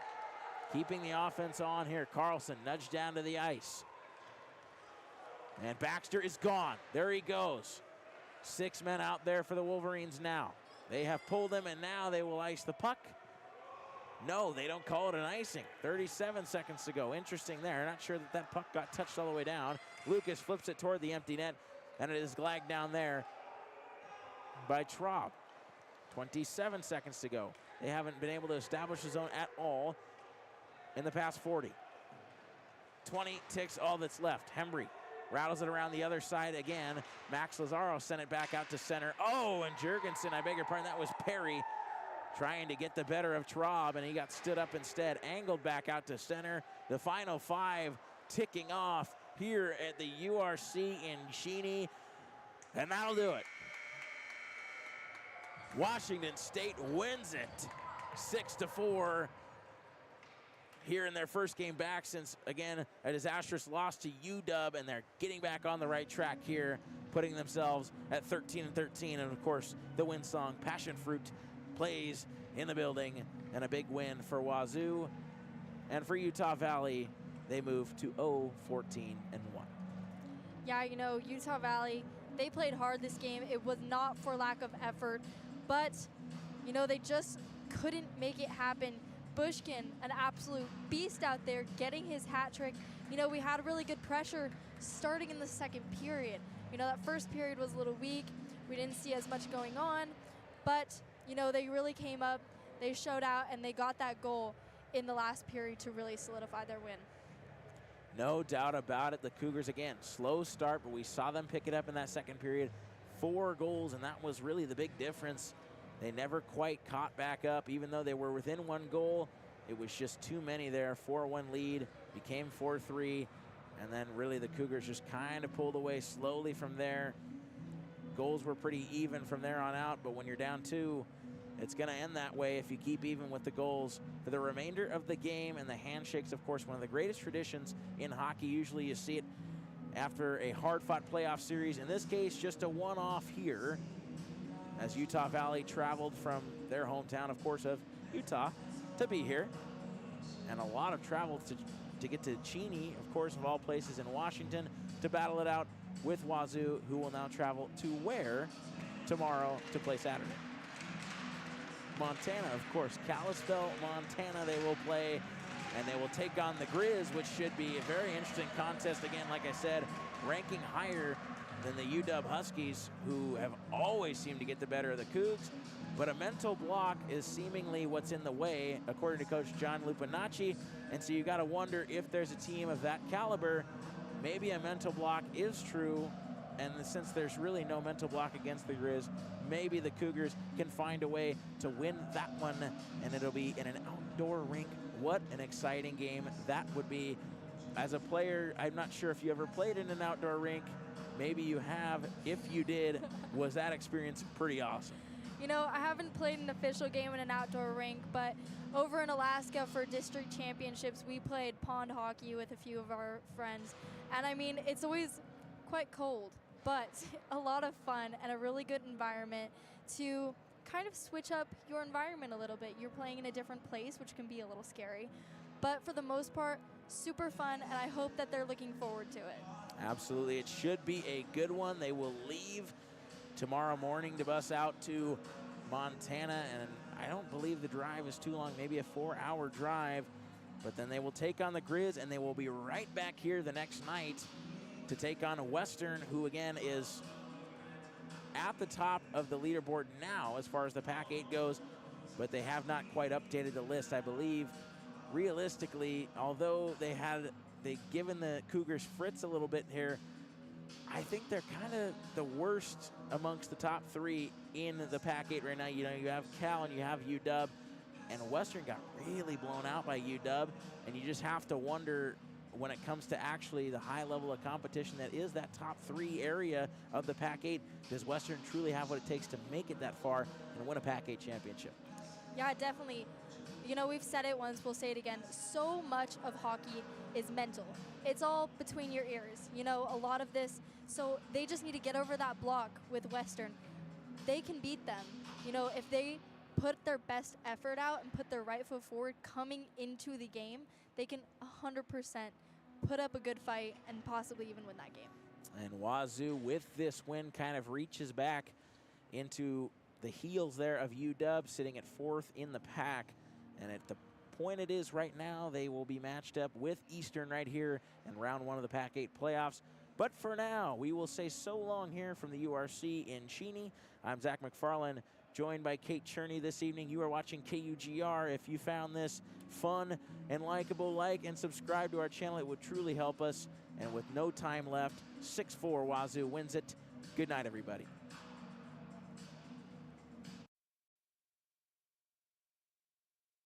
Keeping the offense on here. Carlson nudged down to the ice. And Baxter is gone. There he goes. 6 men out there for the Wolverines now. They have pulled him, and now they will ice the puck. No, they don't call it an icing. 37 seconds to go. Interesting there. Not sure that that puck got touched all the way down. Lucas flips it toward the empty net, and it is glagged down there by Traub. 27 seconds to go. They haven't been able to establish the zone at all in the past 40. 20 ticks, all that's left. Hembry rattles it around the other side again. Max Lazaro sent it back out to center. Oh, and Jurgensen, I beg your pardon, that was Perry trying to get the better of Traub, and he got stood up instead. Angled back out to center. The final 5 ticking off here at the URC in Cheney, and that'll do it. Washington State wins it 6-4 here in their first game back since, again, a disastrous loss to UW, and they're getting back on the right track here, putting themselves at 13-13, and of course the win song Passion Fruit plays in the building, and a big win for Wazoo. And for Utah Valley, they move to 0-14-1. Yeah, you know, Utah Valley, they played hard this game. It was not for lack of effort, but, you know, they just couldn't make it happen. Bushkin, an absolute beast out there, getting his hat trick. You know, we had really good pressure starting in the second period. You know, that first period was a little weak. We didn't see as much going on, but, you know, they really came up, they showed out, and they got that goal in the last period to really solidify their win. No doubt about it. The Cougars, again, slow start, but we saw them pick it up in that second period. 4 goals, and that was really the big difference. They never quite caught back up, even though they were within 1 goal. It was just too many there. 4-1 lead, became 4-3, and then really the Cougars just kind of pulled away slowly from there. Goals were pretty even from there on out, but when you're down 2, it's going to end that way if you keep even with the goals for the remainder of the game. And the handshakes, of course, one of the greatest traditions in hockey. Usually you see it after a hard-fought playoff series. In this case, just a one-off here as Utah Valley traveled from their hometown, of course, of Utah to be here. And a lot of travel to get to Cheney, of course, of all places in Washington, to battle it out with Wazoo, who will now travel to where tomorrow to play Saturday? Montana, of course. Kalispell, Montana, they will play, and they will take on the Grizz, which should be a very interesting contest. Again, like I said, ranking higher than the UW Huskies, who have always seemed to get the better of the Cougs. But a mental block is seemingly what's in the way, according to Coach John Lupinacci. And so you got to wonder, if there's a team of that caliber, maybe a mental block is true. And since there's really no mental block against the Grizz, maybe the Cougars can find a way to win that one, and it'll be in an outdoor rink. What an exciting game that would be. As a player, I'm not sure if you ever played in an outdoor rink. Maybe you have. If you did, was that experience pretty awesome? You know, I haven't played an official game in an outdoor rink, but over in Alaska for district championships, we played pond hockey with a few of our friends. And I mean, it's always quite cold, but a lot of fun and a really good environment to kind of switch up your environment a little bit. You're playing in a different place, which can be a little scary. But for the most part, super fun, and I hope that they're looking forward to it. Absolutely. It should be a good one. They will leave tomorrow morning to bus out to Montana, and I don't believe the drive is too long, maybe a 4-hour drive. But then they will take on the Grizz, and they will be right back here the next night to take on a Western, who again is at the top of the leaderboard now as far as the Pac-8 goes, but they have not quite updated the list. I believe realistically, although they've given the Cougars fritz a little bit here, I think they're kind of the worst amongst the top three in the Pac-8 right now. You know, you have Cal and you have UW, and Western got really blown out by UW, and you just have to wonder, when it comes to actually the high level of competition that is that top three area of the Pac-8, does Western truly have what it takes to make it that far and win a Pac-8 championship? Yeah, definitely. You know, we've said it once, we'll say it again. So much of hockey is mental. It's all between your ears. You know, a lot of this, so they just need to get over that block with Western. They can beat them. You know, if they put their best effort out and put their right foot forward coming into the game, they can 100% put up a good fight and possibly even win that game. And Wazoo, with this win, kind of reaches back into the heels there of UW, sitting at 4th in the pack. And at the point it is right now, they will be matched up with Eastern right here in round 1 of the Pac-8 playoffs. But for now, we will say so long here from the URC in Cheney. I'm Zach McFarlane, joined by Kate Cherney this evening. You are watching KUGR. If you found this fun and likable, like and subscribe to our channel. It would truly help us. And with no time left, 6-4 Wazoo wins it. Good night, everybody.